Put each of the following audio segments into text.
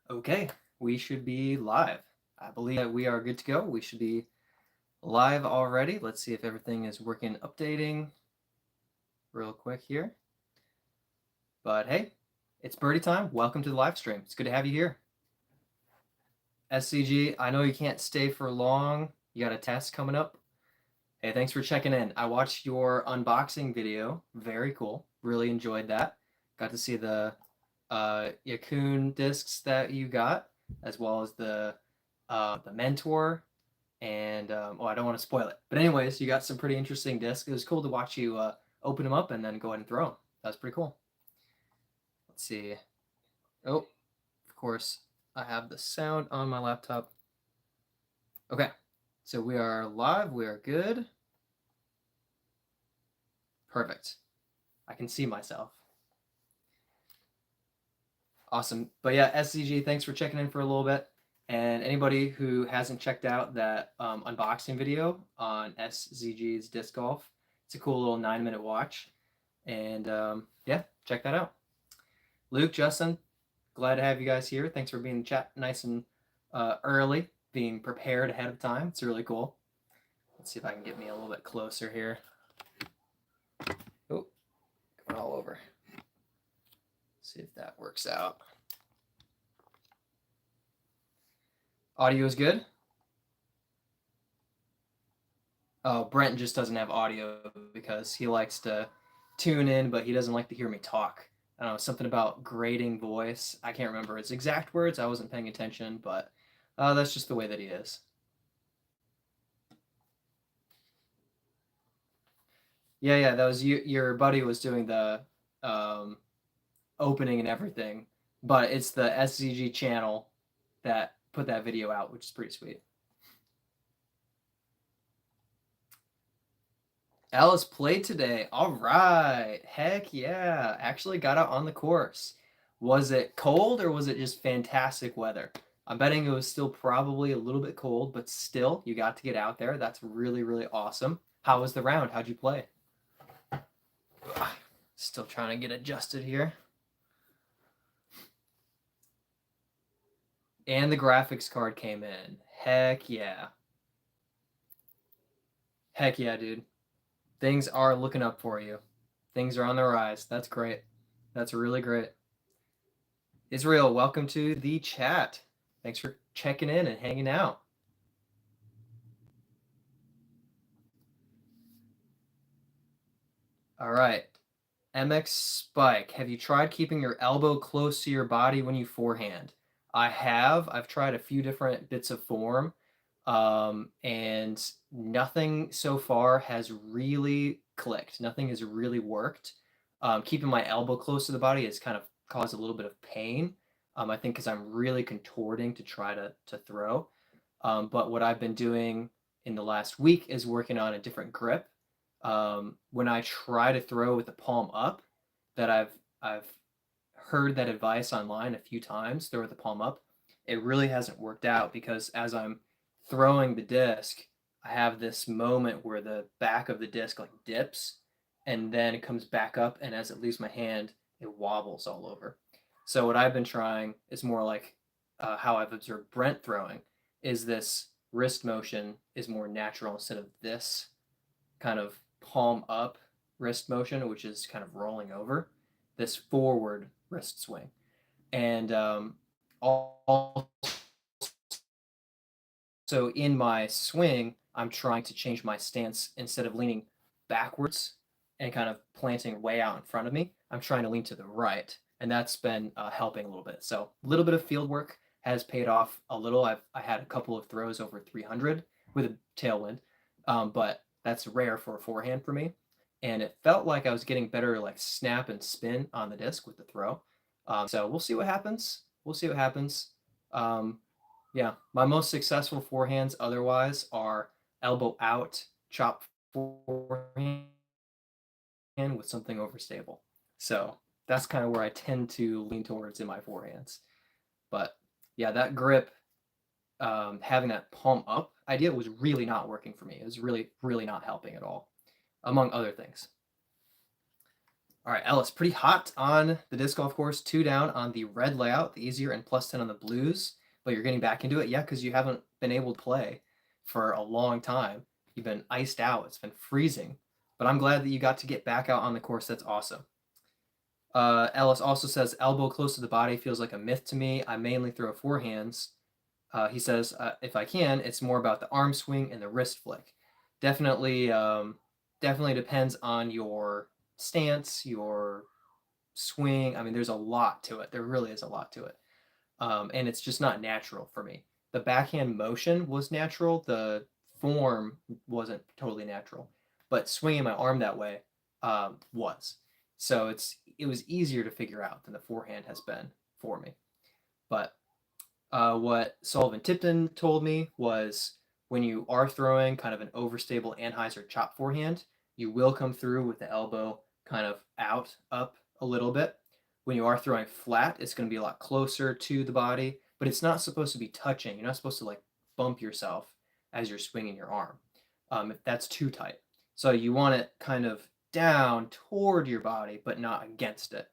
Okay, we should be live. I believe that we are good to go. We should be live already. Let's see if everything is working, updating real quick here. But hey, it's birdie time. Welcome to the live stream. It's good to have you here. SCG, I know you can't stay for long. You got a test coming up. Hey, thanks for checking in. I watched your unboxing video. Very cool. Really enjoyed that. Got to see the Yakun discs that you got, as well as the Mentor, and I don't want to spoil it. But anyways, you got some pretty interesting discs. It was cool to watch you open them up and then go ahead and throw them. That was pretty cool. Let's see. Oh, of course, I have the sound on my laptop. Okay, so we are live. We are good. Perfect. I can see myself. Awesome. But yeah, SCG, thanks for checking in for a little bit. And anybody who hasn't checked out that unboxing video on SZG's disc golf, it's a cool little 9-minute watch. And yeah, check that out. Luke, Justin, glad to have you guys here. Thanks for being in chat nice and early, being prepared ahead of time. It's really cool. Let's see if I can get me a little bit closer here. Oh, going all over. See if that works out. Audio is good? Oh, Brent just doesn't have audio because he likes to tune in, but he doesn't like to hear me talk. I don't know, something about grating voice. I can't remember his exact words. I wasn't paying attention, but that's just the way that he is. Yeah, that was you. Your buddy was doing the opening and everything, but it's the SZG channel that put that video out, which is pretty sweet. Alice played today. All right. Heck yeah. Actually got out on the course. Was it cold or was it just fantastic weather? I'm betting it was still probably a little bit cold, but still, you got to get out there. That's really, really awesome. How was the round? How'd you play? Still trying to get adjusted here. And the graphics card came in. Heck yeah. Heck yeah, dude. Things are looking up for you. Things are on the rise. That's great. That's really great. Israel, welcome to the chat. Thanks for checking in and hanging out. All right. MX Spike, have you tried keeping your elbow close to your body when you forehand? I have. I've tried a few different bits of form, and nothing so far has really clicked. Nothing has really worked. Keeping my elbow close to the body has kind of caused a little bit of pain. I think because I'm really contorting to try to throw. But what I've been doing in the last week is working on a different grip. When I try to throw with the palm up, that I've heard that advice online a few times, throw with the palm up. It really hasn't worked out because as I'm throwing the disc, I have this moment where the back of the disc like dips and then it comes back up, and as it leaves my hand, it wobbles all over. So what I've been trying is more like how I've observed Brent throwing, is this wrist motion is more natural instead of this kind of palm up wrist motion, which is kind of rolling over, this forward wrist swing. And also in my swing, I'm trying to change my stance. Instead of leaning backwards and kind of planting way out in front of me, I'm trying to lean to the right. And that's been helping a little bit. So a little bit of field work has paid off a little. I had a couple of throws over 300 with a tailwind, but that's rare for a forehand for me. And it felt like I was getting better like snap and spin on the disc with the throw. So we'll see what happens. We'll see what happens. Yeah, my most successful forehands otherwise are elbow out, chop forehand with something overstable. So that's kind of where I tend to lean towards in my forehands. But yeah, that grip, having that palm up idea was really not working for me. It was really, really not helping at all, among other things. All right, Ellis, pretty hot on the disc golf course. 2 down on the red layout, the easier, and +10 on the blues. But you're getting back into it, yeah, because you haven't been able to play for a long time. You've been iced out. It's been freezing. But I'm glad that you got to get back out on the course. That's awesome. Ellis also says elbow close to the body feels like a myth to me. I mainly throw forehands. He says if I can, it's more about the arm swing and the wrist flick. Definitely, definitely depends on your stance, your swing. I mean, there's a lot to it. There really is a lot to it. And it's just not natural for me. The backhand motion was natural. The form wasn't totally natural, but swinging my arm that way was. So it was easier to figure out than the forehand has been for me. But what Sullivan Tipton told me was when you are throwing kind of an overstable Anheuser chop forehand, you will come through with the elbow kind of out, up a little bit. When you are throwing flat, it's going to be a lot closer to the body, but it's not supposed to be touching. You're not supposed to like bump yourself as you're swinging your arm if that's too tight. So you want it kind of down toward your body, but not against it.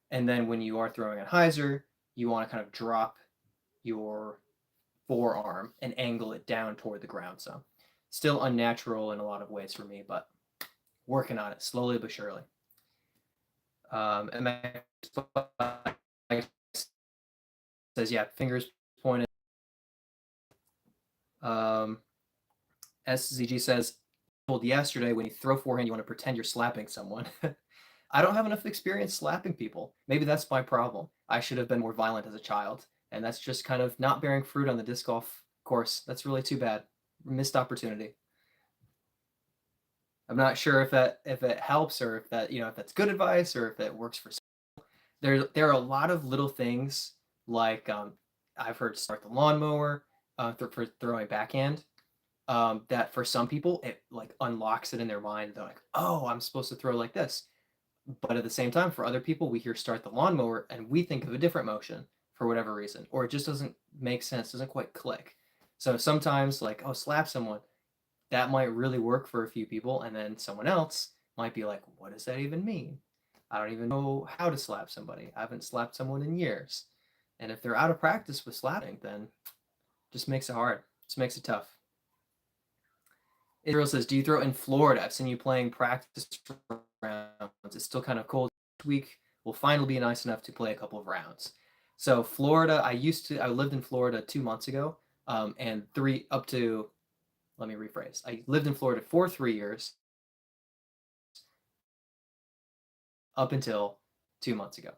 And then when you are throwing a hyzer, you want to kind of drop your forearm and angle it down toward the ground. So still unnatural in a lot of ways for me, but working on it slowly but surely. And says, yeah, fingers pointed. SZG says, told yesterday when you throw forehand, you want to pretend you're slapping someone. I don't have enough experience slapping people. Maybe that's my problem. I should have been more violent as a child, and that's just kind of not bearing fruit on the disc golf course. That's really too bad. Missed opportunity. I'm not sure if it helps or if that if that's good advice or if it works for. There are a lot of little things like I've heard start the lawnmower for throwing backhand. That for some people it like unlocks it in their mind. They're like, oh, I'm supposed to throw like this. But at the same time, for other people, we hear start the lawnmower and we think of a different motion for whatever reason, or it just doesn't make sense, doesn't quite click. So sometimes, like, oh, slap someone, that might really work for a few people, and then someone else might be like, what does that even mean? I don't even know how to slap somebody. I haven't slapped someone in years. And if they're out of practice with slapping, then just makes it hard. Just makes it tough. Israel says, do you throw in Florida? I've seen you playing practice rounds. It's still kind of cold. This week will finally be nice enough to play a couple of rounds. So Florida, I lived in Florida 2 months ago, and let me rephrase. I lived in Florida for 3 years up until 2 months ago.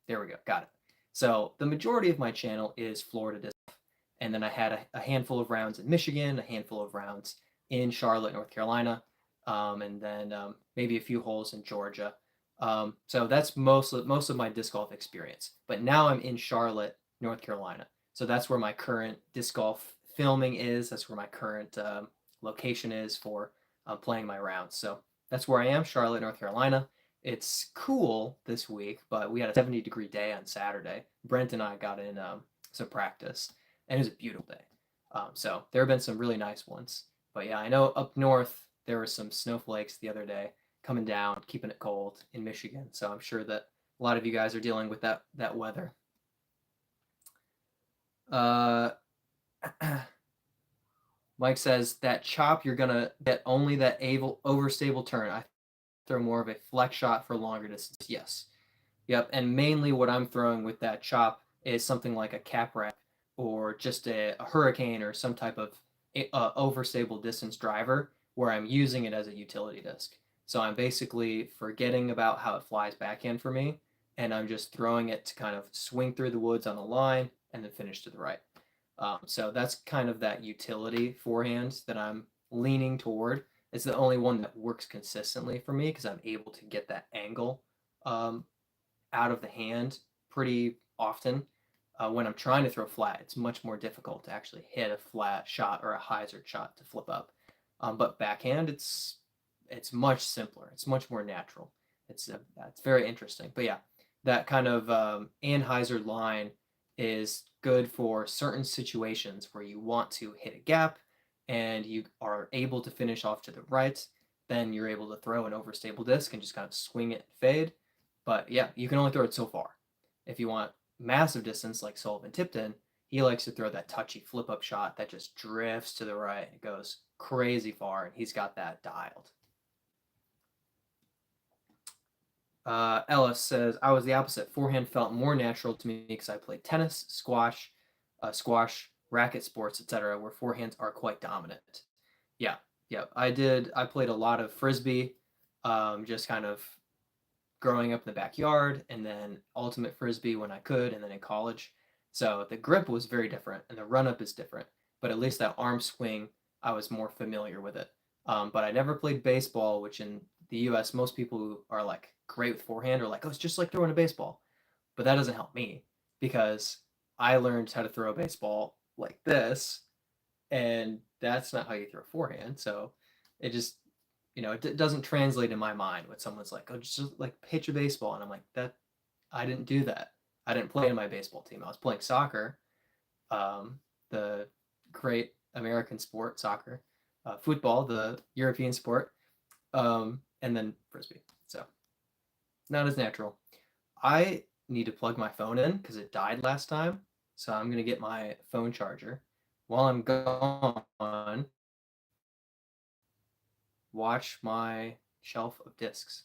There we go. Got it. So the majority of my channel is Florida disc golf, and then I had a handful of rounds in Michigan, a handful of rounds in Charlotte, North Carolina, and then maybe a few holes in Georgia. So that's most of my disc golf experience. But now I'm in Charlotte, North Carolina. So that's where my current disc golf filming is. That's where my current location is for playing my rounds. So that's where I am, Charlotte, North Carolina. It's cool this week, but we had a 70-degree day on Saturday. Brent and I got in some practice, and it was a beautiful day. So there have been some really nice ones. But yeah, I know up north there were some snowflakes the other day coming down, keeping it cold in Michigan. So I'm sure that a lot of you guys are dealing with that weather. Mike says that chop you're gonna get only that overstable turn. I throw more of a flex shot for longer distance. Yes. Yep. And mainly what I'm throwing with that chop is something like a cap rack or just a hurricane or some type of overstable distance driver where I'm using it as a utility disc. So I'm basically forgetting about how it flies backhand for me, and I'm just throwing it to kind of swing through the woods on a line and then finish to the right. So that's kind of that utility forehand that I'm leaning toward. It's the only one that works consistently for me because I'm able to get that angle out of the hand pretty often. When I'm trying to throw flat, it's much more difficult to actually hit a flat shot or a hyzer shot to flip up. But backhand, it's much simpler. It's much more natural. It's very interesting. But yeah, that kind of Anheuser line is good for certain situations where you want to hit a gap and you are able to finish off to the right. Then you're able to throw an overstable disc and just kind of swing it and fade. But yeah, you can only throw it so far. If you want massive distance like Sullivan Tipton, he likes to throw that touchy flip up shot that just drifts to the right. It goes crazy far, and he's got that dialed. Ellis says, I was the opposite. Forehand felt more natural to me because I played tennis, squash, racket sports, etc., where forehands are quite dominant. Yeah, yeah. I played a lot of frisbee, just kind of growing up in the backyard, and then ultimate frisbee when I could, and then in college. So the grip was very different, and the run up is different. But at least that arm swing, I was more familiar with it. But I never played baseball, which in the U.S. most people who are like great with forehand are like, oh, it's just like throwing a baseball. But that doesn't help me because I learned how to throw a baseball like this, and that's not how you throw forehand. So it just, it doesn't translate in my mind when someone's like, oh, just like pitch a baseball, and I'm like, that I didn't do that. I didn't play in my baseball team. I was playing soccer, the great American sport, soccer, football, the European sport, and then frisbee. So not as natural. I need to plug my phone in because it died last time. So I'm gonna get my phone charger. While I'm gone, watch my shelf of discs.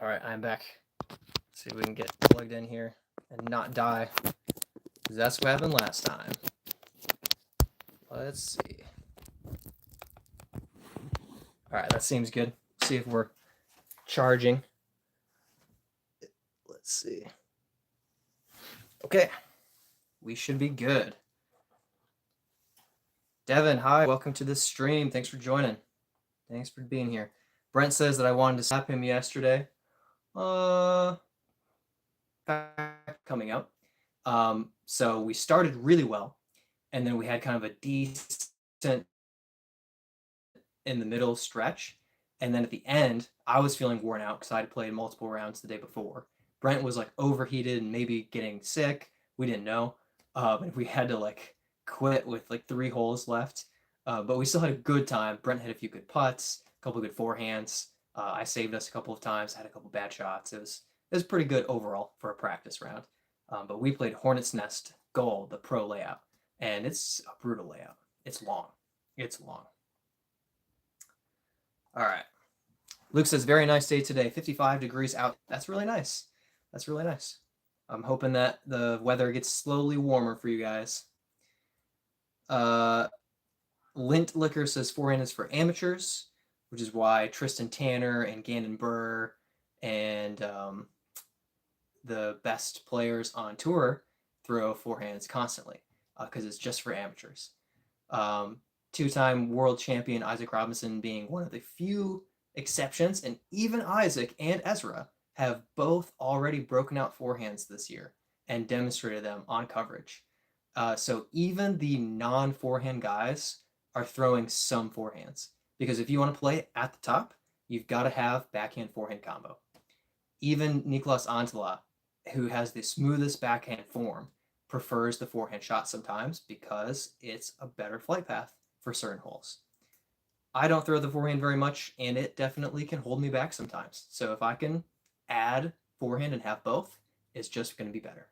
All right, I'm back. Let's see if we can get plugged in here and not die. That's what happened last time. Let's see. All right, that seems good. Let's see if we're charging. Let's see. Okay, we should be good. Devin, hi. Welcome to this stream. Thanks for joining. Thanks for being here. Brent says that I wanted to slap him yesterday. Coming up. So we started really well, and then we had kind of a decent in the middle stretch. And then at the end, I was feeling worn out because I had played multiple rounds the day before. Brent was like overheated and maybe getting sick. We didn't know. And we had to like quit with like 3 holes left. But we still had a good time. Brent hit a few good putts, a couple good forehands. I saved us a couple of times, had a couple bad shots. It was pretty good overall for a practice round. But we played Hornet's Nest Gold, the pro layout, and it's a brutal layout. It's long. It's long. All right. Luke says, very nice day today. 55 degrees out. That's really nice. That's really nice. I'm hoping that the weather gets slowly warmer for you guys. Lint Liquor says forehand is for amateurs, which is why Tristan Tanner and Gannon Burr and the best players on tour throw forehands constantly because it's just for amateurs. Two-time world champion Isaac Robinson being one of the few exceptions, and even Isaac and Ezra have both already broken out forehands this year and demonstrated them on coverage. So even the non-forehand guys are throwing some forehands because if you want to play at the top, you've got to have backhand forehand combo. Even Niklas Antila, who has the smoothest backhand form, prefers the forehand shot sometimes because it's a better flight path for certain holes. I don't throw the forehand very much, and it definitely can hold me back sometimes. So if I can add forehand and have both, it's just going to be better.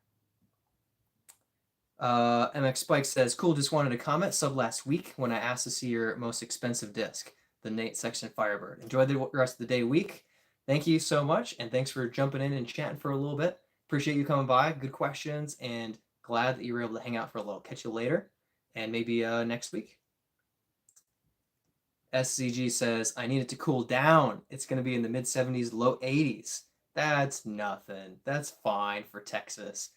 MX Spike says, cool, just wanted to comment. Sub last week when I asked to see your most expensive disc, the Nate Sexton Firebird. Enjoy the rest of the day week. Thank you so much, and thanks for jumping in and chatting for a little bit. Appreciate you coming by. Good questions, and glad that you were able to hang out for a little. Catch you later, and maybe next week. SCG says, I need it to cool down. It's going to be in the mid-70s, low 80s. That's nothing. That's fine for Texas.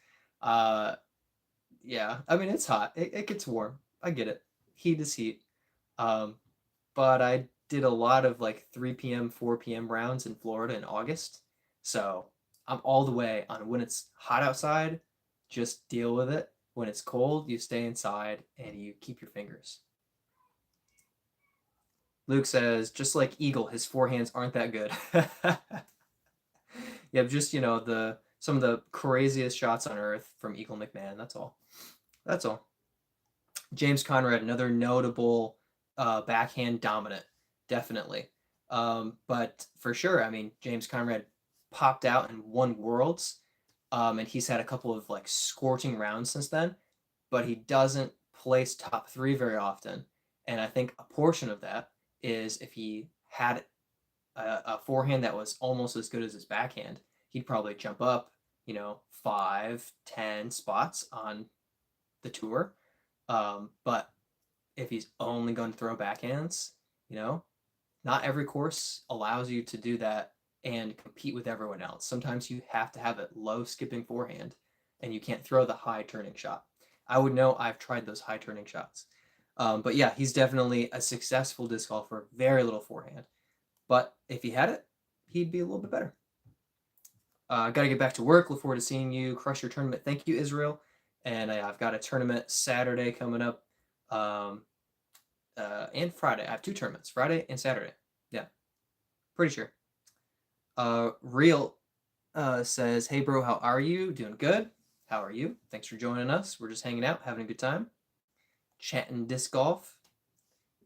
Yeah, I mean, it's hot. It gets warm. I get it. Heat is heat. But I did a lot of like 3 p.m., 4 p.m. rounds in Florida in August. So I'm all the way on when it's hot outside, just deal with it. When it's cold, you stay inside and you keep your fingers. Luke says, just like Eagle, his forehands aren't that good. Yeah, just some of the craziest shots on earth from Eagle McMahon. That's all. That's all. James Conrad, another notable backhand dominant, definitely. But for sure, I mean, James Conrad popped out and won Worlds, and he's had a couple of like scorching rounds since then. But he doesn't place top three very often, and I think a portion of that is if he had a forehand that was almost as good as his backhand, he'd probably jump up, 5, 10 spots on the tour. But if he's only going to throw backhands, you know, not every course allows you to do that and compete with everyone else. Sometimes you have to have a low skipping forehand and you can't throw the high turning shot. I would know I've tried those high turning shots. But yeah, he's definitely a successful disc golfer, very little forehand. But if he had it, he'd be a little bit better. Got to get back to work. Look forward to seeing you crush your tournament. Thank you, Israel. And I've got a tournament Saturday coming up. And Friday. I have two tournaments, Friday and Saturday. Yeah, pretty sure. Real says, "Hey bro, how are you? Doing good? How are you? Thanks for joining us. We're just hanging out, having a good time, chatting disc golf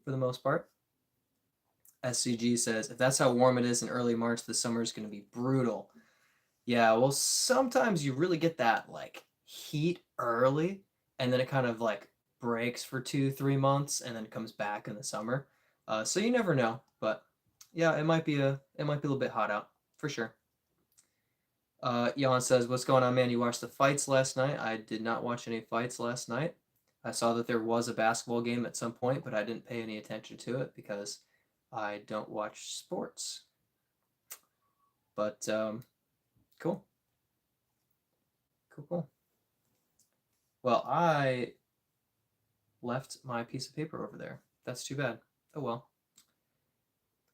for the most part." SCG says, "If that's how warm it is in early March, the summer is going to be brutal." Yeah, well, sometimes you really get that like heat early, and then it kind of like breaks for 2, 3 months, and then it comes back in the summer. So you never know, but yeah, it might be a little bit hot out for sure. Jan says, "What's going on, man? You watched the fights last night? I did not watch any fights last night. I saw that there was a basketball game at some point, but I didn't pay any attention to it because I don't watch sports. But cool, cool, cool. Well, I left my piece of paper over there. That's too bad. Oh well.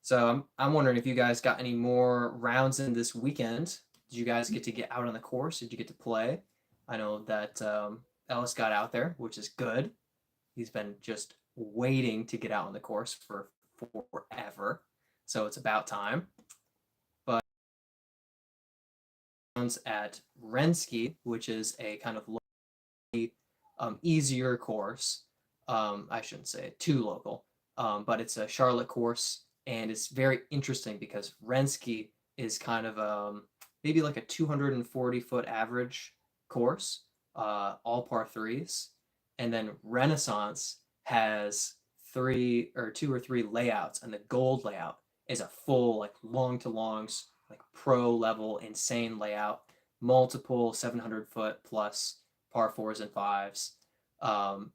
So I'm wondering if you guys got any more rounds in this weekend. Did you guys get to get out on the course? Did you get to play? I know that Ellis got out there, which is good. He's been just waiting to get out on the course for forever. So it's about time. But at Renski, which is a kind of easier course. I shouldn't say it, too local, but it's a Charlotte course, and it's very interesting because Renski is kind of maybe like a 240-foot average course, all par threes, and then Renaissance has two or three layouts, and the gold layout is a full like long to longs, like pro level, insane layout, multiple 700-foot plus par fours and fives. Um,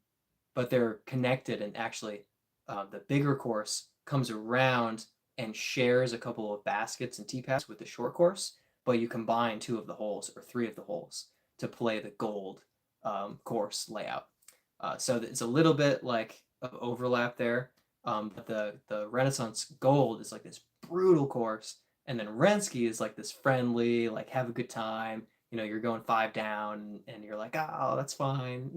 but they're connected, and actually, the bigger course comes around and shares a couple of baskets and tee pads with the short course, but you combine two of the holes or three of the holes to play the gold course layout. So it's a little bit like of overlap there, but the Renaissance Gold is like this brutal course, and then Renski is like this friendly, like have a good time. You're going 5 down, and you're like, oh, that's fine.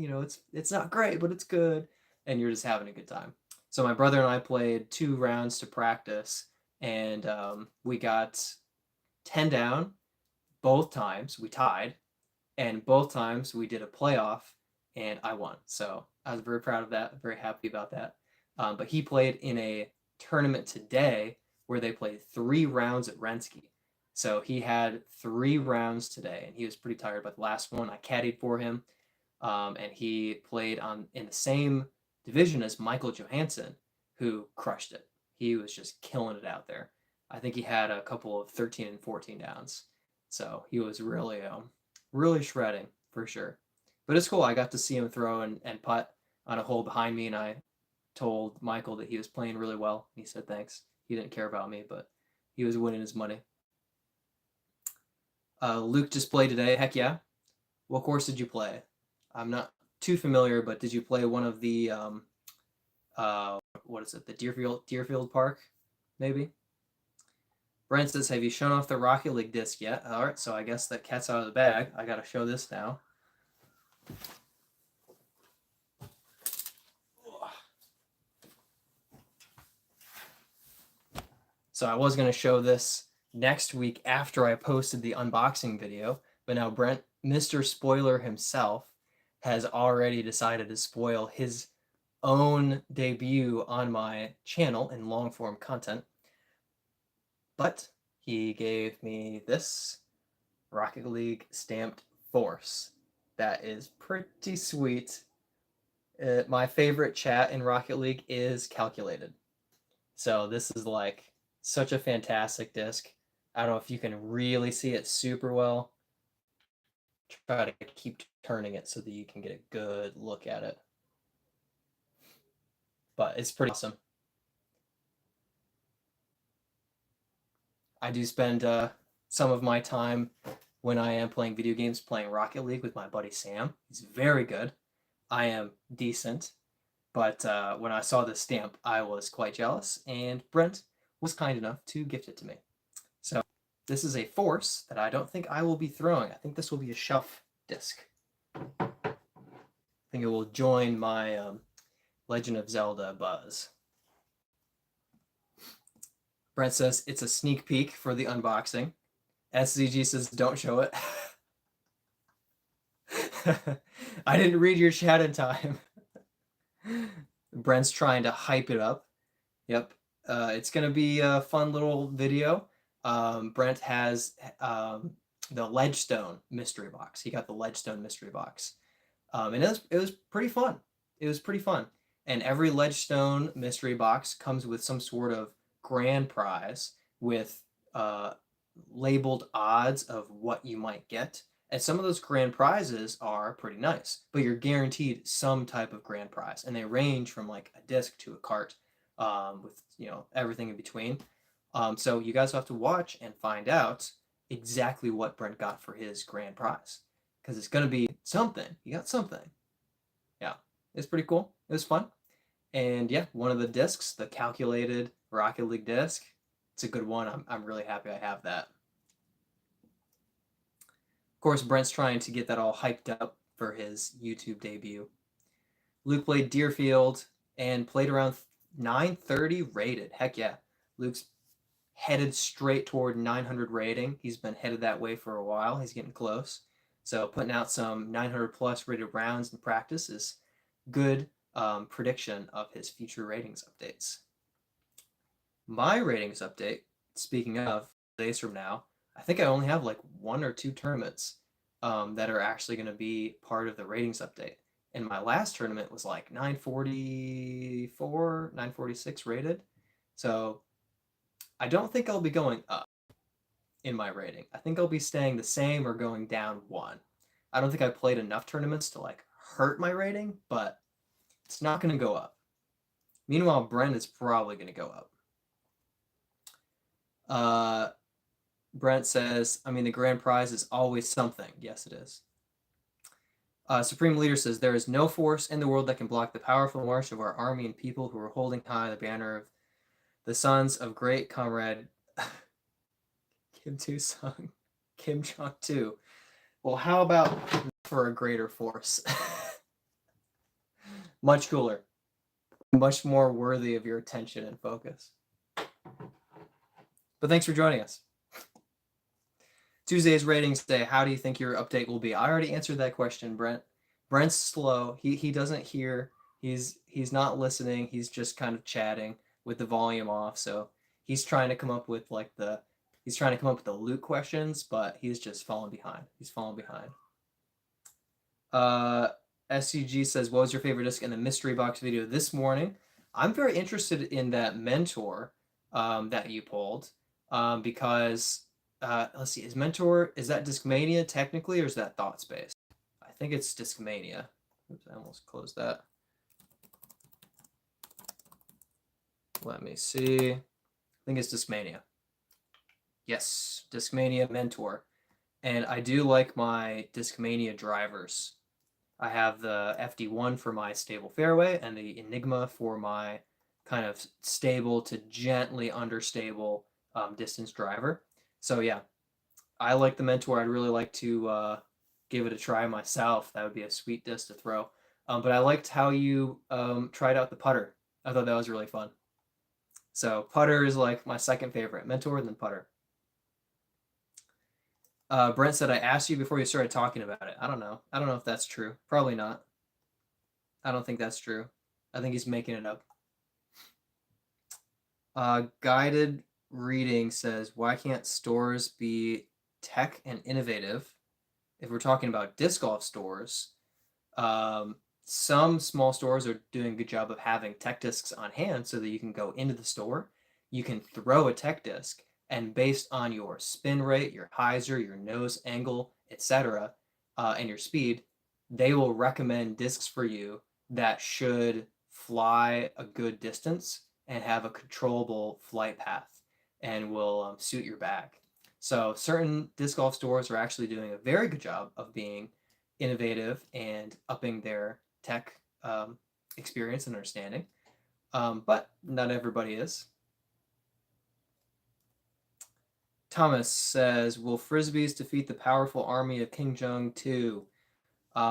It's not great, but it's good, and you're just having a good time. So my brother and I played 2 rounds to practice, and we got 10 down both times. We tied, and both times we did a playoff, and I won. So I was very proud of that, very happy about that. But he played in a tournament today where they played 3 rounds at Renski. So he had 3 rounds today, and he was pretty tired. But the last one, I caddied for him, and he played in the same division as Michael Johansson, who crushed it. He was just killing it out there. I think he had a couple of 13 and 14 downs. So he was really shredding for sure. But it's cool. I got to see him throw and putt on a hole behind me, and I told Michael that he was playing really well. He said thanks. He didn't care about me, but he was winning his money. Luke just played today. Heck yeah. What course did you play? I'm not too familiar, but did you play one of the what is it? The Deerfield Park, maybe? Brent says, "Have you shown off the Rocket League disc yet?" All right, so I guess that cat's out of the bag. I got to show this now. So I was going to show this next week after I posted the unboxing video, but now Brent, Mr. Spoiler himself, has already decided to spoil his own debut on my channel in long form content. But he gave me this Rocket League stamped Force. That is pretty sweet. My favorite chat in Rocket League is calculated. So this is like such a fantastic disc. I don't know if you can really see it super well. Try to keep turning it so that you can get a good look at it. But it's pretty awesome. I do spend some of my time when I am playing video games playing Rocket League with my buddy Sam. He's very good. I am decent. But when I saw this stamp, I was quite jealous, and Brent was kind enough to gift it to me. So this is a Force that I don't think I will be throwing. I think this will be a shelf disc. I think it will join my Legend of Zelda buzz. Brent says it's a sneak peek for the unboxing. SZG says don't show it. I didn't read your chat in time. Brent's trying to hype it up. Yep. It's going to be a fun little video. Brent has the Ledgestone mystery box. He got the Ledgestone mystery box. And it was pretty fun. It was pretty fun. And every Ledgestone mystery box comes with some sort of grand prize with labeled odds of what you might get. And some of those grand prizes are pretty nice, but you're guaranteed some type of grand prize. And they range from like a disc to a cart with, you know, everything in between. So you guys have to watch and find out exactly what Brent got for his grand prize, because it's going to be something. You got something. Yeah, it's pretty cool. It was fun. And yeah, one of the discs, the calculated Rocket League disc, it's a good one. I'm really happy I have that. Of course, Brent's trying to get that all hyped up for his YouTube debut. Luke played Deerfield and played around 930 rated. Heck yeah. Luke's headed straight toward 900 rating. He's been headed that way for a while. He's getting close. So putting out some 900 plus rated rounds in practice is good prediction of his future ratings updates. My ratings update, speaking of days from now, I think I only have like 1 or 2 tournaments that are actually going to be part of the ratings update. And my last tournament was like 944, 946 rated. So I don't think I'll be going up in my rating. I think I'll be staying the same or going down 1. I don't think I played enough tournaments to like hurt my rating, but it's not going to go up. Meanwhile, Brent is probably going to go up. Brent says, I mean, the grand prize is always something. Yes, it is. Supreme Leader says, there is no force in the world that can block the powerful march of our army and people who are holding high the banner of the sons of great comrade Kim Tu-sung, Kim Jong-tu. Well, how about for a greater force? Much cooler. Much more worthy of your attention and focus. But thanks for joining us. Tuesday's ratings day. How do you think your update will be? I already answered that question, Brent. Brent's slow. He doesn't hear. He's not listening. He's just kind of chatting with the volume off. So he's trying to come up with like the Luke questions, but he's just falling behind. He's falling behind. SCG says, what was your favorite disc in the mystery box video this morning? I'm very interested in that Mentor that you pulled because let's see, is that Discmania technically, or is that Thought Space? I think it's Discmania. Oops, I almost closed that. Let me see. I think it's Discmania. Yes, Discmania Mentor. And I do like my Discmania drivers. I have the FD1 for my stable fairway and the Enigma for my kind of stable to gently understable distance driver. So yeah, I like the Mentor. I'd really like to give it a try myself. That would be a sweet disc to throw. But I liked how you tried out the putter. I thought that was really fun. So putter is like my second favorite. Mentor and then putter. Brent said I asked you before you started talking about it. I don't know. I don't know if that's true. Probably not. I don't think that's true. I think he's making it up. Guided reading says, why can't stores be tech and innovative? If we're talking about disc golf stores, um, some small stores are doing a good job of having tech discs on hand so that you can go into the store, you can throw a tech disc, and based on your spin rate, your hyzer, your nose angle, etc., and your speed, they will recommend discs for you that should fly a good distance and have a controllable flight path and will suit your bag. So certain disc golf stores are actually doing a very good job of being innovative and upping their tech experience and understanding. But not everybody is. Thomas says, will frisbees defeat the powerful army of King Jong 2?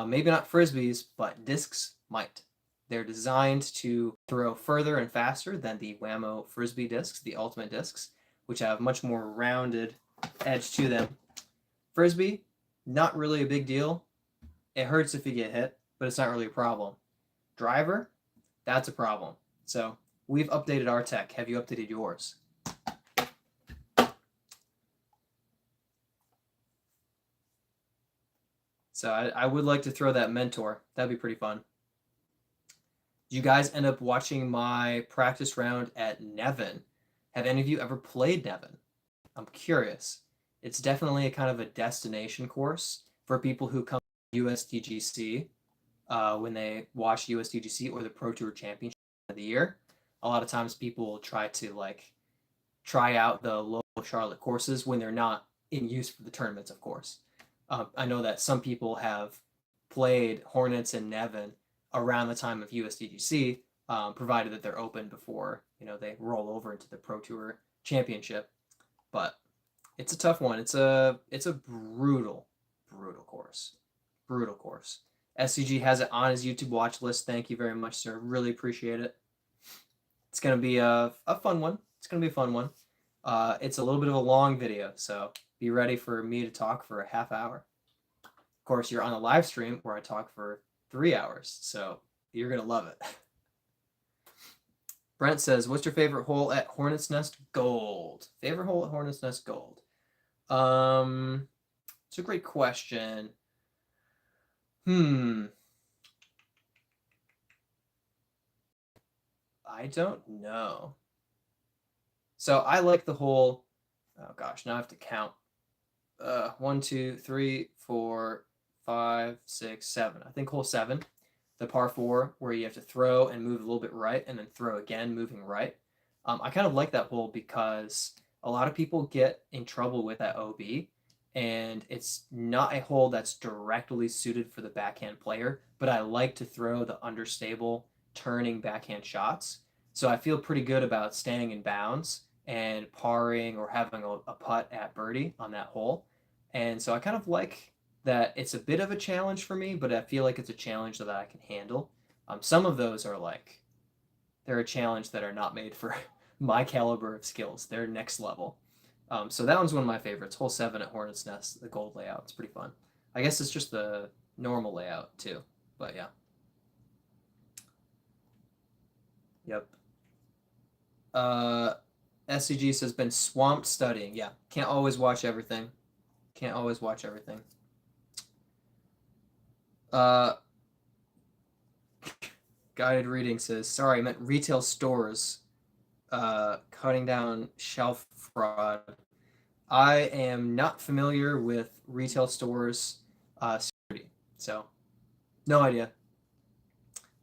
Maybe not frisbees, but discs might. They're designed to throw further and faster than the Whammo frisbee discs, the ultimate discs, which have much more rounded edge to them. Frisbee, not really a big deal. It hurts if you get hit, but it's not really a problem. Driver, that's a problem. So we've updated our tech. Have you updated yours? So I would like to throw that mentor. That'd be pretty fun. Did you guys end up watching my practice round at Nevin? Have any of you ever played Nevin? I'm curious. It's definitely a kind of a destination course for people who come to USDGC when they watch USDGC or the Pro Tour Championship of the year. A lot of times people will try to like try out the local Charlotte courses when they're not in use for the tournaments, of course. I know that some people have played Hornets and Nevin around the time of USDGC, provided that they're open before they roll over into the Pro Tour Championship. But it's a tough one. It's a brutal course. Brutal course. SCG has it on his YouTube watch list. Thank you very much, sir. Really appreciate it. It's gonna be a fun one. It's gonna be a fun one. It's a little bit of a long video, so be ready for me to talk for a half hour. Of course, you're on a live stream where I talk for 3 hours, so you're gonna love it. Brent says, what's your favorite hole at Hornet's Nest Gold? Favorite hole at Hornet's Nest Gold? It's a great question. I don't know. So I like the hole. Oh gosh, now I have to count. 1, 2, 3, 4, 5, 6, 7. I think hole 7, the par 4, where you have to throw and move a little bit right and then throw again, moving right. I kind of like that hole because a lot of people get in trouble with that OB, and it's not a hole that's directly suited for the backhand player, but I like to throw the understable turning backhand shots. So I feel pretty good about staying in bounds and parring or having a putt at birdie on that hole. And so I kind of like that it's a bit of a challenge for me, but I feel like it's a challenge that I can handle. Some of those are like, they're a challenge that are not made for my caliber of skills. They're next level. So that one's one of my favorites. Hole 7 at Hornet's Nest, the gold layout. It's pretty fun. I guess it's just the normal layout too, but yeah. Yep. SCG says, been swamped studying. Yeah, can't always watch everything. Can't always watch everything. Guided reading says, sorry, I meant retail stores cutting down shelf fraud. I am not familiar with retail stores security, so no idea.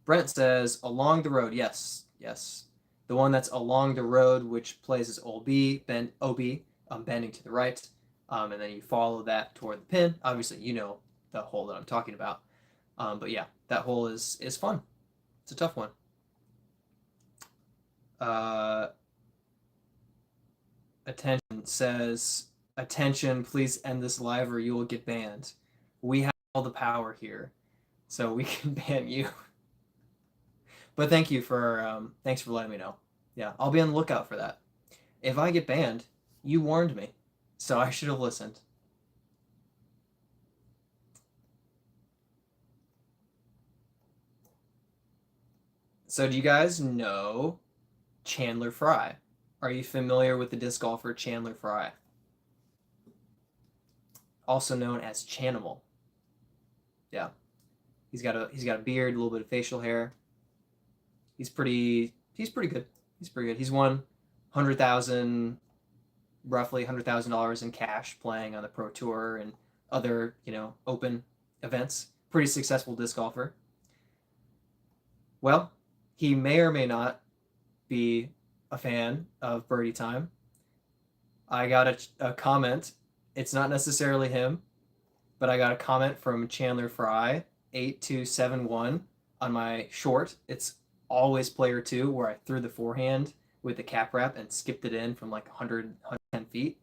Brent says, along the road. Yes, yes. The one that's along the road, which plays as OB, bending to the right, and then you follow that toward the pin. Obviously, you know the hole that I'm talking about. But yeah, that hole is fun. It's a tough one. Attention says, attention, please end this live or you will get banned. We have all the power here, so we can ban you. But thanks for letting me know. Yeah, I'll be on the lookout for that. If I get banned, you warned me, so I should have listened. So do you guys know Chandler Fry? Are you familiar with the disc golfer Chandler Fry? Also known as Chanimal. Yeah. He's got a beard, a little bit of facial hair. He's pretty good. He's pretty good. He's won 100,000 roughly $100,000 in cash playing on the Pro Tour and other, open events. Pretty successful disc golfer. Well, he may or may not be a fan of Birdie Time. I got a comment. It's not necessarily him, but I got a comment from Chandler Fry 8271 on my short. It's always player two, where I threw the forehand with the cap wrap and skipped it in from like 110 feet.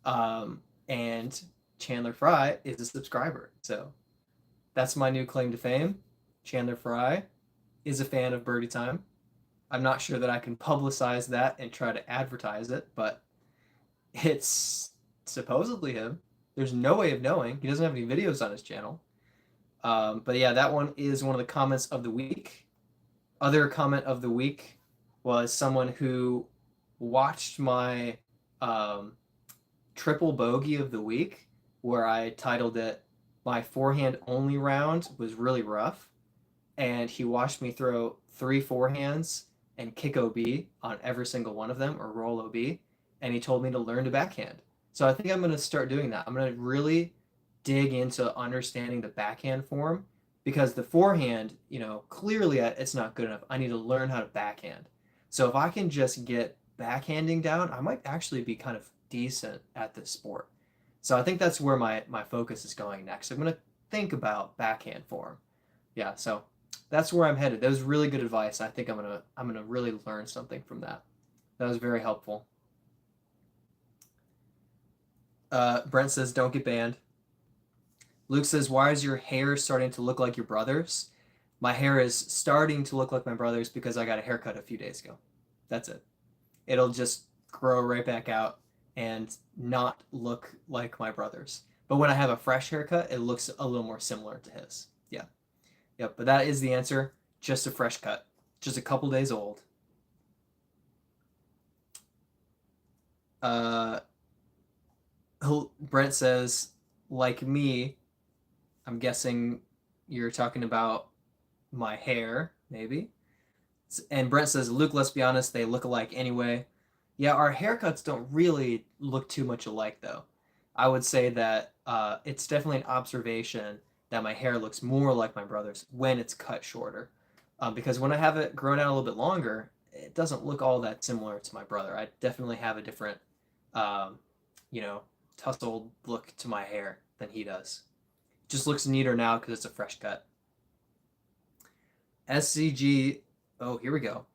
And Chandler Fry is a subscriber. So that's my new claim to fame. Chandler Fry is a fan of Birdie Time. I'm not sure that I can publicize that and try to advertise it, but it's supposedly him. There's no way of knowing. He doesn't have any videos on his channel. But yeah, that one is one of the comments of the week. Other comment of the week was someone who watched my triple bogey of the week, where I titled it "My Forehand Only Round Was Really Rough," and he watched me throw 3 forehands and kick OB on every single one of them, or roll OB, and he told me to learn to backhand. So I think I'm going to start doing that. I'm going to really dig into understanding the backhand form, because the forehand, clearly it's not good enough. I need to learn how to backhand. So if I can just get backhanding down, I might actually be kind of decent at this sport. So I think that's where my focus is going next. I'm going to think about backhand form. Yeah, so that's where I'm headed. That was really good advice. I think I'm gonna really learn something from that. That was very helpful. Brent says, "Don't get banned." Luke says, "Why is your hair starting to look like your brother's?" My hair is starting to look like my brother's because I got a haircut a few days ago. That's it. It'll just grow right back out and not look like my brother's. But when I have a fresh haircut, it looks a little more similar to his. Yeah. Yep. But that is the answer. Just a fresh cut. Just a couple days old. Uh, Brent says, like me, I'm guessing you're talking about my hair, maybe. And Brent says, Luke, let's be honest, they look alike anyway. Yeah, our haircuts don't really look too much alike, though. I would say that it's definitely an observation that my hair looks more like my brother's when it's cut shorter. Because when I have it grown out a little bit longer, it doesn't look all that similar to my brother. I definitely have a different, um, you know, tousled look to my hair than he does. It just looks neater now because it's a fresh cut. SCG, oh, here we go.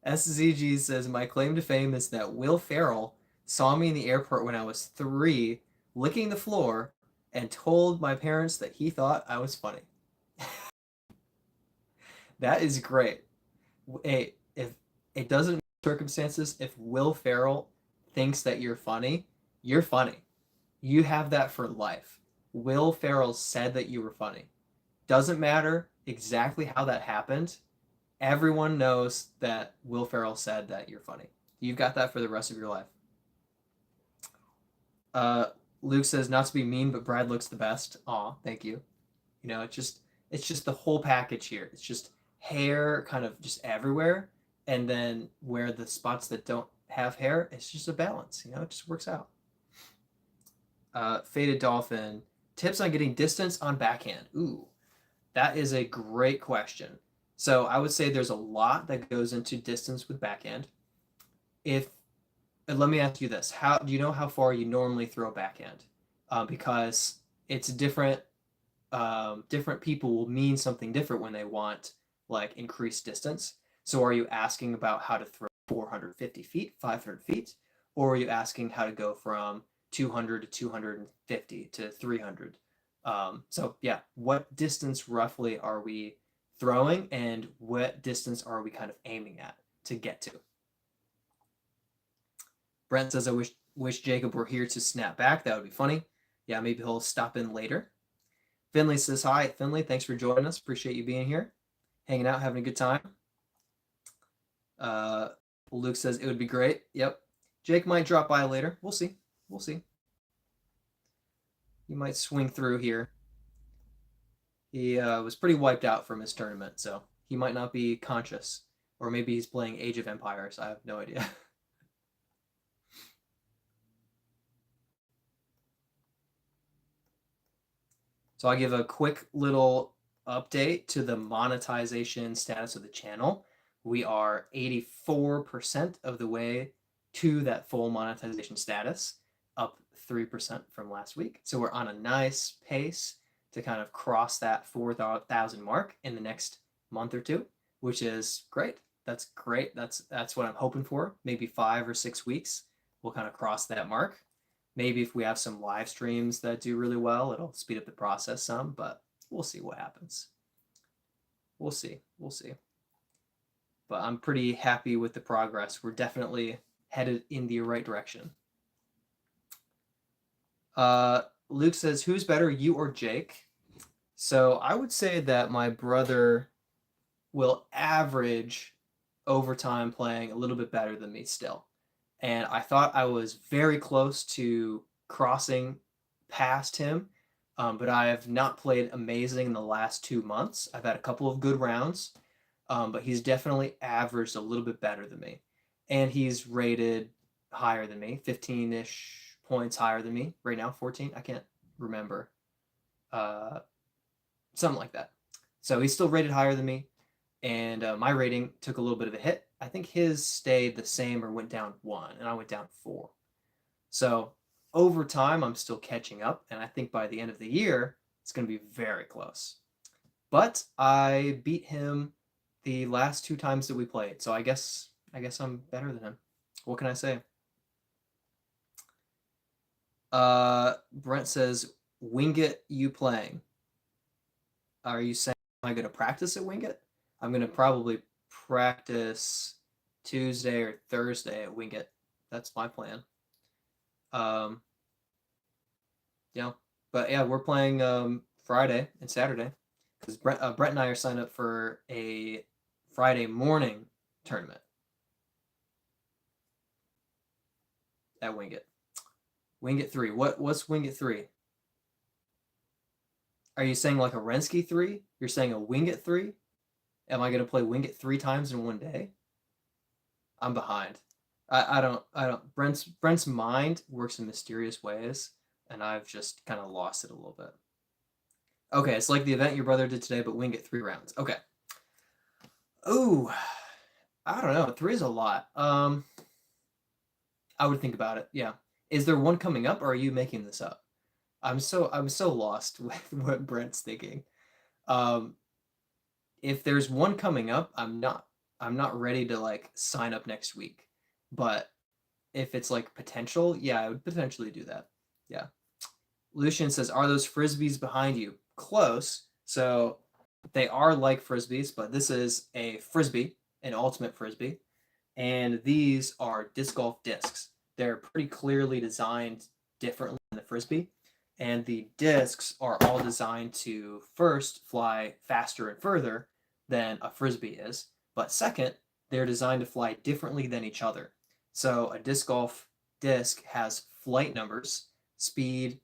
SZG says, my claim to fame is that Will Ferrell saw me in the airport when I was 3, licking the floor, and told my parents that he thought I was funny. That is great. Hey, if it doesn't make circumstances, if Will Ferrell thinks that you're funny, you're funny. You have that for life. Will Ferrell said that you were funny. Doesn't matter exactly how that happened. Everyone knows that Will Ferrell said that you're funny. You've got that for the rest of your life. Luke says, not to be mean, but Brad looks the best. Aw, thank you. It's just the whole package here. It's just hair kind of just everywhere, and then where the spots that don't have hair, it's just a balance. It just works out. Faded Dolphin, tips on getting distance on backhand. Ooh, that is a great question. So I would say there's a lot that goes into distance with backhand. Let me ask you this: how do you know how far you normally throw backhand? Because it's different. Different people will mean something different when they want like increased distance. So are you asking about how to throw 450 feet, 500 feet, or are you asking how to go from 200 to 250 to 300? So yeah, what distance roughly are we throwing, and what distance are we kind of aiming at to get to? Brent says, I wish Jacob were here to snap back. That would be funny. Yeah, maybe he'll stop in later. Finley says hi. Finley, thanks for joining us. Appreciate you being here, hanging out, having a good time. Uh, Luke says it would be great. Yep. Jake might drop by later. We'll see. We'll see. He might swing through here. He was pretty wiped out from his tournament, so he might not be conscious. Or maybe he's playing Age of Empires. I have no idea. So I'll give a quick little update to the monetization status of the channel. We are 84% of the way to that full monetization status, up 3% from last week. So we're on a nice pace to kind of cross that 4,000 mark in the next month or two, which is great. That's great. That's what I'm hoping for. Maybe 5 or 6 weeks, we'll kind of cross that mark. Maybe if we have some live streams that do really well, it'll speed up the process some, but we'll see what happens. We'll see. We'll see. But I'm pretty happy with the progress. We're definitely headed in the right direction. Luke says, who's better, you or Jake? So I would say that my brother will average over time playing a little bit better than me still. And I thought I was very close to crossing past him, but I have not played amazing in the last 2 months. I've had a couple of good rounds, but he's definitely averaged a little bit better than me. And he's rated higher than me, 15-ish points higher than me right now, 14. I can't remember. Something like that. So he's still rated higher than me, and my rating took a little bit of a hit. I think his stayed the same or went down 1, and I went down 4. So over time, I'm still catching up, and I think by the end of the year, it's going to be very close. But I beat him the last 2 times that we played, so I guess I'm better than him. What can I say? Brent says, Wingit you playing? Are you saying am I going to practice at Wingit? I'm going to probably practice Tuesday or Thursday at Wingit. That's my plan. Yeah, but yeah, we're playing Friday and Saturday because Brett and I are signed up for a Friday morning tournament at Wingit. Wingit 3. What's Wingit 3? Are you saying like a Rensky 3? You're saying a Wingit 3? Am I going to play Wingit 3 times in one day? I'm behind. I don't. Brent's mind works in mysterious ways, and I've just kind of lost it a little bit. Okay, it's like the event your brother did today, but Wingit 3 rounds. Okay. Ooh, I don't know. 3 is a lot. I would think about it. Yeah. Is there one coming up, or are you making this up? I'm so lost with what Brent's thinking. If there's one coming up, I'm not ready to like sign up next week. But if it's like potential, yeah, I would potentially do that. Yeah. Lucian says, are those frisbees behind you? Close. So they are like frisbees, but this is a frisbee, an ultimate frisbee. And these are disc golf discs. They're pretty clearly designed differently than the frisbee. And the discs are all designed to first fly faster and further than a frisbee is. But second, they're designed to fly differently than each other. So a disc golf disc has flight numbers, speed,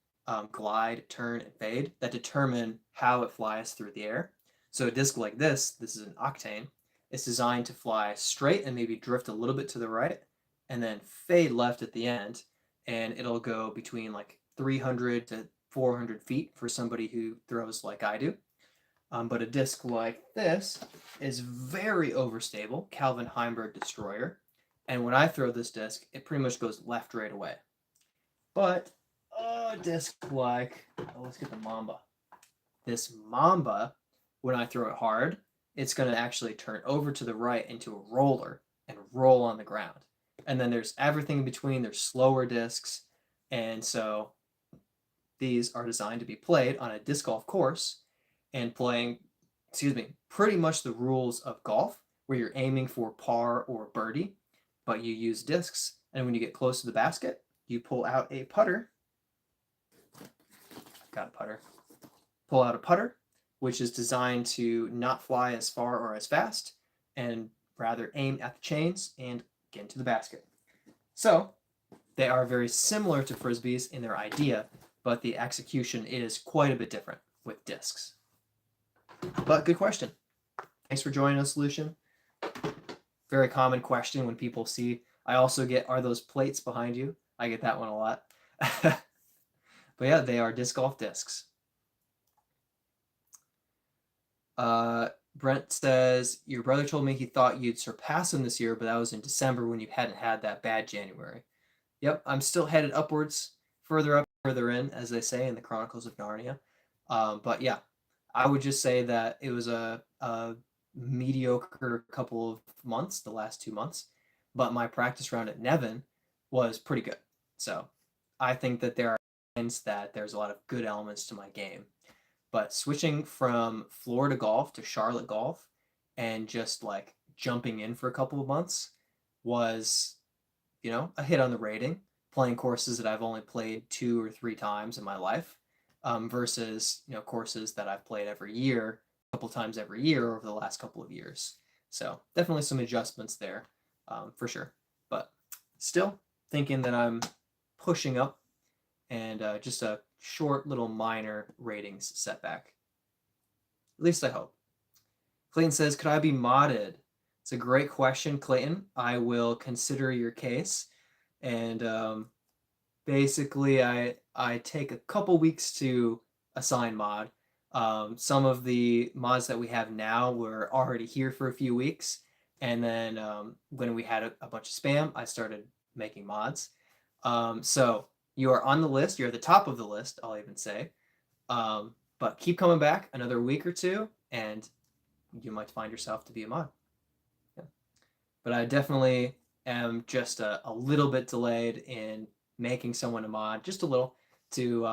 glide, turn, and fade that determine how it flies through the air. So a disc like this is an octane. It's designed to fly straight and maybe drift a little bit to the right and then fade left at the end. And it'll go between like 300 to 400 feet for somebody who throws like I do. But a disc like this is very overstable, Calvin Heimberg Destroyer. And when I throw this disc, it pretty much goes left right away. But a disc like, let's get the Mamba. This Mamba, when I throw it hard, it's going to actually turn over to the right into a roller and roll on the ground. And then there's everything in between. There's slower discs. And so these are designed to be played on a disc golf course and playing, pretty much the rules of golf where you're aiming for par or birdie, but you use discs. And when you get close to the basket, you pull out a putter. Got a putter. pull out a putter, which is designed to not fly as far or as fast, and rather aim at the chains and get into the basket. So they are very similar to frisbees in their idea, but the execution is quite a bit different with discs. But good question. Thanks for joining us, Lucian. Very common question when people see. I also get, are those plates behind you? I get that one a lot. But yeah, they are disc golf discs. Brent says, your brother told me he thought you'd surpass him this year, but that was in December when you hadn't had that bad January. Yep, I'm still headed upwards, further up, further in, as they say in the Chronicles of Narnia. But yeah, I would just say that it was a mediocre couple of months, the last 2 months, but my practice round at Nevin was pretty good. So I think that there are signs that there's a lot of good elements to my game. But switching from Florida golf to Charlotte golf and just like jumping in for a couple of months was, a hit on the rating, playing courses that I've only played 2 or 3 times in my life, versus, courses that I've played every year, a couple times every year over the last couple of years. So definitely some adjustments there, for sure. But still thinking that I'm pushing up, and just a short little minor ratings setback. At least I hope. Clayton says, could I be modded? It's a great question, Clayton. I will consider your case. And basically, I take a couple weeks to assign mod. Some of the mods that we have now were already here for a few weeks. And then when we had a bunch of spam, I started making mods. So you are on the list. You're at the top of the list, I'll even say. But keep coming back another week or two, and you might find yourself to be a mod. Yeah. But I definitely am just a little bit delayed in making someone a mod, just a little, to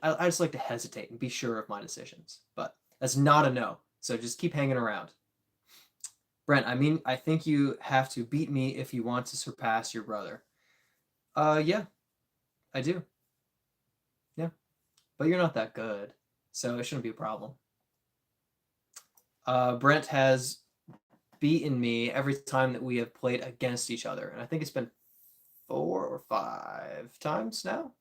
I just like to hesitate and be sure of my decisions. But that's not a no. So just keep hanging around. Brent, I think you have to beat me if you want to surpass your brother. Yeah, I do. Yeah. But you're not that good, so it shouldn't be a problem. Brent has beaten me every time that we have played against each other, and I think it's been 4 or 5 times now.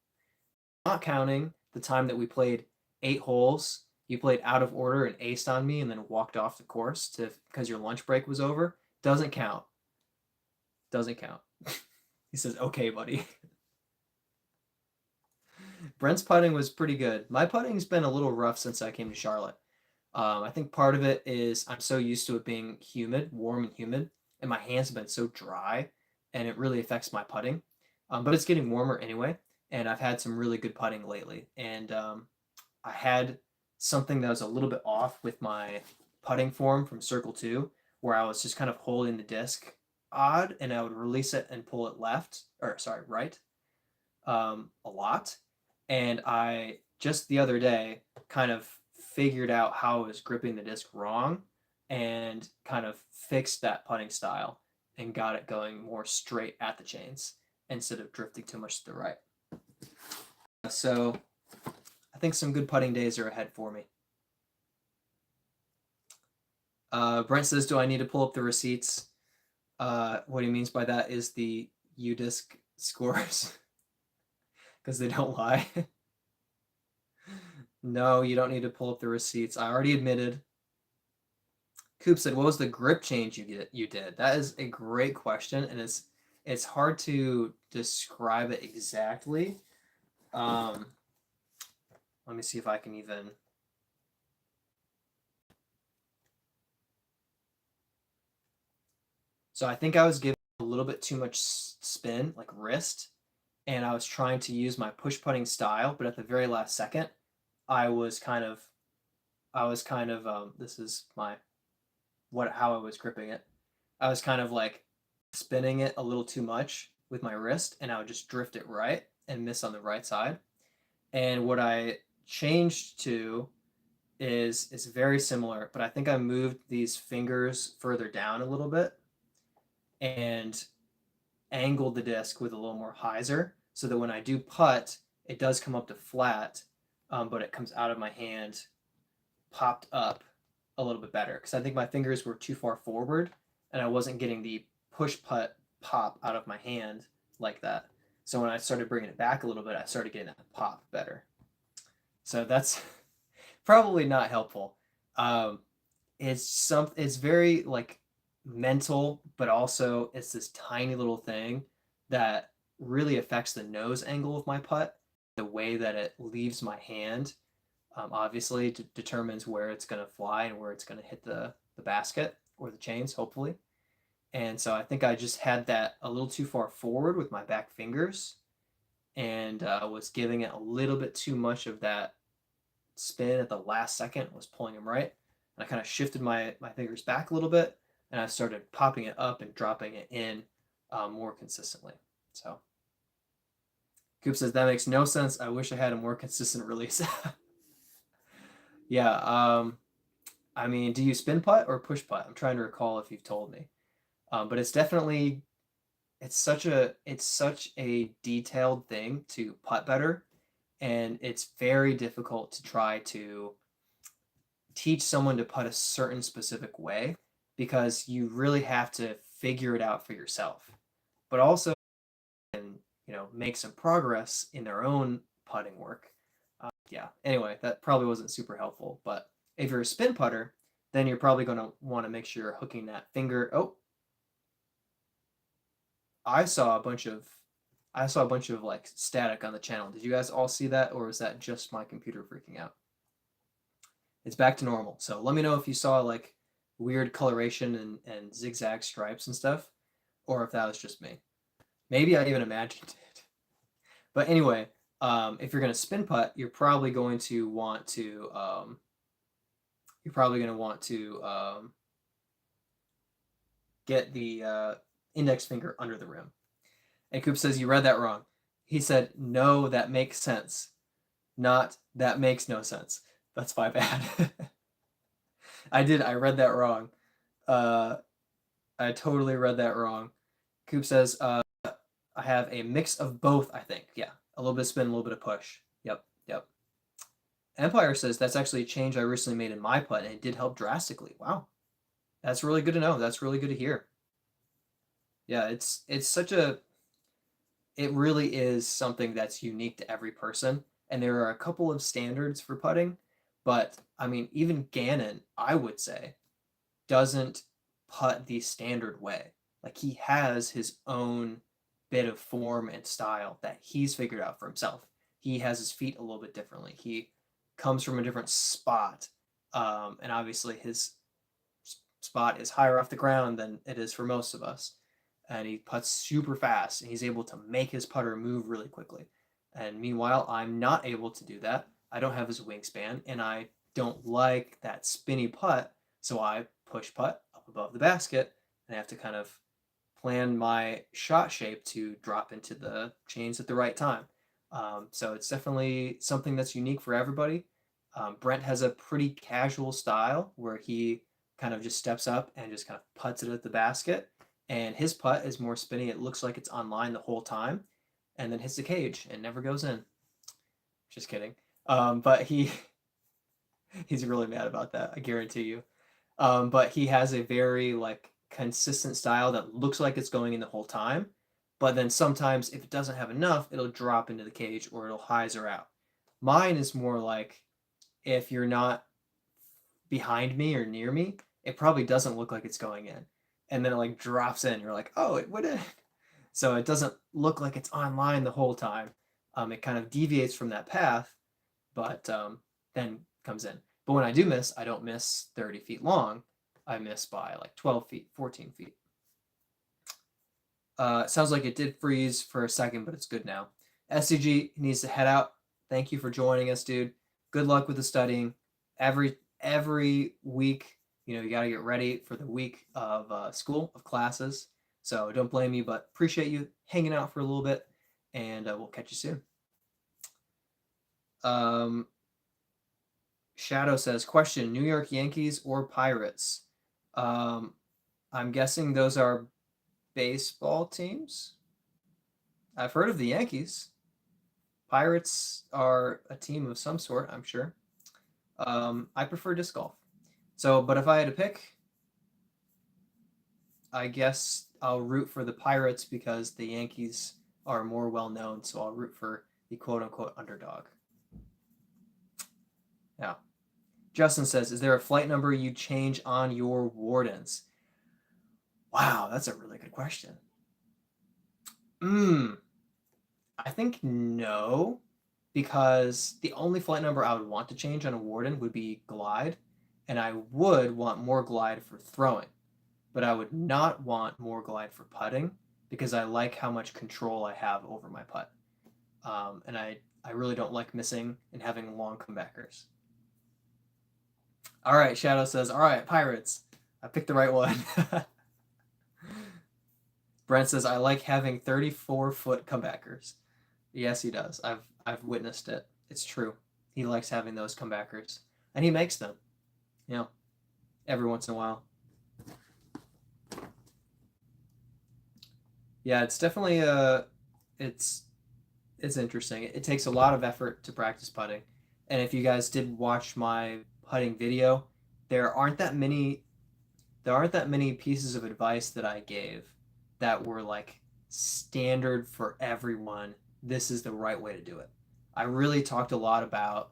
Not counting the time that we played 8 holes. You played out of order and aced on me and then walked off the course because your lunch break was over. Doesn't count. Doesn't count. He says, okay, buddy. Brent's putting was pretty good. My putting's been a little rough since I came to Charlotte. I think part of it is I'm so used to it being humid, warm and humid, and my hands have been so dry, and it really affects my putting. But it's getting warmer anyway, and I've had some really good putting lately. And I had something that was a little bit off with my putting form from Circle 2, where I was just kind of holding the disc odd, and I would release it and pull it right, a lot. And I just the other day kind of figured out how I was gripping the disc wrong and kind of fixed that putting style and got it going more straight at the chains instead of drifting too much to the right. So I think some good putting days are ahead for me. Brent says, do I need to pull up the receipts? What he means by that is the UDisc scores, because they don't lie. No, you don't need to pull up the receipts. I already admitted. Coop said, what was the grip change you did? That is a great question, and it's hard to describe it exactly. Let me see if I can even. So I think I was giving a little bit too much spin, like wrist, and I was trying to use my push putting style, but at the very last second, I was kind of this is how I was gripping it. I was kind of like spinning it a little too much with my wrist, and I would just drift it right and miss on the right side. And what I changed to is very similar, but I think I moved these fingers further down a little bit and angled the disc with a little more hyzer, so that when I do putt, it does come up to flat, but it comes out of my hand popped up a little bit better because I think my fingers were too far forward and I wasn't getting the push putt pop out of my hand like that. So when I started bringing it back a little bit, I started getting that pop better. So that's probably not helpful. Um, it's very like mental, but also it's this tiny little thing that really affects the nose angle of my putt. The way that it leaves my hand, obviously determines where it's going to fly and where it's going to hit the basket or the chains, hopefully. And so I think I just had that a little too far forward with my back fingers and was giving it a little bit too much of that spin at the last second, was pulling them right. And I kind of shifted my fingers back a little bit and I started popping it up and dropping it in more consistently. So Coop says, that makes no sense. I wish I had a more consistent release. Yeah. I mean, do you spin putt or push putt? I'm trying to recall if you've told me. But it's definitely it's such a detailed thing to putt better, and it's very difficult to try to teach someone to putt a certain specific way because you really have to figure it out for yourself. But also, make some progress in their own putting work. Yeah. Anyway, that probably wasn't super helpful, but if you're a spin putter, then you're probably going to want to make sure you're hooking that finger. Oh, I saw a bunch of like static on the channel. Did you guys all see that, or was that just my computer freaking out? It's back to normal. So let me know if you saw like weird coloration and zigzag stripes and stuff, or if that was just me. Maybe I even imagined it. But anyway, if you're gonna spin putt, you're probably going to want to get the index finger under the rim. And Coop says, you read that wrong. He said, no, that makes sense. Not, that makes no sense. That's my bad. I read that wrong. I totally read that wrong. Coop says, I have a mix of both, I think. Yeah, a little bit of spin, a little bit of push. Yep, yep. Empire says, that's actually a change I recently made in my putt, and it did help drastically. Wow. That's really good to know. That's really good to hear. Yeah, it really is something that's unique to every person. And there are a couple of standards for putting, but I mean, even Gannon, I would say, doesn't putt the standard way. Like he has his own bit of form and style that he's figured out for himself. He has his feet a little bit differently. He comes from a different spot. And obviously his spot is higher off the ground than it is for most of us. And he putts super fast and he's able to make his putter move really quickly. And meanwhile, I'm not able to do that. I don't have his wingspan and I don't like that spinny putt. So I push putt up above the basket and I have to kind of plan my shot shape to drop into the chains at the right time. So it's definitely something that's unique for everybody. Brent has a pretty casual style where he kind of just steps up and just kind of puts it at the basket. And his putt is more spinny. It looks like it's on line the whole time and then hits the cage and never goes in. Just kidding. But he's really mad about that, I guarantee you. But he has a very like consistent style that looks like it's going in the whole time. But then sometimes if it doesn't have enough, it'll drop into the cage or it'll hyzer out. Mine is more like if you're not behind me or near me, it probably doesn't look like it's going in. And then it like drops in. You're like, oh, it went in. So it doesn't look like it's online the whole time. It kind of deviates from that path, but then comes in. But when I do miss, I don't miss 30 feet long. I miss by like 12 feet, 14 feet. Sounds like it did freeze for a second, but it's good now. SCG needs to head out. Thank you for joining us, dude. Good luck with the studying. Every week, you got to get ready for the week of school, of classes. So don't blame me, but appreciate you hanging out for a little bit, and we'll catch you soon. Shadow says, question, New York Yankees or Pirates? I'm guessing those are baseball teams. I've heard of the Yankees. Pirates are a team of some sort, I'm sure. I prefer disc golf. So, but if I had to pick, I guess I'll root for the Pirates because the Yankees are more well known. So I'll root for the quote unquote underdog. Yeah. Justin says, "Is there a flight number you change on your wardens?" Wow, that's a really good question. I think no, because the only flight number I would want to change on a warden would be glide, and I would want more glide for throwing, but I would not want more glide for putting because I like how much control I have over my putt. And I really don't like missing and having long comebackers. All right, Shadow says, all right, Pirates. I picked the right one. Brent says, I like having 34-foot comebackers. Yes, he does. I've witnessed it. It's true. He likes having those comebackers. And he makes them, you know, every once in a while. Yeah, it's definitely it's it's interesting. It takes a lot of effort to practice putting. And if you guys did watch my putting video, there aren't that many there aren't that many pieces of advice that I gave that were like standard for everyone. This is the right way to do it. I really talked a lot about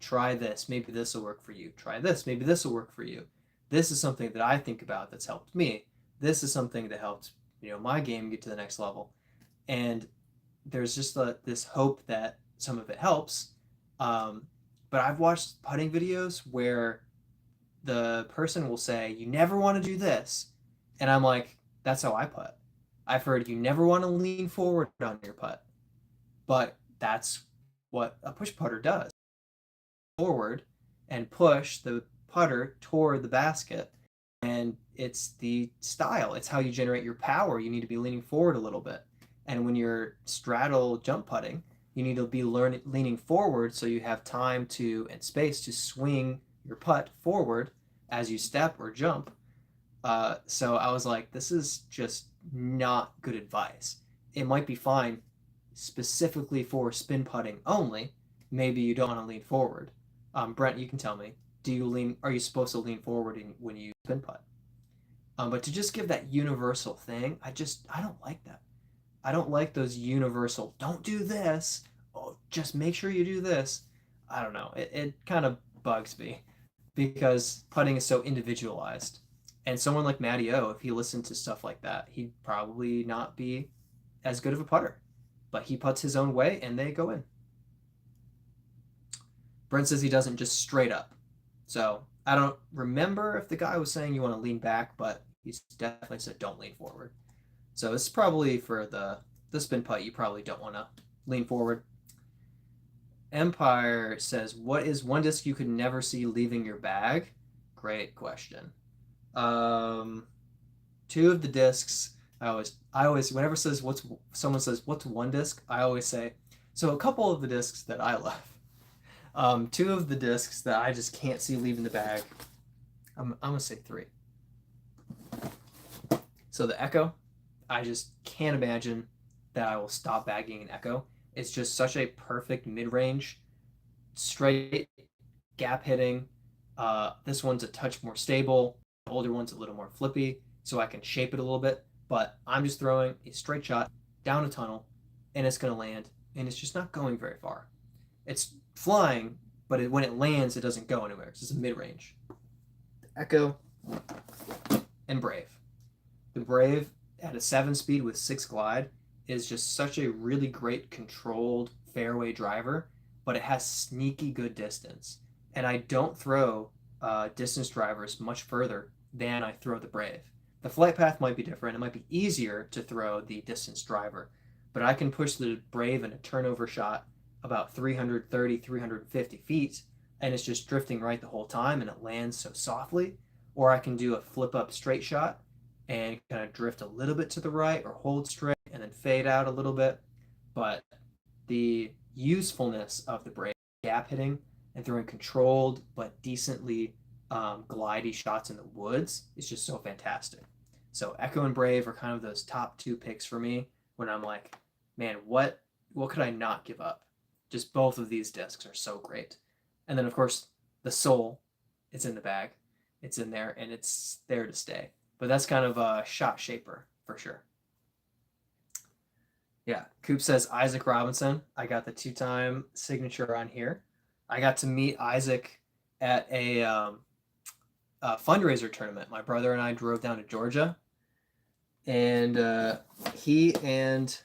try this, maybe this will work for you. Try this, maybe this will work for you. This is something that I think about that's helped me. This is something that helped, my game get to the next level. And there's just this hope that some of it helps. Um, but I've watched putting videos where the person will say, "You never want to do this," and I'm like, "That's how I putt." I've heard you never want to lean forward on your putt, but that's what a push putter does. Forward and push the putter toward the basket, and it's the style. It's how you generate your power. You need to be leaning forward a little bit, and when you're straddle jump putting, you need to be leaning forward so you have time to and space to swing your putt forward as you step or jump. So I was like, this is just not good advice. It might be fine specifically for spin putting only. Maybe you don't want to lean forward. Brent, you can tell me. Do you lean? Are you supposed to lean forward when you spin putt? But to just give that universal thing, I don't like that. I don't like those universal. Don't do this. Oh, just make sure you do this. I don't know. It kind of bugs me because putting is so individualized. And someone like Matty O, if he listened to stuff like that, he'd probably not be as good of a putter. But he puts his own way and they go in. Brent says he doesn't just straight up. So I don't remember if the guy was saying you want to lean back, but he's definitely said don't lean forward. So it's probably for the spin putt, you probably don't want to lean forward. Empire says, what is one disc you could never see leaving your bag? Great question. Two of the discs, I always, whenever someone says what's one disc, I always say, so a couple of the discs that I love. Two of the discs that I just can't see leaving the bag. I'm gonna say three. So the Echo, I just can't imagine that I will stop bagging an Echo. It's just such a perfect mid-range, straight gap hitting. This one's a touch more stable. The older one's a little more flippy, so I can shape it a little bit. But I'm just throwing a straight shot down a tunnel, and it's gonna land, and it's just not going very far. It's flying, but when it lands, it doesn't go anywhere. It's just a mid-range. Echo and Brave. The Brave at a 7 speed with 6 glide is just such a really great controlled fairway driver, but it has sneaky good distance. And I don't throw distance drivers much further than I throw the Brave. The flight path might be different. It might be easier to throw the distance driver, but I can push the Brave in a turnover shot about 330, 350 feet, and it's just drifting right the whole time and it lands so softly. Or I can do a flip up straight shot and kind of drift a little bit to the right or hold straight and then fade out a little bit. But the usefulness of the Brave gap hitting and throwing controlled but decently glidey shots in the woods is just so fantastic. So Echo and Brave are kind of those top two picks for me when I'm like, man, what could I not give up? Just both of these discs are so great. And then of course the soul is in the bag. It's in there and it's there to stay. But that's kind of a shot shaper for sure. Yeah, Coop says Isaac Robinson. I got the 2-time signature on here. I got to meet Isaac at a fundraiser tournament. My brother and I drove down to Georgia, and he and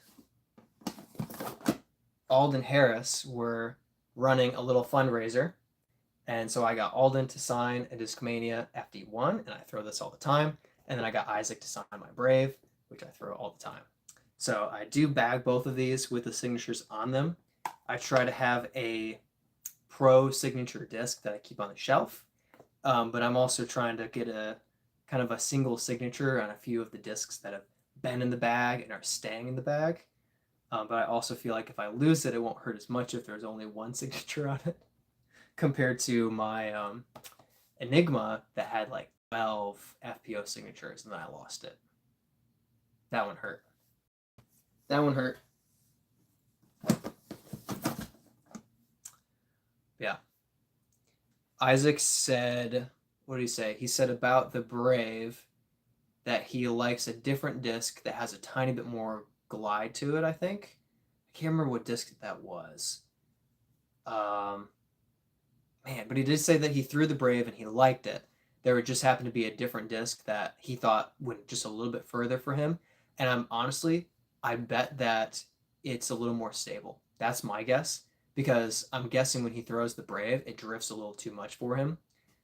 Alden Harris were running a little fundraiser. And so I got Alden to sign a Discmania FD1, and I throw this all the time. And then I got Isaac to sign my Brave, which I throw all the time. So I do bag both of these with the signatures on them. I try to have a pro signature disc that I keep on the shelf, but I'm also trying to get a kind of a single signature on a few of the discs that have been in the bag and are staying in the bag. But I also feel like if I lose it, it won't hurt as much if there's only one signature on it compared to my Enigma that had like 12 FPO signatures and then I lost it. That one hurt. That one hurt. Yeah. Isaac said, what did he say? He said about the Brave that he likes a different disc that has a tiny bit more glide to it, I think. I can't remember what disc that was. Man, but he did say that he threw the Brave and he liked it. There would just happen to be a different disc that he thought went just a little bit further for him. And I'm honestly, I bet that it's a little more stable. That's my guess, because I'm guessing when he throws the Brave, it drifts a little too much for him.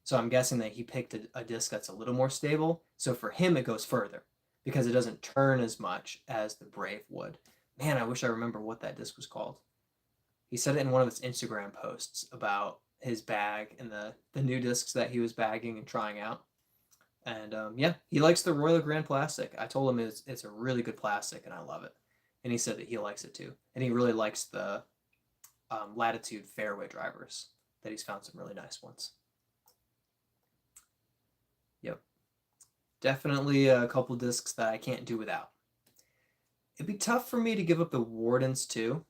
So I'm guessing that he picked a disc that's a little more stable. So for him, it goes further because it doesn't turn as much as the Brave would. Man, I wish I remember what that disc was called. He said it in one of his Instagram posts about his bag and the new discs that he was bagging and trying out. And yeah, he likes the Royal Grand Plastic. I told him it's a really good plastic and I love it. And he said that he likes it too. And he really likes the Latitude fairway drivers, that he's found some really nice ones. Yep. Definitely a couple discs that I can't do without. It'd be tough for me to give up the Wardens too,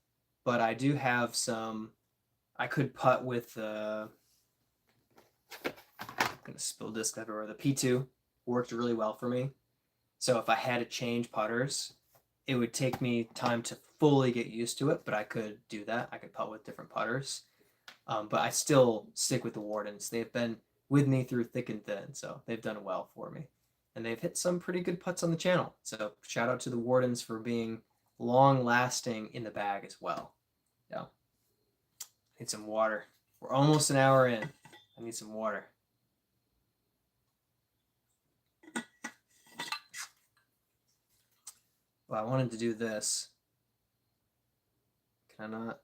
but I do have some. I could putt with I'm gonna spill disc everywhere. The P2 worked really well for me. So if I had to change putters, it would take me time to fully get used to it, but I could do that. I could putt with different putters. But I still stick with the Wardens. They've been with me through thick and thin, so they've done well for me. And they've hit some pretty good putts on the channel. So shout out to the Wardens for being long lasting in the bag as well. Yeah. Need some water. We're almost an hour in. I need some water. Well, I wanted to do this. Can I not?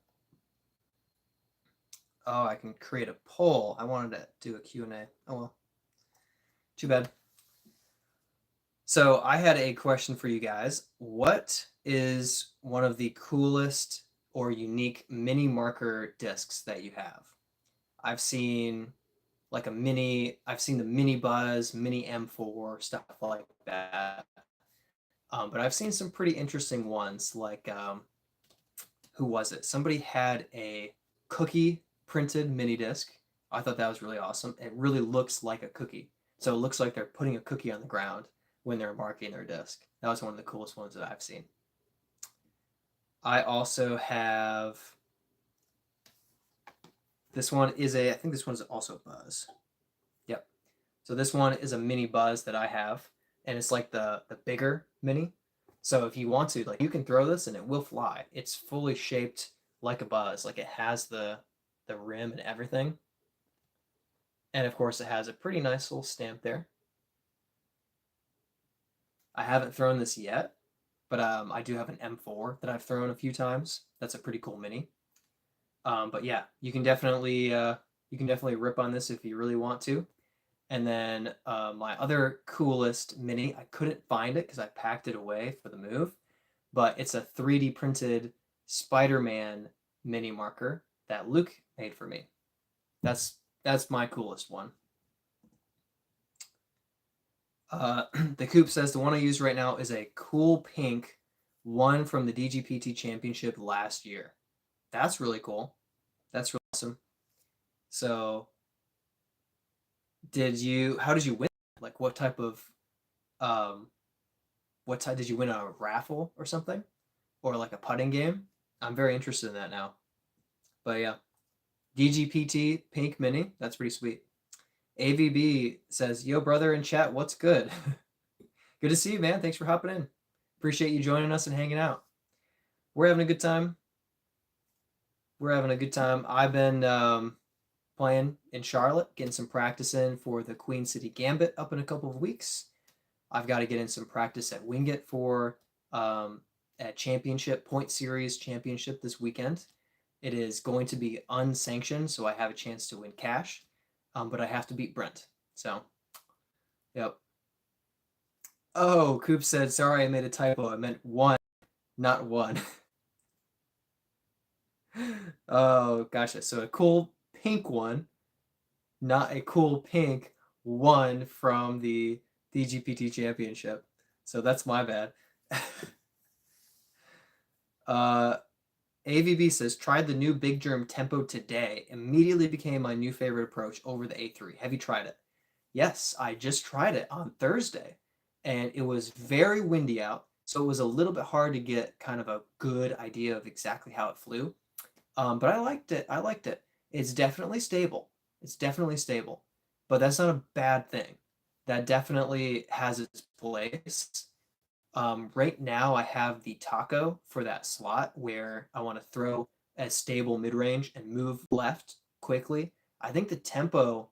Oh, I can create a poll. I wanted to do a Q&A. Oh, well. Too bad. So I had a question for you guys. What is one of the coolest or unique mini marker discs that you have? I've seen like I've seen the Mini Buzz, Mini M4, stuff like that. But I've seen some pretty interesting ones, like who was it? Somebody had a cookie printed mini disc. I thought that was really awesome. It really looks like a cookie. So it looks like they're putting a cookie on the ground when they're marking their disc. That was one of the coolest ones that I've seen. I also have this one I think this one's also Buzz. Yep. So this one is a mini Buzz that I have, and it's like the bigger mini. So if you want to, like, you can throw this and it will fly. It's fully shaped like a Buzz. Like, it has the rim and everything. And of course it has a pretty nice little stamp there. I haven't thrown this yet, but I do have an M4 that I've thrown a few times. That's a pretty cool mini. But yeah, you can definitely rip on this if you really want to. And then my other coolest mini, I couldn't find it because I packed it away for the move, but it's a 3D printed Spider-Man mini marker that Luke made for me. That's my coolest one. The Coop says the one I use right now is a cool pink one from the DGPT Championship last year. That's really cool. That's really awesome. So How did you win? Like um, what type did you win, a raffle or something? Or like a putting game? I'm very interested in that now. But yeah, DGPT Pink Mini, that's pretty sweet. AVB says, "Yo, brother in chat, what's good?" Good to see you, man. Thanks for hopping in. Appreciate you joining us and hanging out. We're having a good time. We're having a good time. I've been playing in Charlotte, getting some practice in for the Queen City Gambit up in a couple of weeks. I've got to get in some practice at Wingate for a championship, point series championship this weekend. It is going to be unsanctioned, so I have a chance to win cash, but I have to beat Brent. So, yep. Oh, Coop said, sorry, I made a typo. I meant one, not one. Oh, gotcha. So a cool pink one, not a cool pink one from the DGPT championship. So that's my bad. AVB says, tried the new Big Germ Tempo today. Immediately became my new favorite approach over the A3. Have you tried it? Yes, I just tried it on Thursday, and it was very windy out, so it was a little bit hard to get kind of a good idea of exactly how it flew. But I liked it. I liked it. It's definitely stable. It's definitely stable, but that's not a bad thing. That definitely has its place. Right now, I have the taco for that slot where I want to throw a stable mid range and move left quickly. I think the tempo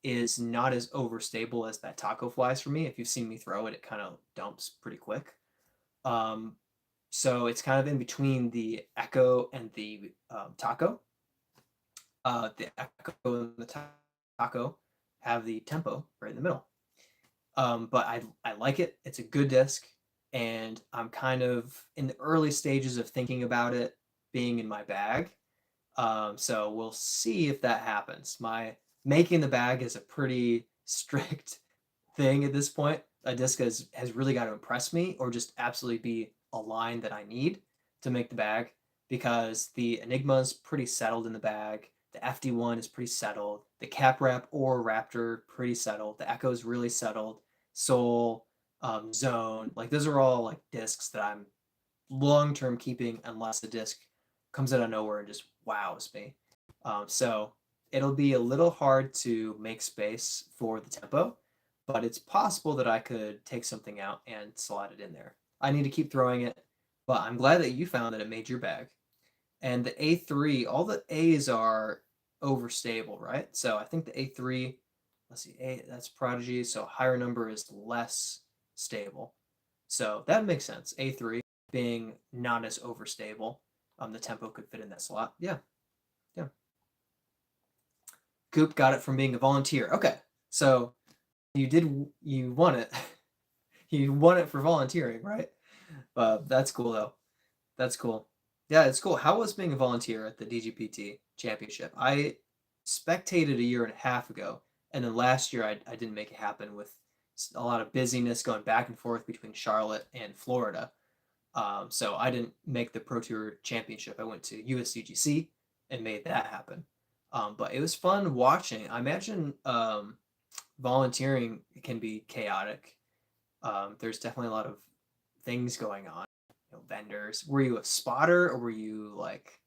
is not as overstable as that taco flies for me. If you've seen me throw it, it kind of dumps pretty quick. Um, so it's kind of in between the echo and the taco. The echo and the taco have the tempo right in the middle. But I like it. It's a good disc, and I'm kind of in the early stages of thinking about it being in my bag. So we'll see if that happens. My making the bag is a pretty strict thing at this point. A disc has really got to impress me or just absolutely be a line that I need to make the bag because the Enigma is pretty settled in the bag. The FD1 is pretty settled. The Cap Wrap or Raptor, pretty settled. The Echo is really settled. Soul, Zone, like those are all like discs that I'm long term keeping unless the disc comes out of nowhere and just wows me. So it'll be a little hard to make space for the tempo, but it's possible that I could take something out and slide it in there. I need to keep throwing it, but I'm glad that you found that it made your bag. And the A3, all the A's are overstable, right? So I think the A3, let's see, A, that's Prodigy, so higher number is less stable. So that makes sense. A3 being not as overstable. The tempo could fit in that slot. Yeah. Yeah. Coop got it from being a volunteer. Okay. So you won it. You won it for volunteering, right? That's cool though. That's cool. Yeah, it's cool. How was being a volunteer at the DGPT championship? I spectated a year and a half ago, and then last year I didn't make it happen with a lot of busyness going back and forth between Charlotte and Florida. So I didn't make the Pro Tour Championship. I went to USDGC and made that happen. But it was fun watching. I imagine volunteering can be chaotic. There's definitely a lot of things going on. Vendors. Were you a spotter or were you like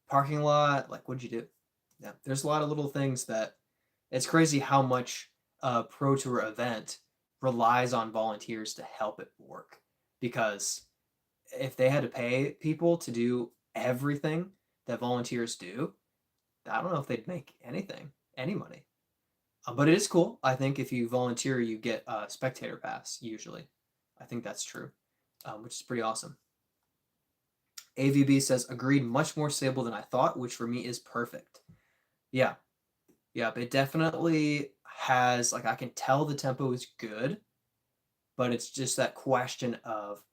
parking lot? Like, what'd you do? Yeah, there's a lot of little things that it's crazy how much a Pro Tour event relies on volunteers to help it work because if they had to pay people to do everything that volunteers do, I don't know if they'd make any money. But it is cool. I think if you volunteer, you get a spectator pass usually. I think that's true, which is pretty awesome. AVB says, agreed, much more stable than I thought, which for me is perfect. Yeah. Yeah, it definitely has, like, I can tell the tempo is good, but it's just that question of,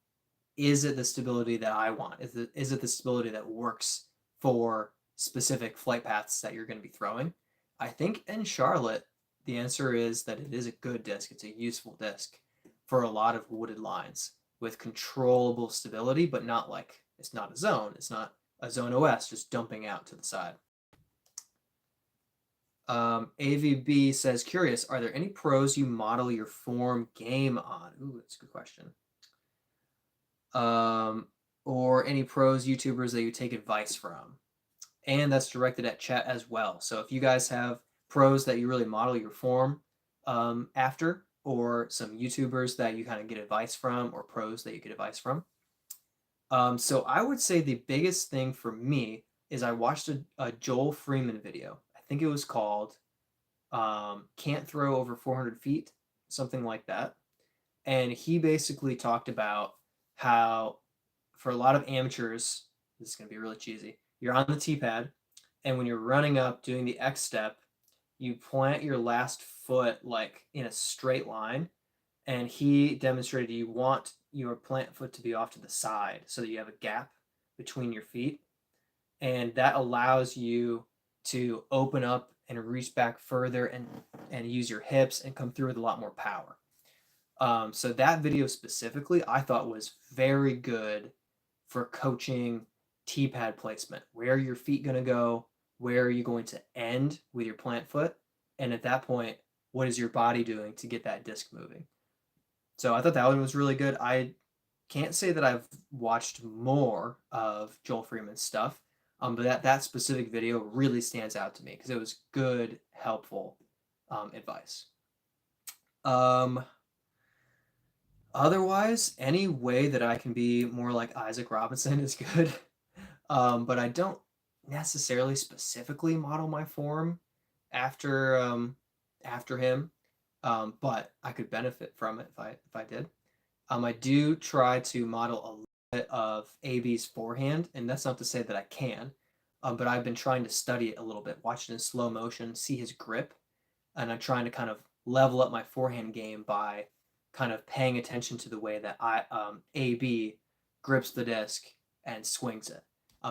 is it the stability that I want? Is it the stability that works for specific flight paths that you're going to be throwing? I think in Charlotte, the answer is that it is a good disc. It's a useful disc for a lot of wooded lines with controllable stability, but not like it's not a zone. It's not a zone OS just dumping out to the side. AVB says, curious, are there any pros you model your form game on? Ooh, that's a good question. Um, or any pros YouTubers that you take advice from? And that's directed at chat as well. So if you guys have pros that you really model your form after, or some YouTubers that you kind of get advice from, or pros that you get advice from. So I would say the biggest thing for me is I watched a Joel Freeman video. I think it was called Can't Throw Over 400 Feet, something like that. And he basically talked about how, for a lot of amateurs, this is going to be really cheesy. You're on the tee pad, and when you're running up doing the X step, you plant your last foot like in a straight line. And he demonstrated you want your plant foot to be off to the side so that you have a gap between your feet. And that allows you to open up and reach back further and use your hips and come through with a lot more power. So that video specifically, I thought was very good for coaching tee pad placement. Where are your feet going to go? Where are you going to end with your plant foot? And at that point, what is your body doing to get that disc moving? So I thought that one was really good. I can't say that I've watched more of Joel Freeman's stuff, but that specific video really stands out to me because it was good, helpful advice. Um, Otherwise, any way that I can be more like Isaac Robinson is good. But I don't necessarily specifically model my form after after him. But I could benefit from it if I did. I do try to model a little bit of AB's forehand, and that's not to say that I can. But I've been trying to study it a little bit, watch it in slow motion, see his grip, and I'm trying to kind of level up my forehand game by kind of paying attention to the way that AB grips the disc and swings it.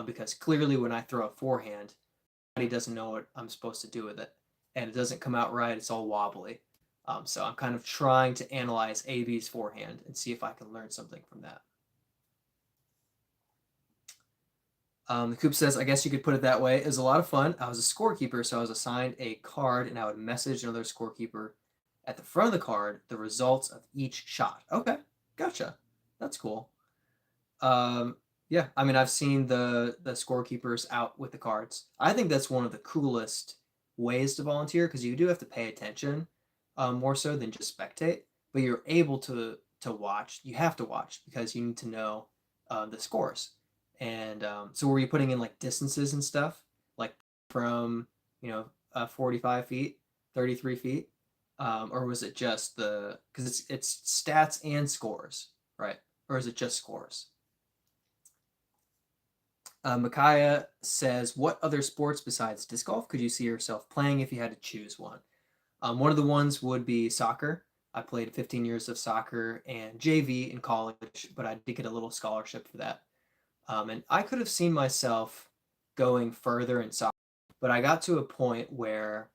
Because clearly, when I throw a forehand, he doesn't know what I'm supposed to do with it, and it doesn't come out right. It's all wobbly. So I'm kind of trying to analyze AB's forehand and see if I can learn something from that. The Coop says, I guess you could put it that way. It was a lot of fun. I was a scorekeeper, so I was assigned a card, and I would message another scorekeeper at the front of the card the results of each shot. Okay, gotcha. That's cool. Um, yeah, I mean, I've seen the scorekeepers out with the cards. I think that's one of the coolest ways to volunteer because you do have to pay attention more so than just spectate, but you're able to watch. You have to watch because you need to know the scores. And so were you putting in like distances and stuff, like from 45 feet, 33 feet, or was it just the because it's stats and scores, right? Or is it just scores? Micaiah says, what other sports besides disc golf could you see yourself playing if you had to choose one? One of the ones would be soccer. I played 15 years of soccer and JV in college, but I did get a little scholarship for that. And I could have seen myself going further in soccer, but I got to a point where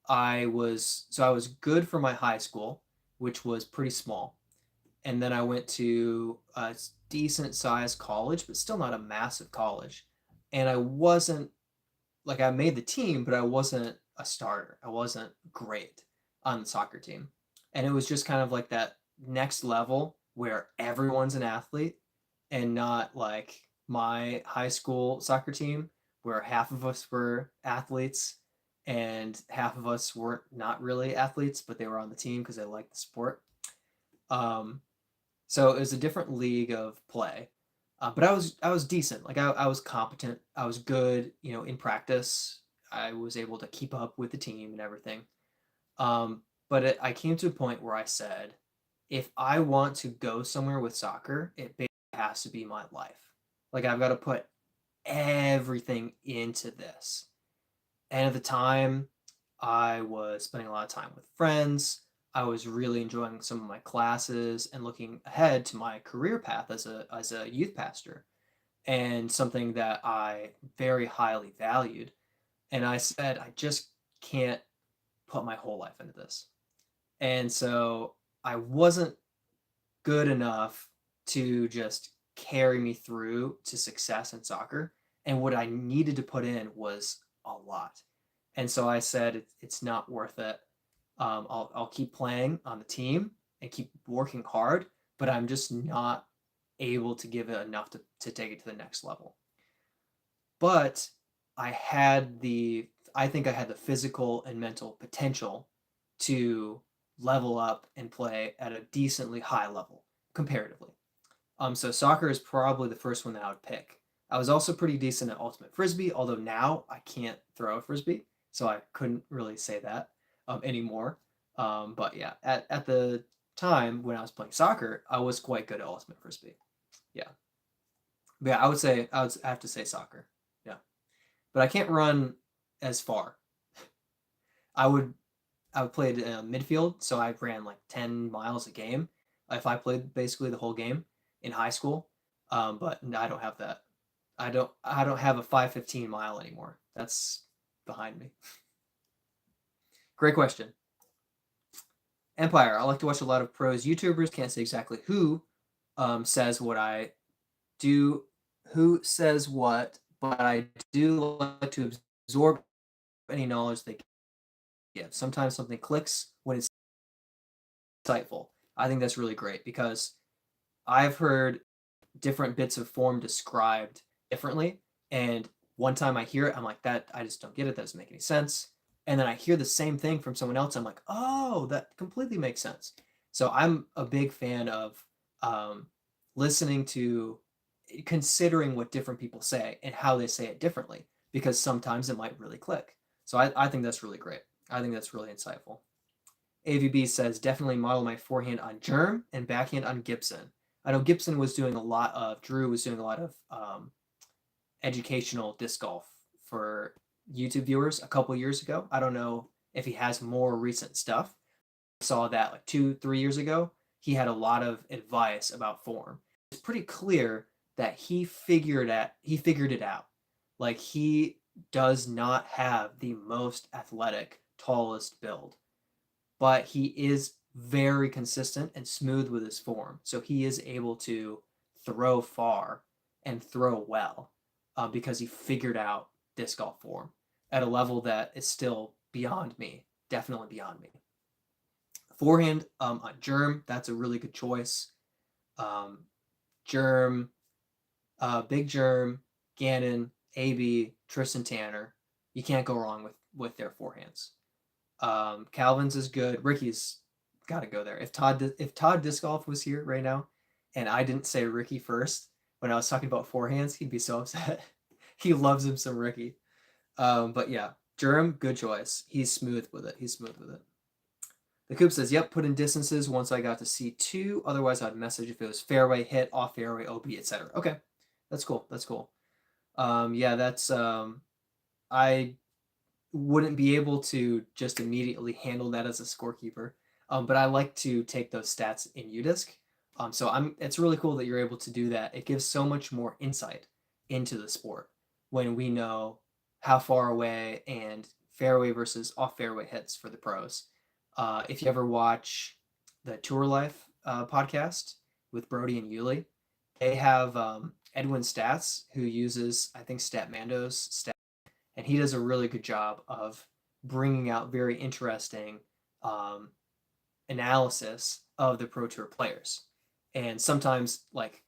I was good for my high school, which was pretty small. And then I went to a decent sized college, but still not a massive college. And I wasn't like I made the team, but I wasn't a starter. I wasn't great on the soccer team. And it was just kind of like that next level where everyone's an athlete and not like my high school soccer team where half of us were athletes and half of us weren't not really athletes, but they were on the team because they liked the sport. Um, so it was a different league of play. But I was decent. Like I was competent. I was good. In practice, I was able to keep up with the team and everything. But I came to a point where I said, if I want to go somewhere with soccer, it basically has to be my life. Like I've got to put everything into this. And at the time, I was spending a lot of time with friends. I was really enjoying some of my classes and looking ahead to my career path as a youth pastor and something that I very highly valued. And I said, I just can't put my whole life into this. And so I wasn't good enough to just carry me through to success in soccer. And what I needed to put in was a lot. And so I said, it's not worth it. I'll keep playing on the team and keep working hard, but I'm just not able to give it enough to take it to the next level. But I had the I think I had the physical and mental potential to level up and play at a decently high level comparatively. So soccer is probably the first one that I would pick. I was also pretty decent at ultimate frisbee, although now I can't throw a frisbee, so I couldn't really say that anymore. But yeah, at the time when I was playing soccer, I was quite good at ultimate frisbee. Yeah, but yeah, I have to say soccer. Yeah, but I can't run as far. I would I would play midfield, so I ran like 10 miles a game if I played basically the whole game in high school. But I don't have that. I don't have a 5:15 mile anymore. That's behind me. Great question. Empire. I like to watch a lot of pros YouTubers. Can't say exactly who says what I do. Who says what? But I do like to absorb any knowledge they give. Sometimes something clicks when it's insightful. I think that's really great because I've heard different bits of form described differently. And one time I hear it, I'm like, that I just don't get it. That doesn't make any sense. And then I hear the same thing from someone else. I'm like, oh, that completely makes sense. So I'm a big fan of um, listening to, considering what different people say and how they say it differently, because sometimes it might really click. So I think that's really great. I think that's really insightful. AVB says definitely model my forehand on Germ and backhand on Gibson. I know Gibson was doing a lot of Drew was doing a lot of educational disc golf for YouTube viewers a couple years ago. I don't know if he has more recent stuff. I saw that like 2-3 years ago. He had a lot of advice about form. It's pretty clear that he figured it out. Like he does not have the most athletic, tallest build, but he is very consistent and smooth with his form. So he is able to throw far and throw well because he figured out disc golf form at a level that is still beyond me, definitely beyond me. Forehand on Germ, that's a really good choice. Um, Germ, Big Germ, Gannon, AB, Tristan Tanner. You can't go wrong with their forehands. Calvin's is good. Ricky's got to go there. If Todd Disc Golf was here right now, and I didn't say Ricky first when I was talking about forehands, he'd be so upset. He loves him some Ricky. But yeah, Durham, good choice. He's smooth with it. He's smooth with it. The Coop says, "Yep, put in distances once I got to C2. Otherwise, I'd message if it was fairway, hit, off fairway, OB, etc." Okay, that's cool. That's cool. Yeah, that's I wouldn't be able to just immediately handle that as a scorekeeper. But I like to take those stats in UDisc. So it's really cool that you're able to do that. It gives so much more insight into the sport when we know how far away and fairway versus off fairway hits for the pros. If you ever watch the Tour Life podcast with Brody and Yuli, they have Edwin Stats, who uses, I think, Statmando's stats, and he does a really good job of bringing out very interesting um, analysis of the Pro Tour players. And sometimes, like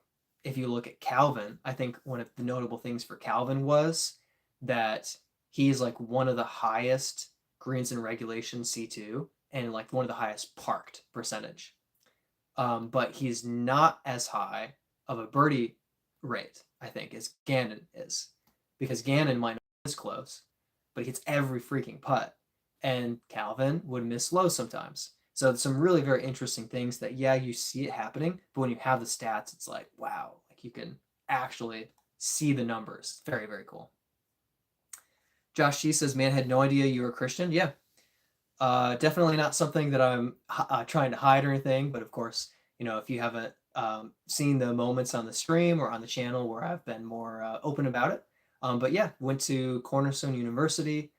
if you look at Calvin, I think one of the notable things for Calvin was that he's like one of the highest greens in regulation C2 and like one of the highest parked percentage. But he's not as high of a birdie rate, I think, as Gannon is, because Gannon might not be as close, but he hits every freaking putt, and Calvin would miss low sometimes. So some really very interesting things that, yeah, you see it happening, but when you have the stats, it's like, wow, like you can actually see the numbers. Very, very cool. Josh G says, "Man, had no idea you were a Christian." Yeah, definitely not something that I'm trying to hide or anything, but of course, if you haven't seen the moments on the stream or on the channel where I've been more open about it. But yeah, went to Cornerstone University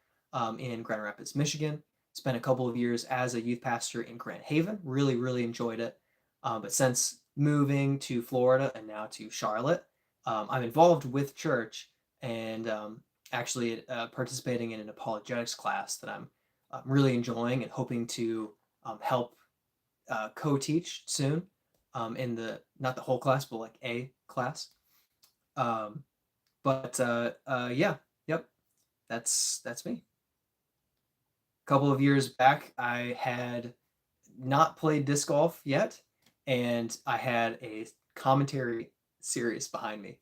in Grand Rapids, Michigan. Spent a couple of years as a youth pastor in Grand Haven. Really, really enjoyed it. But since moving to Florida and now to Charlotte, I'm involved with church, and actually participating in an apologetics class that I'm really enjoying and hoping to help co-teach soon in the not the whole class, but like a class. Um, but yeah, yep, that's me. A couple of years back, I had not played disc golf yet, and I had a commentary series behind me.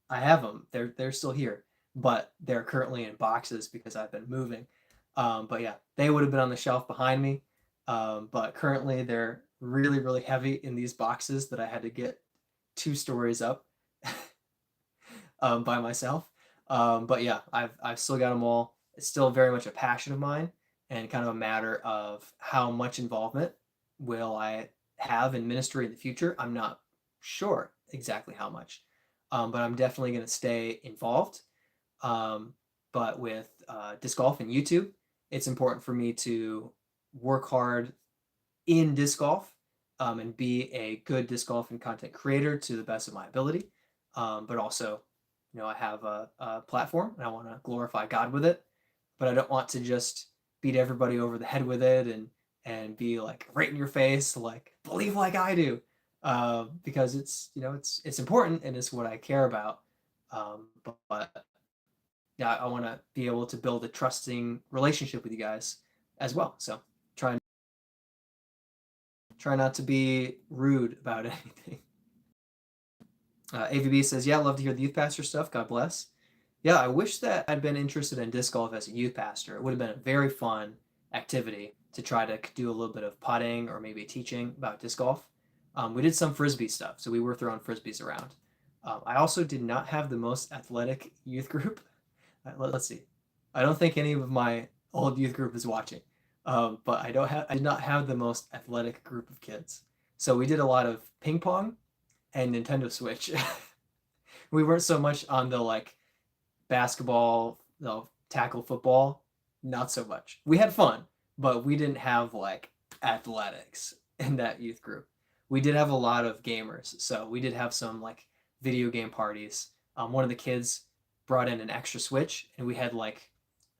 I have them. They're still here, but they're currently in boxes because I've been moving. But yeah, they would have been on the shelf behind me. But currently, they're really really heavy in these boxes that I had to get 2 stories up by myself. But yeah, I've still got them all. It's still very much a passion of mine, and kind of a matter of how much involvement will I have in ministry in the future. I'm not sure exactly how much, but I'm definitely going to stay involved. Um, but with disc golf and YouTube, it's important for me to work hard in disc golf and be a good disc golf and content creator to the best of my ability. But also, I have a platform and I want to glorify God with it, but I don't want to just beat everybody over the head with it and be like right in your face, like believe like I do, because it's important and it's what I care about. But yeah, I want to be able to build a trusting relationship with you guys as well. So try not to be rude about anything. AVB says, yeah, love to hear the youth pastor stuff. God bless. Yeah, I wish that I'd been interested in disc golf as a youth pastor. It would have been a very fun activity to try to do a little bit of putting or maybe teaching about disc golf. We did some frisbee stuff, so we were throwing frisbees around. I also did not have the most athletic youth group. Let's see. I don't think any of my old youth group is watching, but I did not have the most athletic group of kids. So we did a lot of ping pong and Nintendo Switch. We weren't so much on the like basketball, tackle football, not so much. We had fun, but we didn't have like athletics in that youth group. We did have a lot of gamers, so we did have some like video game parties. One of the kids brought in an extra Switch, and we had like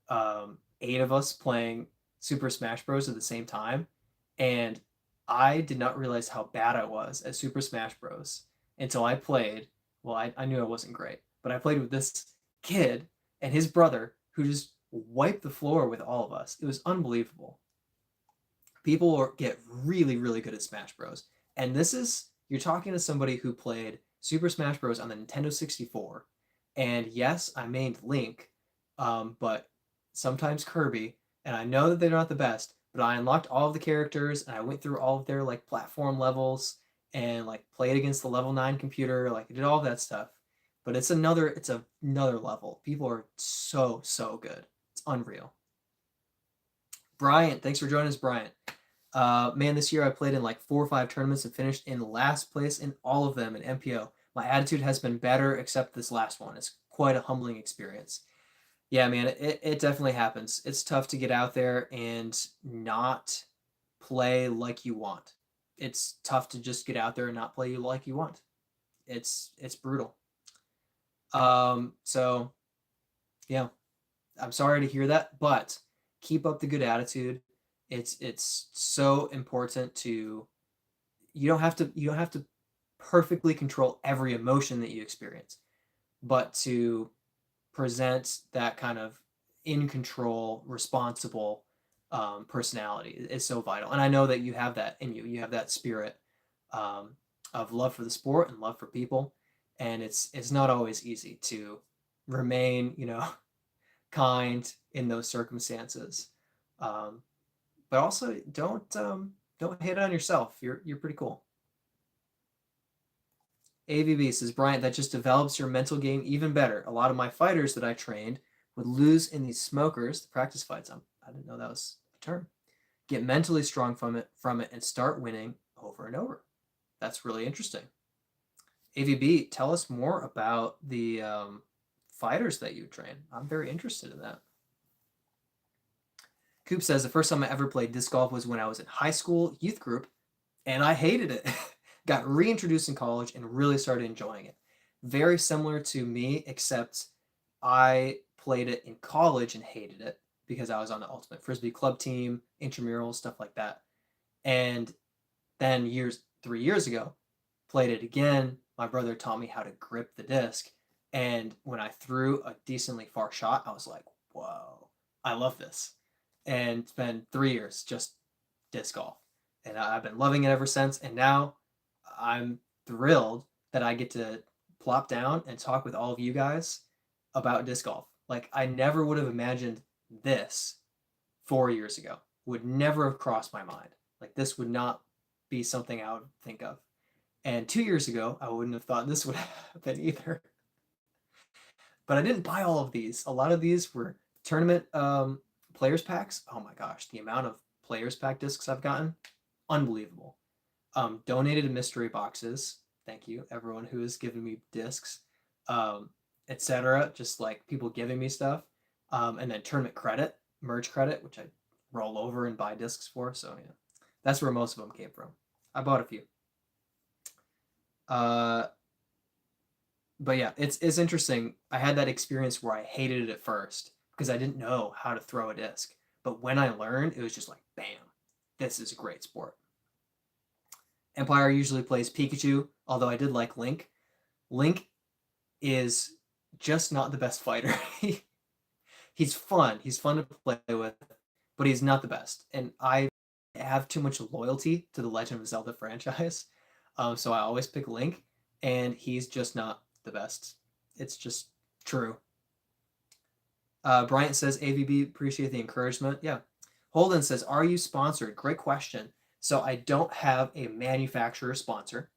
8 of us playing Super Smash Bros. At the same time, and I did not realize how bad I was at Super Smash Bros. Until I played. Well, I knew I wasn't great, but I played with this kid and his brother who just wiped the floor with all of us. It was unbelievable. People get really, really good at Smash Bros. And you're talking to somebody who played Super Smash Bros. On the Nintendo 64. And yes, I mained Link, but sometimes Kirby. And I know that they're not the best, but I unlocked all of the characters and I went through all of their like platform levels and like played against the level 9 computer. Like I did all of that stuff. But it's another level. People are so, so good. It's unreal. Bryant, thanks for joining us, Bryant. Man, this year I played in like 4 or 5 tournaments and finished in last place in all of them in MPO. My attitude has been better, except this last one. It's quite a humbling experience. Yeah, man, it definitely happens. It's tough to get out there and not play like you want. It's tough to just get out there and not play like you want. It's brutal. So yeah, I'm sorry to hear that, but keep up the good attitude. It's so important to you don't have to perfectly control every emotion that you experience, but to present that kind of in control, responsible personality is so vital. And I know that you have that in you. You have that spirit um, of love for the sport and love for people. And it's not always easy to remain, kind in those circumstances. Um, but also don't hate on yourself. You're pretty cool. AVB says, Bryant, that just develops your mental game even better. A lot of my fighters that I trained would lose in these smokers, the practice fights. I didn't know that was a term. Get mentally strong from it and start winning over and over. That's really interesting. AVB, tell us more about the fighters that you train. I'm very interested in that. Coop says the first time I ever played disc golf was when I was in high school youth group, and I hated it. Got reintroduced in college and really started enjoying it. Very similar to me, except I played it in college and hated it because I was on the ultimate frisbee club team, intramurals, stuff like that. And then 3 years ago, played it again. My brother taught me how to grip the disc. And when I threw a decently far shot, I was like, whoa, I love this. And it's been 3 years just disc golf. And I've been loving it ever since. And now I'm thrilled that I get to plop down and talk with all of you guys about disc golf. Like, I never would have imagined this 4 years ago. Would never have crossed my mind. Like, this would not be something I would think of. And 2 years ago, I wouldn't have thought this would happen either. But I didn't buy all of these. A lot of these were tournament players packs. Oh my gosh, the amount of players pack discs I've gotten, unbelievable. Donated mystery boxes. Thank you, everyone who has given me discs, etc. Just like people giving me stuff. And then tournament credit, merge credit, which I roll over and buy discs for. So yeah, that's where most of them came from. I bought a few. But yeah, it's interesting. I had that experience where I hated it at first because I didn't know how to throw a disc. But when I learned, it was just like, bam, this is a great sport. Empire usually plays Pikachu, although I did like Link. Link is just not the best fighter. He's fun. He's fun to play with, but he's not the best. And I have too much loyalty to the Legend of Zelda franchise. So I always pick Link, and he's just not the best. It's just true. Bryant says, AVB, appreciate the encouragement. Yeah. Holden says, are you sponsored? Great question. So I don't have a manufacturer sponsor,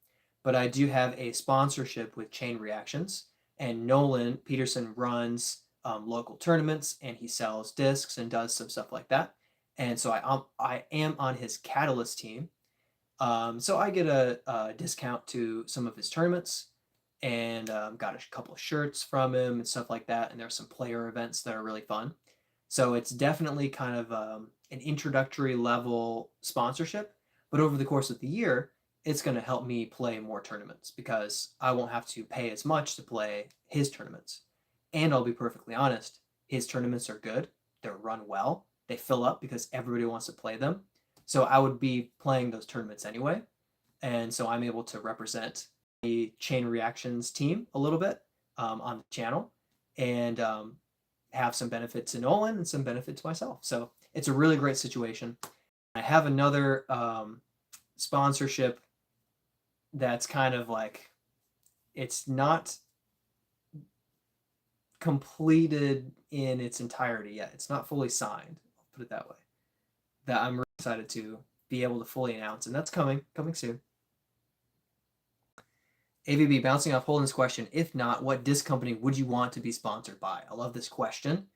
but I do have a sponsorship with Chain Reactions. And Nolan Peterson runs local tournaments, and he sells discs and does some stuff like that. And so I am on his Catalyst team. So I get a discount to some of his tournaments, and got a couple of shirts from him and stuff like that. And there's some player events that are really fun. So it's definitely kind of an introductory level sponsorship. But over the course of the year, it's going to help me play more tournaments because I won't have to pay as much to play his tournaments. And I'll be perfectly honest, his tournaments are good. They're run well. They fill up because everybody wants to play them. So I would be playing those tournaments anyway. And so I'm able to represent the Chain Reactions team a little bit on the channel and have some benefit to Nolan and some benefit to myself. So it's a really great situation. I have another sponsorship that's kind of like, it's not completed in its entirety yet. It's not fully signed, I'll put it that way, that I'm really excited to be able to fully announce, and that's coming soon. AVB, bouncing off Holden's question, if not, what disc company would you want to be sponsored by? I love this question,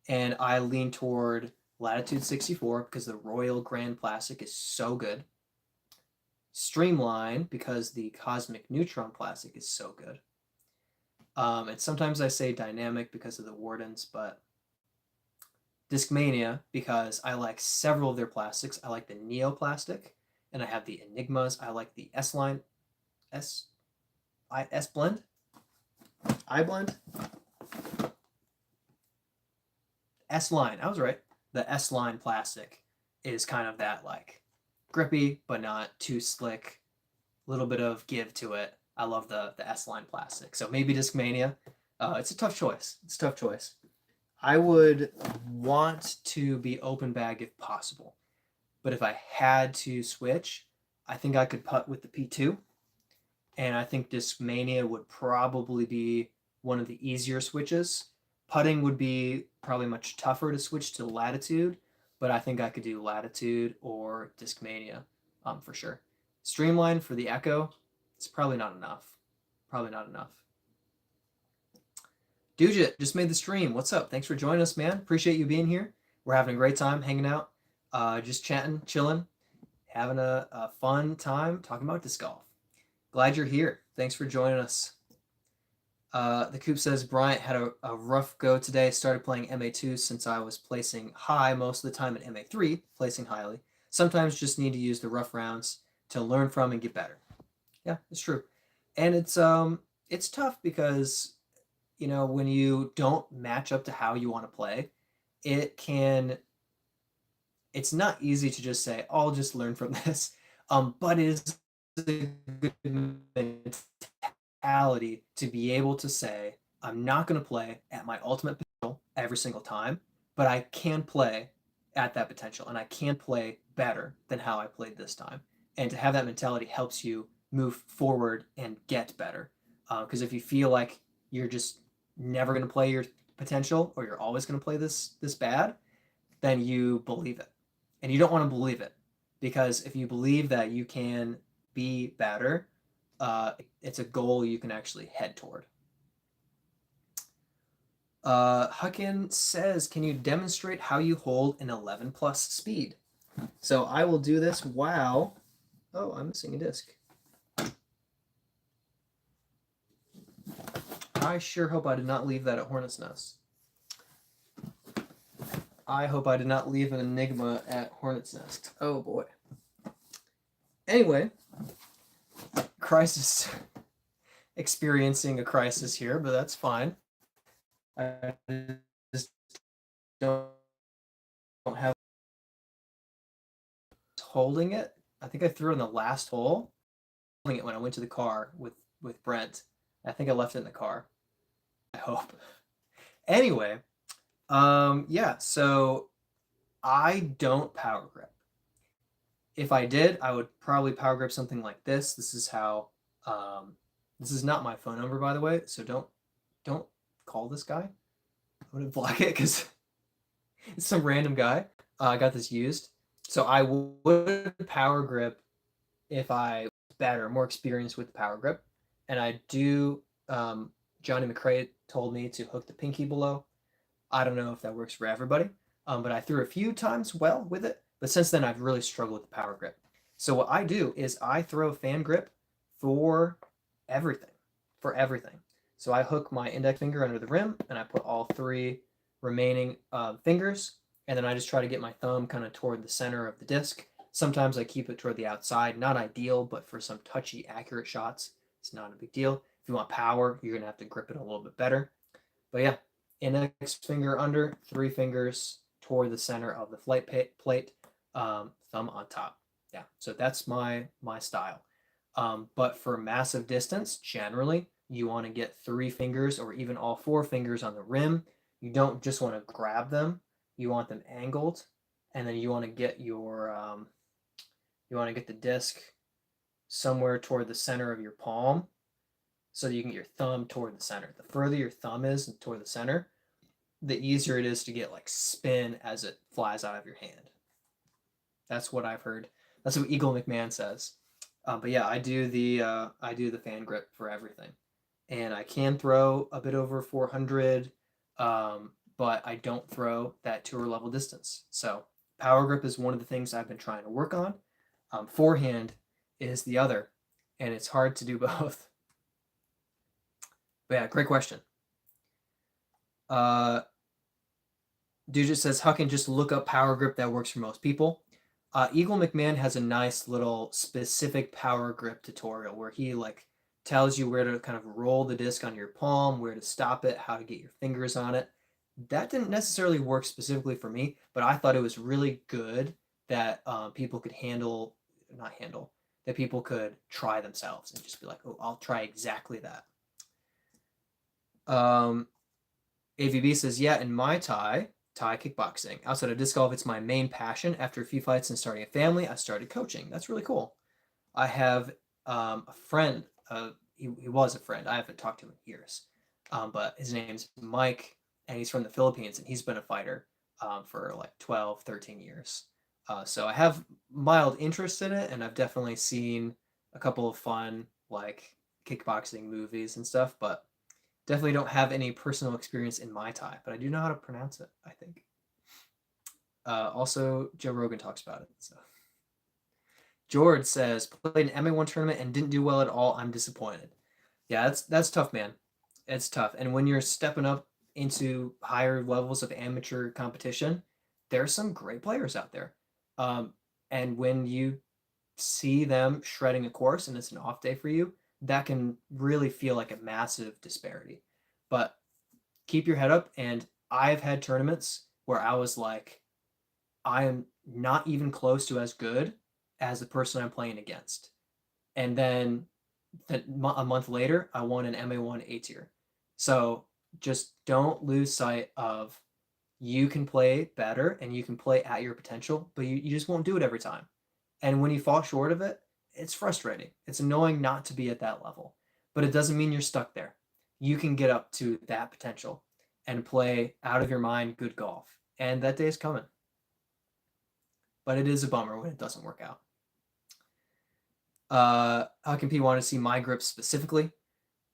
and I lean toward Latitude 64 because the Royal Grand Plastic is so good. Streamline because the Cosmic Neutron Plastic is so good. And sometimes I say Dynamic because of the Wardens, but Discmania because I like several of their plastics. I like the Neo plastic, and I have the Enigmas. I like the S-Line, S-Blend? I-Blend? S-Line, I was right. The S-Line plastic is kind of that, like, grippy, but not too slick. A little bit of give to it. I love the S-Line plastic. So maybe Discmania. It's a tough choice. It's a tough choice. I would want to be open bag if possible. But if I had to switch, I think I could putt with the P2. And I think Discmania would probably be one of the easier switches. Putting would be probably much tougher to switch to Latitude, but I think I could do Latitude or Discmania for sure. Streamline for the Echo, it's probably not enough. Probably not enough. Dujit just made the stream. What's up? Thanks for joining us, man. Appreciate you being here. We're having a great time hanging out, just chatting, chilling, having a fun time talking about disc golf. Glad you're here. Thanks for joining us. The Coop says, Bryant had a rough go today. Started playing MA2 since I was placing high most of the time at MA3, placing highly. Sometimes just need to use the rough rounds to learn from and get better. Yeah, it's true. And it's tough because when you don't match up to how you want to play, it can it's not easy to just say, oh, I'll just learn from this. But it is a good mentality to be able to say, I'm not going to play at my ultimate potential every single time, but I can play at that potential and I can play better than how I played this time. And to have that mentality helps you move forward and get better. Because if you feel like you're just never going to play your potential or you're always going to play this bad, then you believe it. And you don't want to believe it because if you believe that you can be better, it's a goal you can actually head toward. Huckin says, can you demonstrate how you hold an 11 plus speed? So I will do this while. Oh, I'm missing a disc. I sure hope I did not leave that at Hornet's Nest. I hope I did not leave an Enigma at Hornet's Nest. Oh boy. Anyway, crisis. Experiencing a crisis here, but that's fine. I just don't have holding it. I think I threw it in the last hole. Holding it when I went to the car with Brent. I think I left it in the car. I hope. Anyway, yeah. So I don't power grip. If I did, I would probably power grip something like this. This is how. This is not my phone number, by the way. So don't call this guy. I'm gonna block it because it's some random guy. I got this used. So I would power grip if I was better, more experienced with the power grip. And I do, Johnny McCrae told me to hook the pinky below. I don't know if that works for everybody, but I threw a few times well with it. But since then, I've really struggled with the power grip. So what I do is I throw fan grip for everything, for everything. So I hook my index finger under the rim and I put all three remaining fingers, and then I just try to get my thumb kind of toward the center of the disc. Sometimes I keep it toward the outside. Not ideal, but for some touchy, accurate shots, it's not a big deal. If you want power, you're gonna have to grip it a little bit better. But yeah, index finger under, three fingers toward the center of the flight plate, thumb on top. Yeah, so that's my style. But for massive distance, generally, you want to get three fingers or even all four fingers on the rim. You don't just want to grab them. You want them angled, and then you want to get the disc somewhere toward the center of your palm so that you can get your thumb toward the center. The further your thumb is toward the center, the easier it is to get like spin as it flies out of your hand. That's what I've heard. That's what Eagle McMahon says. But yeah, I do the fan grip for everything, and I can throw a bit over 400, but I don't throw that tour level distance. So power grip is one of the things I've been trying to work on. Forehand is the other, and it's hard to do both. But yeah, great question. Dude just says, Huckin, just look up power grip. That works for most people. Eagle McMahon has a nice little specific power grip tutorial where he like tells you where to kind of roll the disc on your palm, where to stop it, how to get your fingers on it. That didn't necessarily work specifically for me, but I thought it was really good that people could not handle, that people could try themselves and just be like, oh, I'll try exactly that. AVB says, yeah, in my Thai kickboxing. Outside of disc golf, it's my main passion. After a few fights and starting a family, I started coaching. That's really cool. I have a friend. He was a friend. I haven't talked to him in years, but his name's Mike, and he's from the Philippines, and he's been a fighter for like 12, 13 years. So I have mild interest in it, and I've definitely seen a couple of fun like kickboxing movies and stuff, but definitely don't have any personal experience in Muay Thai, but I do know how to pronounce it, I think. Also, Joe Rogan talks about it. So George says, played an MA1 tournament and didn't do well at all. I'm disappointed. Yeah, that's tough, man. It's tough. And when you're stepping up into higher levels of amateur competition, there's some great players out there. And when you see them shredding a course and it's an off day for you, that can really feel like a massive disparity. But keep your head up. And I've had tournaments where I was like, I am not even close to as good as the person I'm playing against. And then a month later, I won an MA1 A tier. So just don't lose sight of you can play better and you can play at your potential, but you just won't do it every time. And when you fall short of it, it's frustrating. It's annoying not to be at that level, but it doesn't mean you're stuck there. You can get up to that potential and play out of your mind good golf. And that day is coming. But it is a bummer when it doesn't work out. How can people want to see my grip specifically?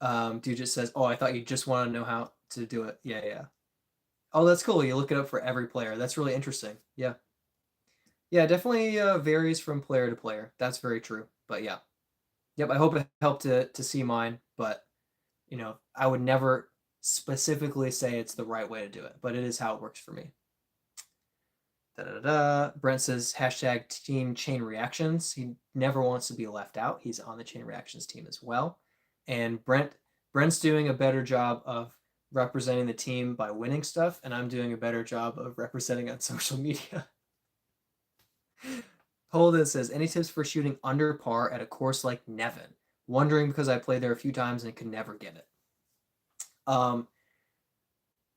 Dude just says, "Oh, I thought you just want to know how to do it." Yeah, yeah. Oh, that's cool. You look it up for every player. That's really interesting. Yeah, yeah. Definitely varies from player to player. That's very true. But yeah, yep. I hope it helped to see mine. But I would never specifically say it's the right way to do it. But it is how it works for me. Da, da, da, da. Brent says hashtag team chain reactions. He never wants to be left out. He's on the chain reactions team as well. And Brent's doing a better job of representing the team by winning stuff, and I'm doing a better job of representing on social media. Holden says, any tips for shooting under par at a course like Nevin? Wondering because I played there a few times and could never get it.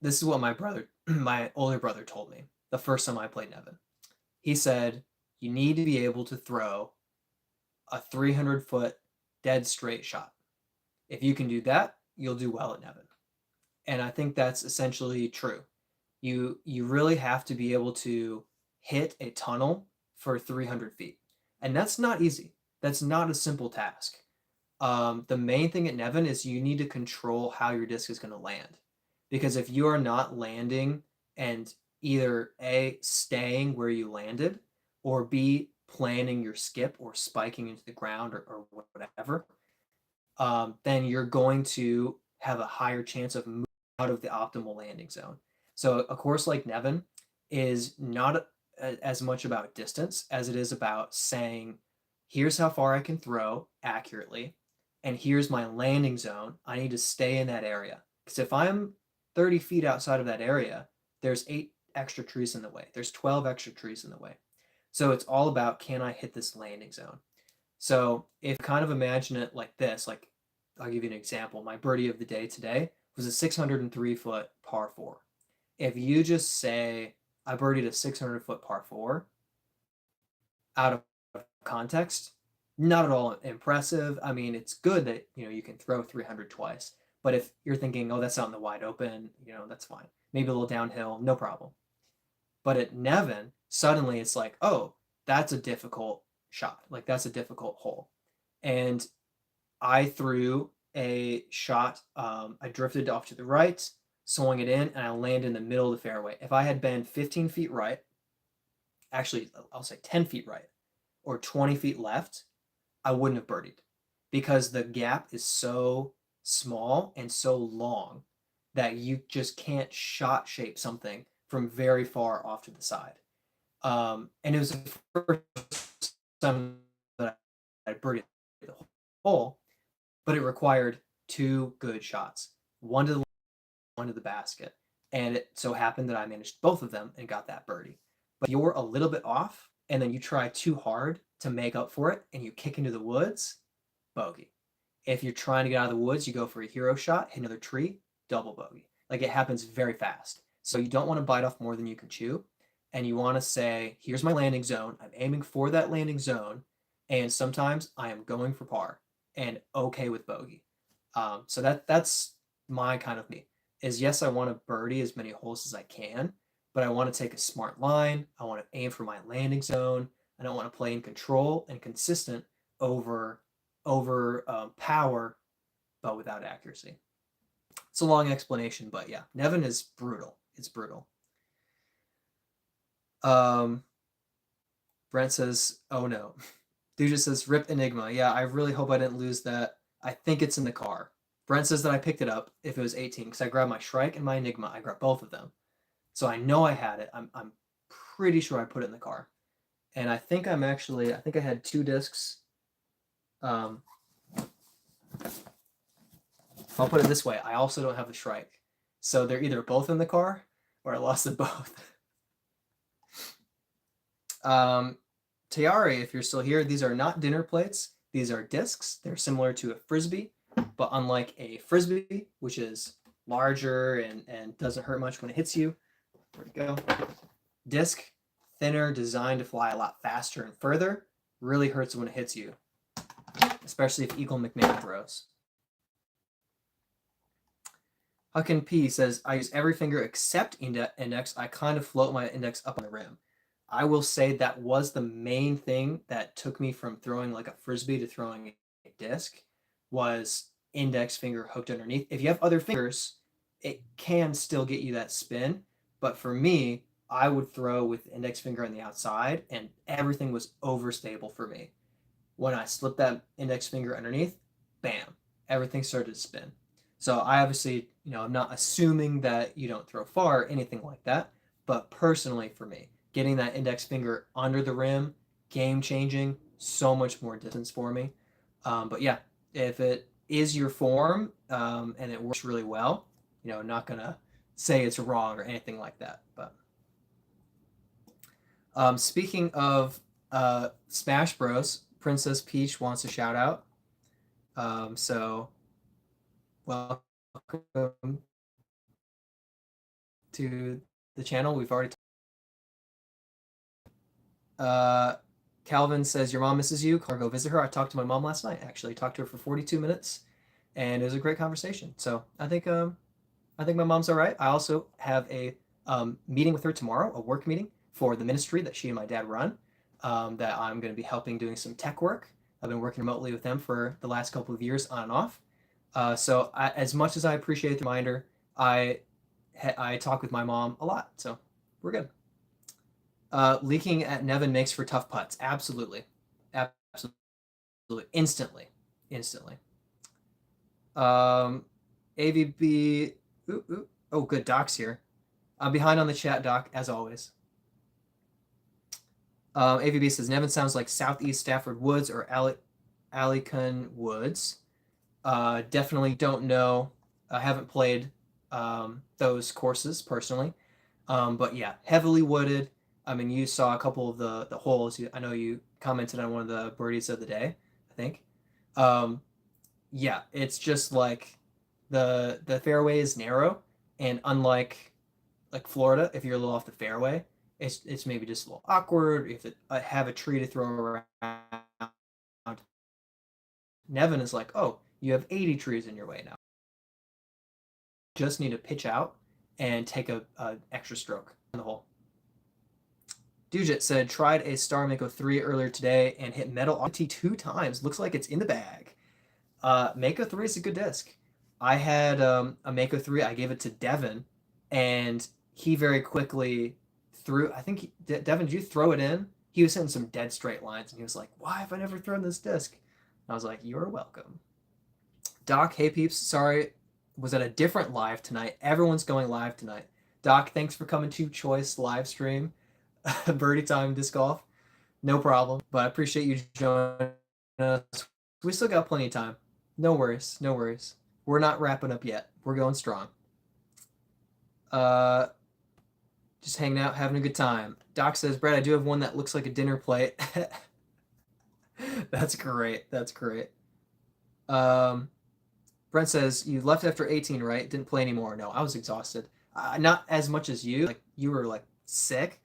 This is what my older brother told me the first time I played Nevin. He said, you need to be able to throw a 300-foot dead straight shot. If you can do that, you'll do well at Nevin. And I think that's essentially true. You really have to be able to hit a tunnel for 300 feet. And that's not easy. That's not a simple task. The main thing at Nevin is you need to control how your disc is going to land. Because if you are not landing and either A, staying where you landed, or B, planning your skip or spiking into the ground or whatever, then you're going to have a higher chance of moving out of the optimal landing zone. So a course like Nevin is not as much about distance as it is about saying, here's how far I can throw accurately, and here's my landing zone. I need to stay in that area. Because if I'm 30 feet outside of that area, there's 8 extra trees in the way. There's 12 extra trees in the way. So it's all about, can I hit this landing zone? So if kind of imagine it like this, like I'll give you an example. My birdie of the day today was a 603-foot par 4. If you just say, I birdied a 600-foot par 4 out of context, not at all impressive. I mean, it's good that, you can throw 300 twice. But if you're thinking, oh, that's out in the wide open, that's fine. Maybe a little downhill, no problem. But at Nevin, suddenly it's like, oh, that's a difficult shot. Like, that's a difficult hole. And I threw a shot. I drifted off to the right, swung it in, and I landed in the middle of the fairway. If I had been 15 feet right, actually, I'll say 10 feet right, or 20 feet left, I wouldn't have birdied because the gap is so small and so long that you just can't shot shape something from very far off to the side. And it was the first time that I birdied the hole, but it required 2 good shots, one to the one to the basket. And it so happened that I managed both of them and got that birdie. But you're a little bit off, and then you try too hard to make up for it, and you kick into the woods, bogey. If you're trying to get out of the woods, you go for a hero shot, hit another tree, double bogey. Like, it happens very fast. So you don't want to bite off more than you can chew. And you want to say, here's my landing zone. I'm aiming for that landing zone. And sometimes I am going for par and okay with bogey. So that's my kind of me is, yes, I want to birdie as many holes as I can, but I want to take a smart line. I want to aim for my landing zone. I don't want to play in control and consistent over power, but without accuracy. It's a long explanation, but yeah, Nevin is brutal. It's brutal. Brent says, oh no. Dude just says, rip Enigma. Yeah, I really hope I didn't lose that. I think it's in the car. Brent says that I picked it up if it was 18 because I grabbed my Shrike and my Enigma. I grabbed both of them. So I know I had it. I'm pretty sure I put it in the car. And I think I had 2 discs. I'll put it this way. I also don't have the Shrike. So they're either both in the car or I lost them both. Tiari, if you're still here, these are not dinner plates. These are discs. They're similar to a frisbee, but unlike a frisbee, which is larger and doesn't hurt much when it hits you, there we go. Disc, thinner, designed to fly a lot faster and further, really hurts when it hits you, especially if Eagle McMahon throws. Huckin P says, I use every finger except index. I kind of float my index up on the rim. I will say that was the main thing that took me from throwing like a frisbee to throwing a disc was index finger hooked underneath. If you have other fingers, it can still get you that spin. But for me, I would throw with index finger on the outside and everything was overstable for me. When I slipped that index finger underneath, bam, everything started to spin. So I obviously, I'm not assuming that you don't throw far or anything like that. But personally for me, getting that index finger under the rim, game changing, so much more distance for me. But yeah, if it is your form and it works really well, not gonna say it's wrong or anything like that. But speaking of Smash Bros, Princess Peach wants a shout out. So welcome to the channel. We've already Calvin says your mom misses you. Go visit her. I talked to my mom last night. Actually, talked to her for 42 minutes, and it was a great conversation. So I think my mom's all right. I also have a meeting with her tomorrow, a work meeting for the ministry that she and my dad run. That I'm going to be helping doing some tech work. I've been working remotely with them for the last couple of years on and off. So as much as I appreciate the reminder, I talk with my mom a lot. So we're good. Leaking at Nevin makes for tough putts. Absolutely. Absolutely. Instantly. Instantly. AVB. Oh, good. Doc's here. I'm behind on the chat, Doc, as always. AVB says Nevin sounds like Southeast Stafford Woods or Alicon Woods. Definitely don't know. I haven't played those courses personally. But yeah, heavily wooded. I mean, you saw a couple of the holes. I know you commented on one of the birdies of the day, I think. Yeah, it's just like the fairway is narrow, and unlike like Florida, if you're a little off the fairway, it's maybe just a little awkward. If it have a tree to throw around, Nevin is like, oh, you have 80 trees in your way now. Just need to pitch out and take a extra stroke in the hole. Dujit said, tried a Star Mako 3 earlier today and hit metal RT 2 times. Looks like it's in the bag. Mako 3 is a good disc. I had a Mako 3. I gave it to Devin, and he very quickly threw. I think, Devin, did you throw it in? He was hitting some dead straight lines, and he was like, why have I never thrown this disc? And I was like, you're welcome. Doc, hey peeps. Sorry, was at a different live tonight. Everyone's going live tonight. Doc, thanks for coming to Choice live stream. Birdie time disc golf. No problem. But I appreciate you joining us. We still got plenty of time. No worries. No worries. We're not wrapping up yet. We're going strong. Just hanging out, having a good time. Doc says, Brad, I do have one that looks like a dinner plate. That's great. That's great. Brent says, you left after 18, right? Didn't play anymore. No, I was exhausted. Not as much as you. Like, you were, like, sick.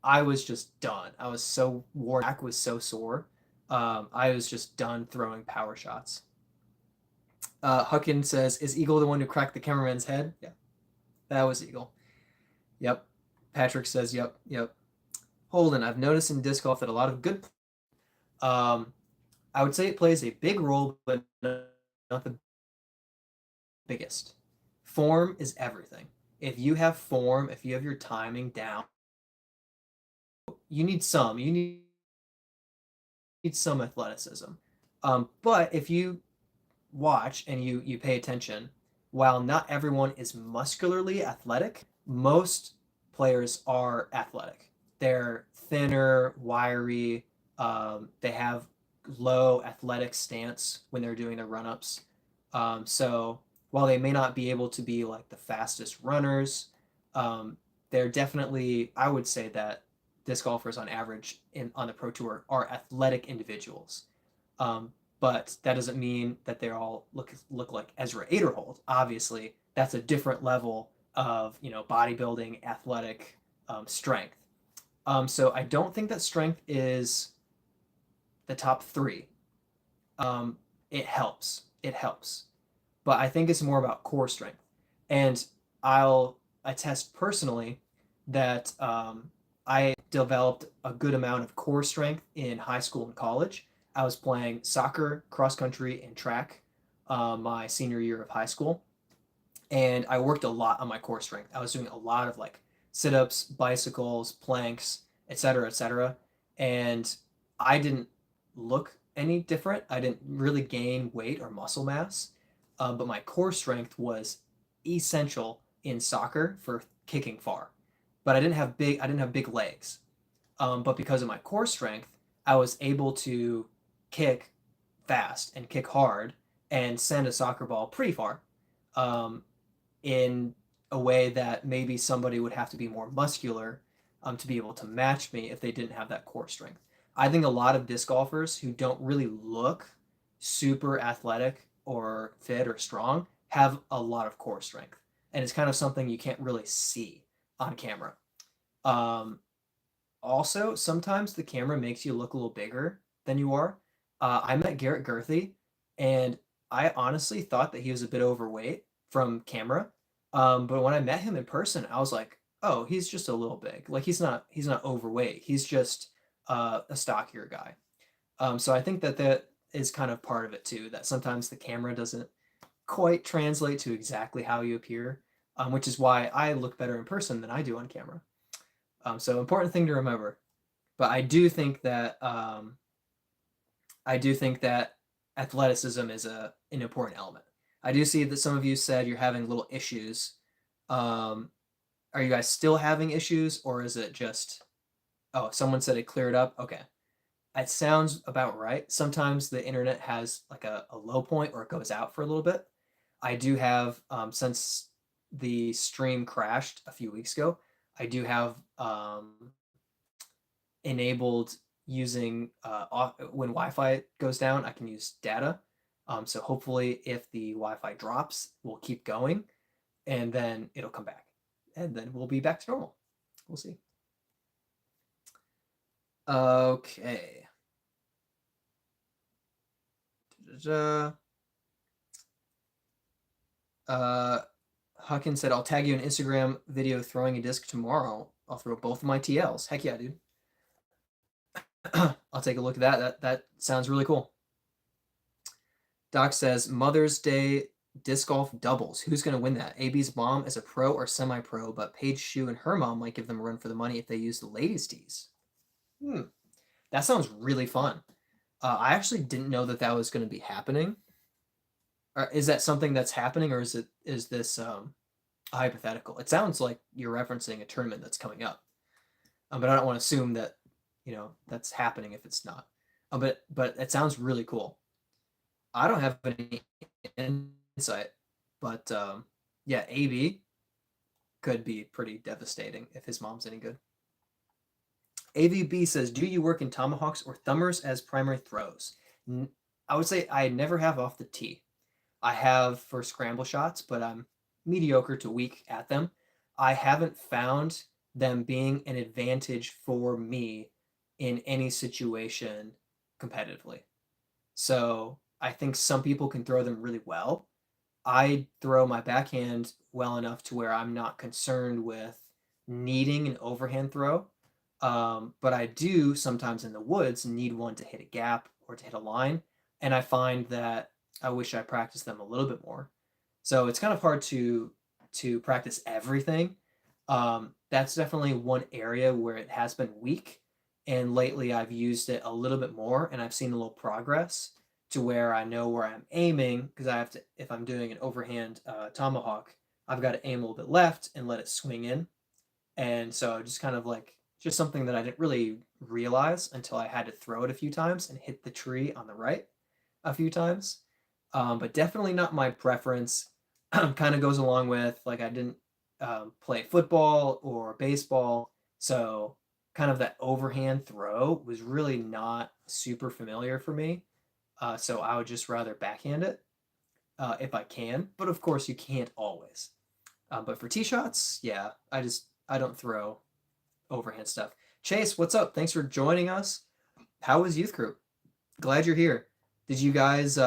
I was just done. I was so worn. Back was so sore. I was just done throwing power shots. Huckin says, is Eagle the one who cracked the cameraman's head? Yeah, that was Eagle. Yep. Patrick says, yep. Holden, I've noticed in disc golf that a lot of good. I would say it plays a big role, but not the biggest. Form is everything. If you have form, if you have your timing down, you need some athleticism. But if you watch and you pay attention, while not everyone is muscularly athletic, most players are athletic. They're thinner, wiry. They have low athletic stance when they're doing their run-ups. So while they may not be able to be like the fastest runners, they're definitely, I would say that disc golfers on average on the pro tour are athletic individuals. Um, but that doesn't mean that they all look like Ezra Aderhold. Obviously, that's a different level of bodybuilding, athletic strength. So I don't think that strength is the top three. It helps. It helps, but I think it's more about core strength. And I'll attest personally that I developed a good amount of core strength in high school and college. I was playing soccer, cross country, and track my senior year of high school, and I worked a lot on my core strength. I was doing a lot of like sit-ups, bicycles, planks, etc., etc. And I didn't look any different. I didn't really gain weight or muscle mass, but my core strength was essential in soccer for kicking far. But I didn't have big legs. But because of my core strength, I was able to kick fast and kick hard and send a soccer ball pretty far. Um, in a way that maybe somebody would have to be more muscular to be able to match me if they didn't have that core strength. I think a lot of disc golfers who don't really look super athletic or fit or strong have a lot of core strength. And it's kind of something you can't really see on camera. Um, Also, sometimes the camera makes you look a little bigger than you are. I met Garrett Gurthey, and I honestly thought that he was a bit overweight from camera. But when I met him in person, I was like, oh, he's just a little big. Like he's not overweight. He's just a stockier guy. So I think that that is kind of part of it too. That sometimes the camera doesn't quite translate to exactly how you appear, which is why I look better in person than I do on camera. So important thing to remember. But I do think that athleticism is an important element. I do see that some of you said you're having little issues. Um, are you guys still having issues, or is it just? Oh, someone said it cleared up. Okay, it sounds about right. Sometimes the internet has like a low point or it goes out for a little bit. I do have since the stream crashed a few weeks ago. I do have enabled using when Wi-Fi goes down, I can use data. So hopefully, if the Wi-Fi drops, we'll keep going, and then it'll come back, and then we'll be back to normal. We'll see. Okay. Uh, Huckin said, "I'll tag you an Instagram video throwing a disc tomorrow. I'll throw both of my TLs. Heck yeah, dude." I'll take a look at that. That sounds really cool. Doc says Mother's Day disc golf doubles. Who's going to win that? AB's mom is a pro or semi-pro, but Paige Shue and her mom might give them a run for the money if they use the ladies' tees. That sounds really fun. I actually didn't know that that was going to be happening. Is that something that's happening, or is this hypothetical? It sounds like you're referencing a tournament that's coming up, but I don't want to assume that that's happening if it's not. But it sounds really cool. I don't have any insight, but yeah, AB could be pretty devastating if his mom's any good. AVB says, "Do you work in tomahawks or thumbers as primary throws?" I would say I never have off the tee. I have for scramble shots, but I'm mediocre to weak at them. I haven't found them being an advantage for me in any situation competitively. So I think some people can throw them really well. I throw my backhand well enough to where I'm not concerned with needing an overhand throw. But I do sometimes in the woods need one to hit a gap or to hit a line. And I find that I wish I practiced them a little bit more. So it's kind of hard to practice everything. That's definitely one area where it has been weak. And lately I've used it a little bit more and I've seen a little progress to where I know where I'm aiming, because I have to, if I'm doing an overhand tomahawk, I've got to aim a little bit left and let it swing in. And so just kind of like just something that I didn't really realize until I had to throw it a few times and hit the tree on the right a few times. But definitely not my preference. kind of goes along with like I didn't play football or baseball, so kind of that overhand throw was really not super familiar for me. So I would just rather backhand it if I can, but of course you can't always. But for tee shots, yeah, I don't throw overhand stuff. Chase, what's up? Thanks for joining us. How was youth group? Glad you're here. Did you guys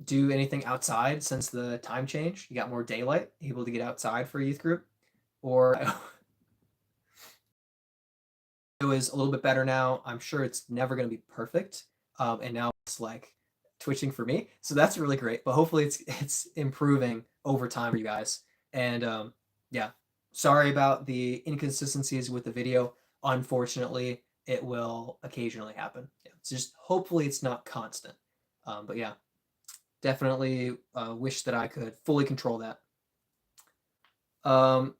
do anything outside since the time change? You got more daylight, able to get outside for a youth group? Or it was a little bit better now. I'm sure it's never going to be perfect. And now it's like twitching for me. So that's really great. But hopefully it's improving over time for you guys. And yeah, sorry about the inconsistencies with the video. Unfortunately, it will occasionally happen. Yeah, it's just hopefully it's not constant. But yeah, definitely wish that I could fully control that. All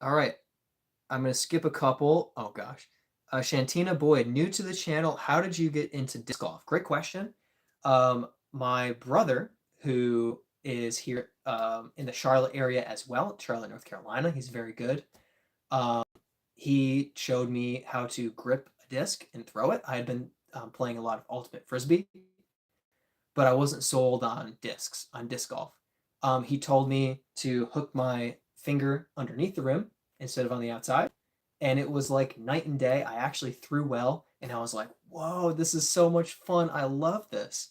right. I'm going to skip a couple. Oh gosh. Shantina Boyd, new to the channel. How did you get into disc golf? Great question. My brother, who is here in the Charlotte area as well, Charlotte, North Carolina, he's very good. He showed me how to grip a disc and throw it. I had been playing a lot of ultimate frisbee, but I wasn't sold on discs, on disc golf. He told me to hook my finger underneath the rim instead of on the outside. And it was like night and day. I actually threw well, and I was like, whoa, this is so much fun. I love this.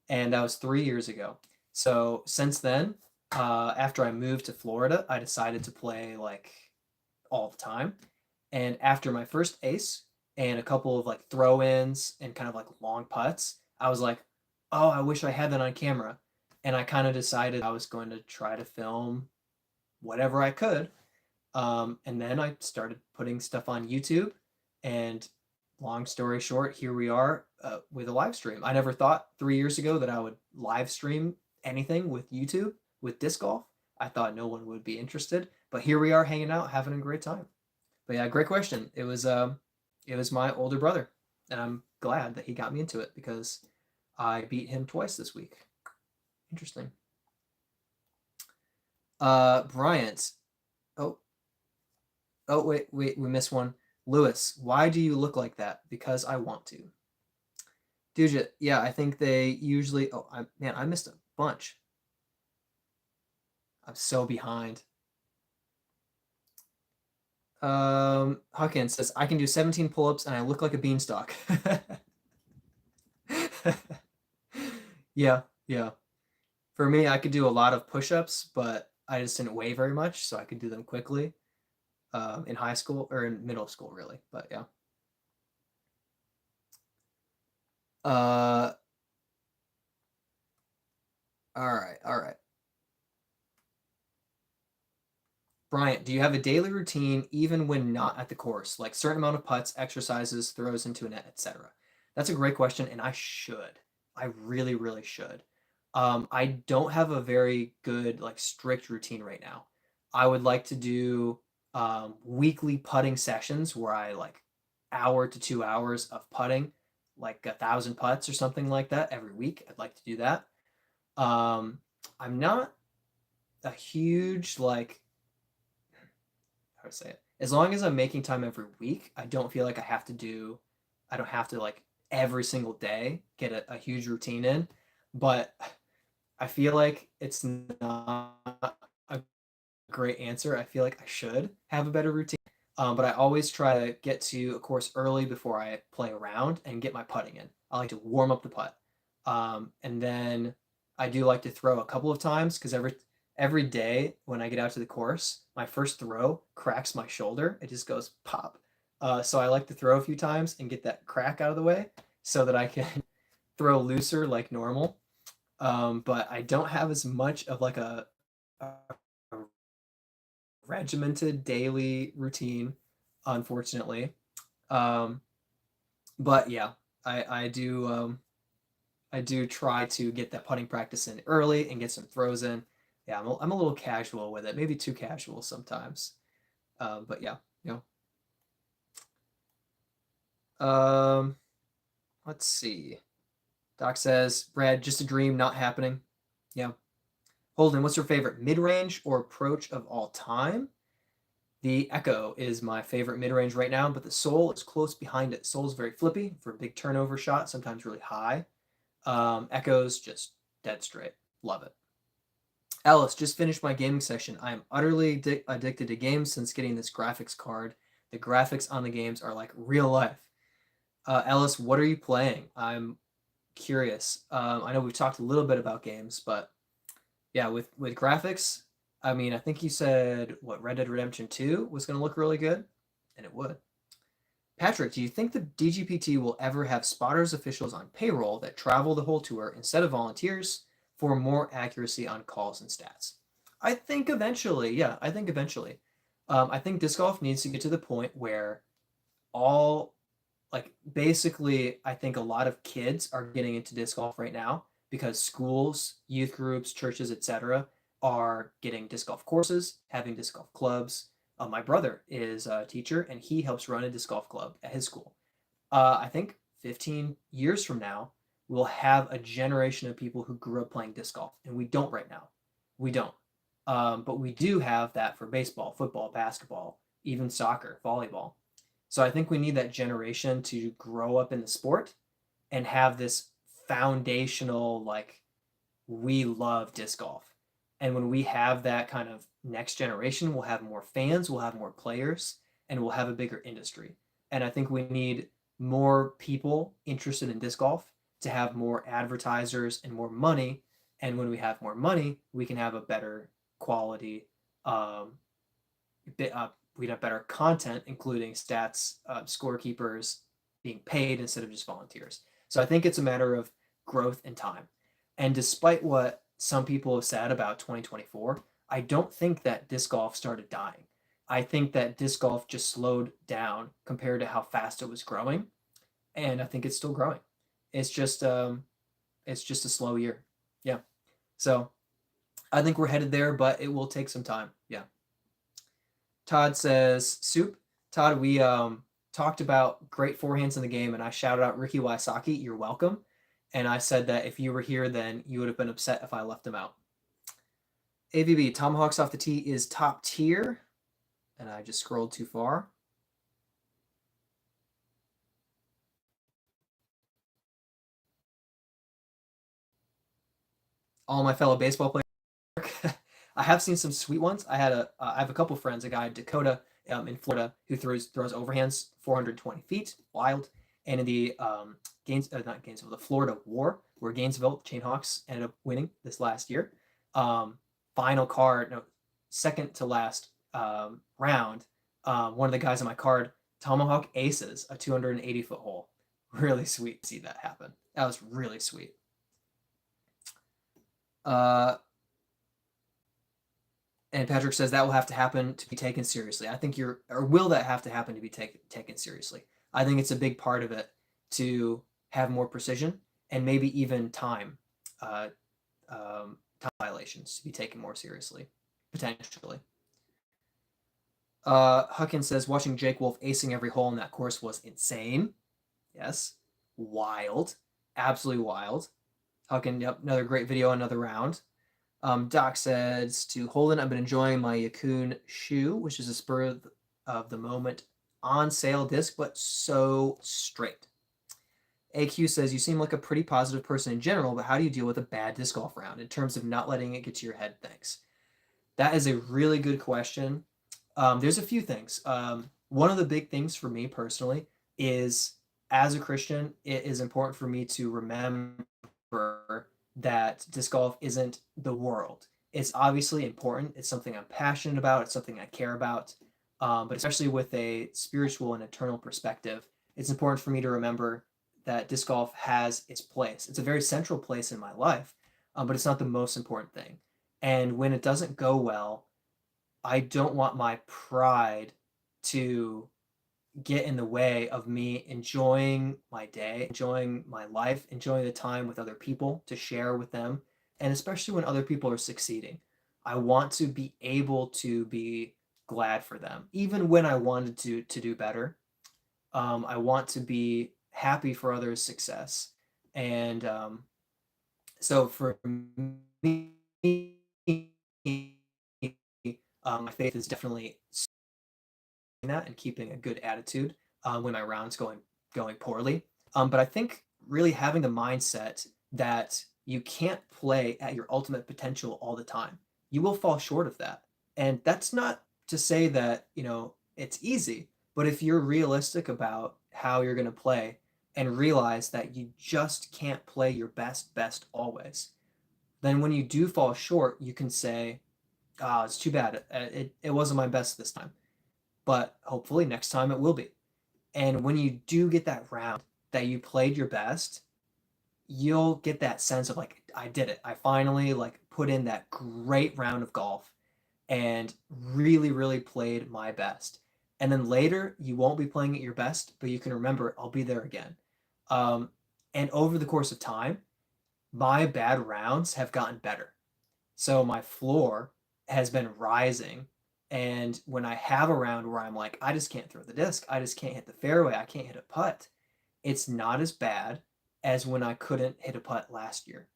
And that was 3 years ago. So since then, after I moved to Florida, I decided to play like all the time. And after my first ace and a couple of like throw ins and kind of like long putts, I was like, oh, I wish I had that on camera. And I kind of decided I was going to try to film whatever I could. And then I started putting stuff on YouTube. And long story short, here we are with a live stream. I never thought 3 years ago that I would live stream anything with YouTube, with disc golf. I thought no one would be interested, but here we are hanging out, having a great time. But yeah, great question. It was my older brother, and I'm glad that he got me into it because I beat him twice this week. Interesting. Bryant. Oh, oh, wait, we missed one. Lewis, why do you look like that? Because I want to. Dude, yeah, I think they usually. Oh, man, I missed a bunch. I'm so behind. Huckins says I can do 17 pull-ups and I look like a beanstalk. Yeah, yeah. For me, I could do a lot of push-ups, but I just didn't weigh very much, so I could do them quickly in high school or in middle school, really. But yeah. Uh, all right, all right. Bryant, do you have a daily routine even when not at the course, like certain amount of putts, exercises, throws into a net, etc.? That's a great question, and I should. I really, really should. I don't have a very good, like, strict routine right now. I would like to do weekly putting sessions where I like hour to 2 hours of putting, like 1,000 putts or something like that every week. I'd like to do that. Um, I'm not a huge like how to say it. As long as I'm making time every week, I don't feel like I don't have to like every single day get a huge routine in. But I feel like it's not a great answer. I feel like I should have a better routine. But I always try to get to a course early before I play around and get my putting in. I like to warm up the putt. And then I do like to throw a couple of times because every day when I get out to the course, my first throw cracks my shoulder. It just goes pop. So I like to throw a few times and get that crack out of the way so that I can throw looser like normal. But I don't have as much of like a regimented daily routine, unfortunately. Um, but yeah, I do try to get that putting practice in early and get some throws in. Yeah, I'm a little casual with it, maybe too casual sometimes. But yeah, you know. Let's see. Doc says, Brad, just a dream, not happening. Yeah. Holden, what's your favorite mid-range or approach of all time? The Echo is my favorite mid-range right now, but the Soul is close behind it. Soul is very flippy for a big turnover shot, sometimes really high. Echo's just dead straight. Love it. Alice, just finished my gaming session. I am utterly addicted to games since getting this graphics card. The graphics on the games are like real life. Alice, what are you playing? I'm curious. I know we've talked a little bit about games, but yeah, with graphics, I mean, I think you said what Red Dead Redemption 2 was going to look really good, and it would. Patrick, do you think the DGPT will ever have spotters officials on payroll that travel the whole tour instead of volunteers for more accuracy on calls and stats? I think eventually, yeah, I think eventually. I think disc golf needs to get to the point where all like basically I think a lot of kids are getting into disc golf right now because schools, youth groups, churches, etc. are getting disc golf courses, having disc golf clubs. My brother is a teacher and he helps run a disc golf club at his school. I think 15 years from now, we'll have a generation of people who grew up playing disc golf, and we don't right now. We don't. But we do have that for baseball, football, basketball, even soccer, volleyball. So I think we need that generation to grow up in the sport and have this foundational, like, we love disc golf. And when we have that kind of next generation, we'll have more fans, we'll have more players, and we'll have a bigger industry. And I think we need more people interested in disc golf to have more advertisers and more money. And when we have more money, we can have a better quality, um, we'd have better content, including stats, scorekeepers being paid instead of just volunteers. So I think it's a matter of growth and time. And despite what some people have said about 2024, I don't think that disc golf started dying. I think that disc golf just slowed down compared to how fast it was growing, and I think it's still growing. It's just it's just a slow year. Yeah. So I think we're headed there, but it will take some time. Yeah. Todd says, Soup. Todd, we talked about great forehands in the game, and I shouted out Ricky Wysocki. You're welcome. And I said that if you were here, then you would have been upset if I left him out. AVB, Tomahawks off the tee is top tier. And I just scrolled too far. All my fellow baseball players. I have seen some sweet ones. I have a couple friends, a guy Dakota in Florida who throws overhands 420 feet, wild. And in the not Gainesville, the Florida War, where Gainesville Chainhawks ended up winning this last year. Final card, no, second to last round. One of the guys on my card, Tomahawk Aces, a 280-foot hole. Really sweet to see that happen. That was really sweet. And Patrick says that will have to happen to be taken seriously. I think will that have to happen to be taken seriously? I think it's a big part of it to have more precision and maybe even time violations to be taken more seriously, potentially. Huckins says watching Jake Wolf acing every hole in that course was insane. Yes, wild, absolutely wild. Huckin, yep, another great video, another round. Doc says to Holden, I've been enjoying my Yakun shoe, which is a spur of the moment on sale disc, but so straight. AQ says you seem like a pretty positive person in general, but how do you deal with a bad disc golf round in terms of not letting it get to your head? Thanks. That is a really good question. There's a few things. One of the big things for me personally is as a Christian, it is important for me to remember that disc golf isn't the world. It's obviously important. It's something I'm passionate about. It's something I care about. But especially with a spiritual and eternal perspective, it's important for me to remember that disc golf has its place. It's a very central place in my life, but it's not the most important thing. And when it doesn't go well, I don't want my pride to get in the way of me enjoying my day, enjoying my life, enjoying the time with other people to share with them, and especially when other people are succeeding. I want to be able to be glad for them, even when I wanted to do better. I want to be happy for others' success, and so for me, my faith is definitely that and keeping a good attitude when my round's going poorly. But I think really having the mindset that you can't play at your ultimate potential all the time. You will fall short of that. And that's not to say that, it's easy, but if you're realistic about how you're going to play and realize that you just can't play your best always, then when you do fall short, you can say, "Ah, it's too bad. It wasn't my best this time, but hopefully next time it will be." And when you do get that round that you played your best, you'll get that sense of like, I did it. I finally like put in that great round of golf and really, really played my best. And then later, you won't be playing at your best, but you can remember, I'll be there again. Um, and over the course of time, my bad rounds have gotten better. So my floor has been rising. And when I have a round where I'm like, I just can't throw the disc, I just can't hit the fairway, I can't hit a putt, it's not as bad as when I couldn't hit a putt last year.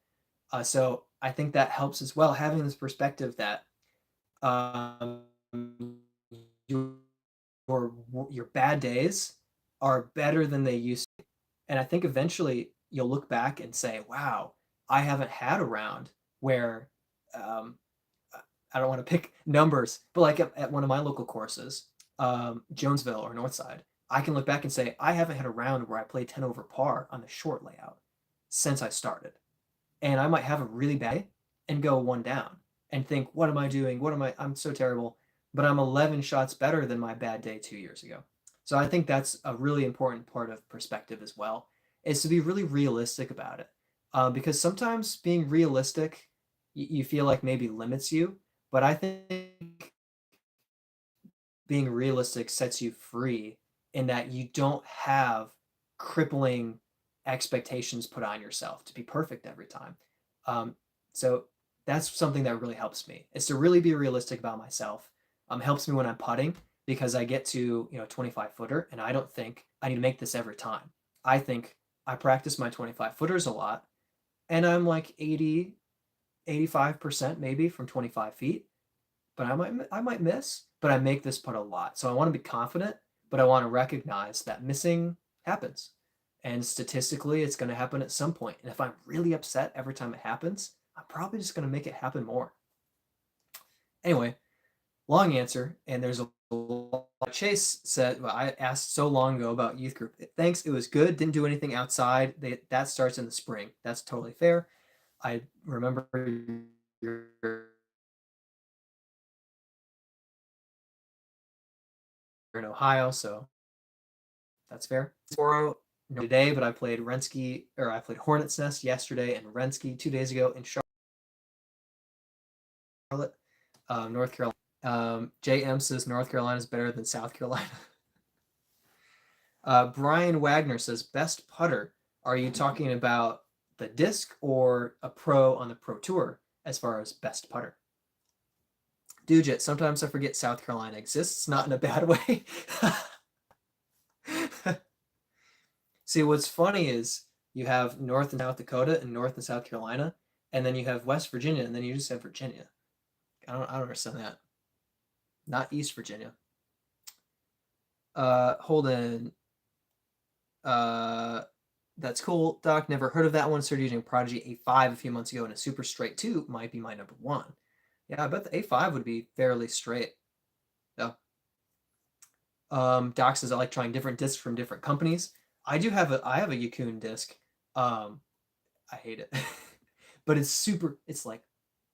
So I think that helps as well, having this perspective that um, your, your bad days are better than they used to be. And I think eventually you'll look back and say, wow, I haven't had a round where um, I don't want to pick numbers, but like at one of my local courses, Jonesville or Northside, I can look back and say, I haven't had a round where I played 10 over par on the short layout since I started. And I might have a really bad day and go one down and think, what am I doing? I'm so terrible. But I'm 11 shots better than my bad day 2 years ago. So I think that's a really important part of perspective as well, is to be really realistic about it. Because sometimes being realistic, you feel like maybe limits you. But I think being realistic sets you free in that you don't have crippling expectations put on yourself to be perfect every time. So that's something that really helps me, is to really be realistic about myself. Helps me when I'm putting because I get to 25 footer and I don't think I need to make this every time. I think I practice my 25 footers a lot and I'm like 80, 85% maybe from 25 feet, but I might miss, but I make this putt a lot. So I want to be confident, but I want to recognize that missing happens. And statistically, it's going to happen at some point. And if I'm really upset every time it happens, I'm probably just going to make it happen more. Anyway, long answer. And there's a lot. Chase said, well, I asked so long ago about youth group. Thanks. It was good. Didn't do anything outside. That starts in the spring. That's totally fair. I remember your in Ohio, so that's fair. Tomorrow, no today, but I played Hornet's Nest yesterday and Renski 2 days ago in Charlotte, North Carolina. JM says North Carolina is better than South Carolina. Brian Wagner says best putter. Are you talking about the disc or a pro on the pro tour as far as best putter? Dude, sometimes I forget South Carolina exists, not in a bad way. See, what's funny is you have North and South Dakota and North and South Carolina, and then you have West Virginia, and then you just have Virginia. I don't understand that. Not East Virginia. Holden. That's cool. Doc, never heard of that one. Started using Prodigy A5 a few months ago, and a super straight 2 might be my number one. Yeah, I bet the A5 would be fairly straight. Yeah. Doc says I like trying different discs from different companies. I have a Yukon disc. I hate it. But it's like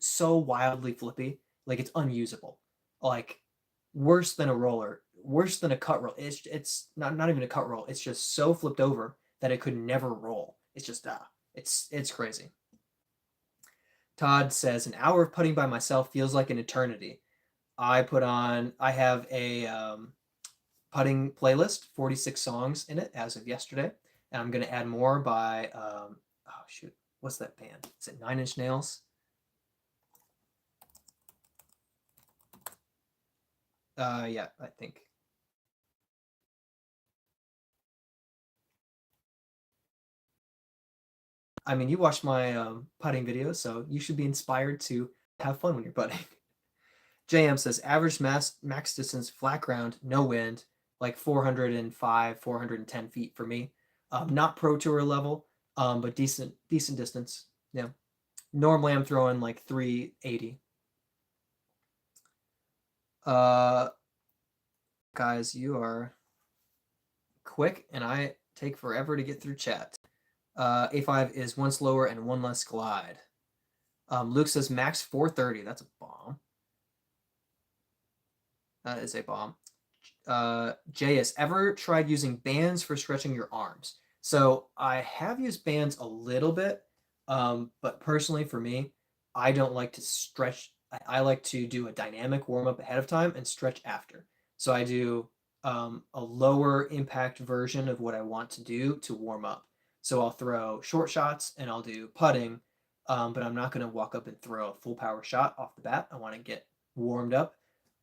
so wildly flippy, like it's unusable. Like worse than a roller, worse than a cut roll. It's not even a cut roll. It's just so flipped over that it could never roll. It's just it's crazy. Todd says an hour of putting by myself feels like an eternity. I have a putting playlist, 46 songs in it as of yesterday, and I'm gonna add more by oh shoot, what's that band? Is it 9 Inch Nails? Yeah, I think. I mean, you watched my putting videos, so you should be inspired to have fun when you're putting. JM says average max distance, flat ground, no wind, like 405, 410 feet for me. Not pro tour level, but decent distance. Yeah. Normally I'm throwing like 380. Uh, guys, you are quick, and I take forever to get through chat. A5 is one slower and one less glide. Luke says max 430. That's a bomb. That is a bomb. JS, ever tried using bands for stretching your arms? So I have used bands a little bit, but personally for me, I don't like to stretch. I like to do a dynamic warm up ahead of time and stretch after. So I do a lower impact version of what I want to do to warm up. So I'll throw short shots and I'll do putting, but I'm not going to walk up and throw a full power shot off the bat. I want to get warmed up,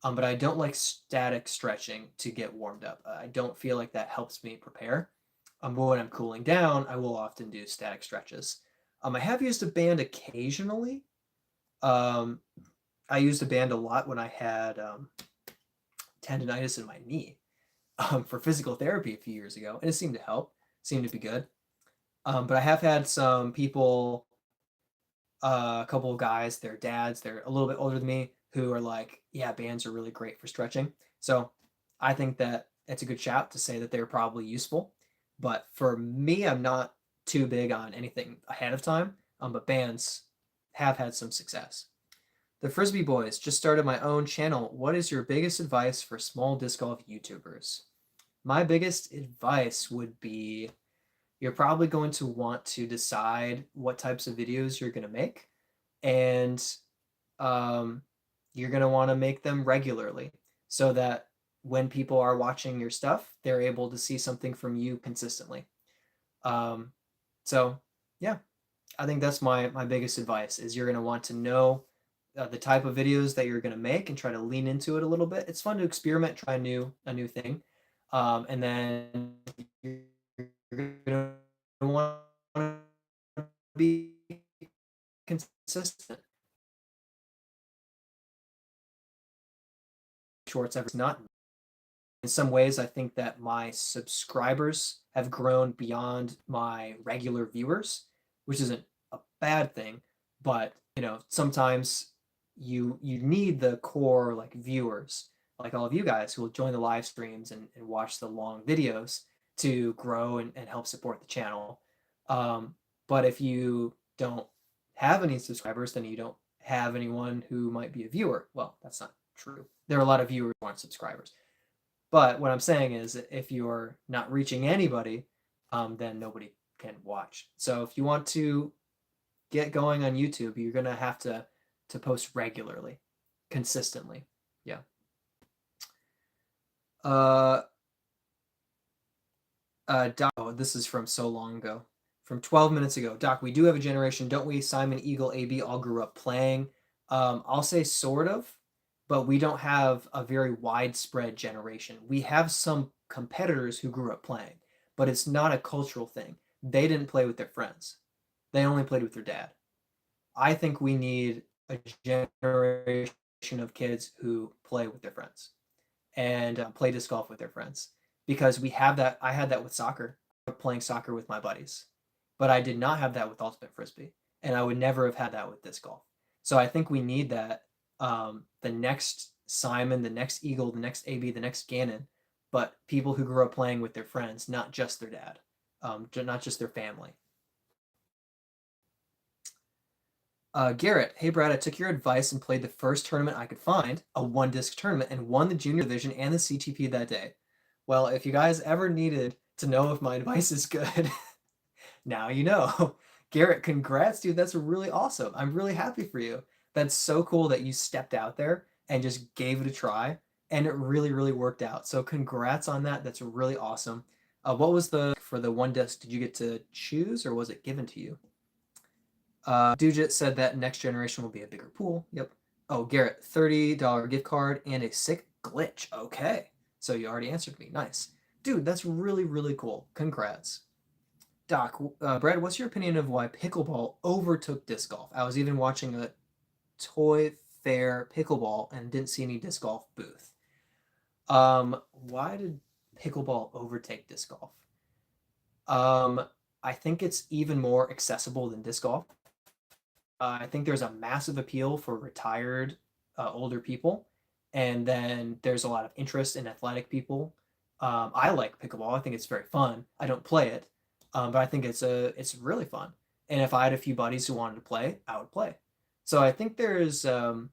but I don't like static stretching to get warmed up. I don't feel like that helps me prepare. But when I'm cooling down, I will often do static stretches. I have used a band occasionally. Um, I used a band a lot when I had tendonitis in my knee for physical therapy a few years ago, and it seemed to help, seemed to be good. But I have had some people, a couple of guys, their dads, they're a little bit older than me, who are like, yeah, bands are really great for stretching. So I think that it's a good shout to say that they're probably useful. But for me, I'm not too big on anything ahead of time, but bands have had some success. The Frisbee Boys just started my own channel. What is your biggest advice for small disc golf YouTubers? My biggest advice would be you're probably going to want to decide what types of videos you're going to make, and um, you're going to want to make them regularly so that when people are watching your stuff, they're able to see something from you consistently. Um, so yeah, I think that's my biggest advice is you're going to want to know the type of videos that you're going to make and try to lean into it a little bit. It's fun to experiment, try a new thing, and then you're going to want to be consistent. Shorts ever not. In some ways, I think that my subscribers have grown beyond my regular viewers, which isn't a bad thing, but sometimes you need the core like viewers, like all of you guys who will join the live streams and watch the long videos to grow and help support the channel. But if you don't have any subscribers, then you don't have anyone who might be a viewer. Well, that's not true. There are a lot of viewers who aren't subscribers. But what I'm saying is, if you're not reaching anybody, then nobody can watch. So if you want to get going on YouTube, you're gonna have to post regularly, consistently. Yeah. Uh, Doc, oh, this is from so long ago, from 12 minutes ago. Doc, we do have a generation, don't we? Simon, Eagle, AB all grew up playing. I'll say sort of, but we don't have a very widespread generation. We have some competitors who grew up playing, but it's not a cultural thing. They didn't play with their friends. They only played with their dad. I think we need a generation of kids who play with their friends and play disc golf with their friends, because we have that. I had that with soccer, playing soccer with my buddies, but I did not have that with ultimate frisbee, and I would never have had that with disc golf. So I think we need that. The next Simon, the next Eagle, the next AB, the next Gannon, but people who grew up playing with their friends, not just their dad, not just their family. Garrett, hey Brad, I took your advice and played the first tournament I could find, a one disc tournament, and won the junior division and the CTP that day. Well, if you guys ever needed to know if my advice is good, now you know. Garrett, congrats, dude. That's really awesome. I'm really happy for you. That's so cool that you stepped out there and just gave it a try, and it really, really worked out. So congrats on that. That's really awesome. What was for the one disc? Did you get to choose or was it given to you? Dujit said that next generation will be a bigger pool. Yep. Oh, Garrett, $30 gift card and a sick glitch. Okay. So you already answered me. Nice. Dude, that's really, really cool. Congrats. Doc, Brad, what's your opinion of why pickleball overtook disc golf? I was even watching Toy Fair pickleball and didn't see any disc golf booth. Why did pickleball overtake disc golf? Um, I think it's even more accessible than disc golf. I think there's a massive appeal for retired older people, and then there's a lot of interest in athletic people. I like pickleball. I think it's very fun. I don't play it, but I think it's really fun. And if I had a few buddies who wanted to play, I would play. So I think there's a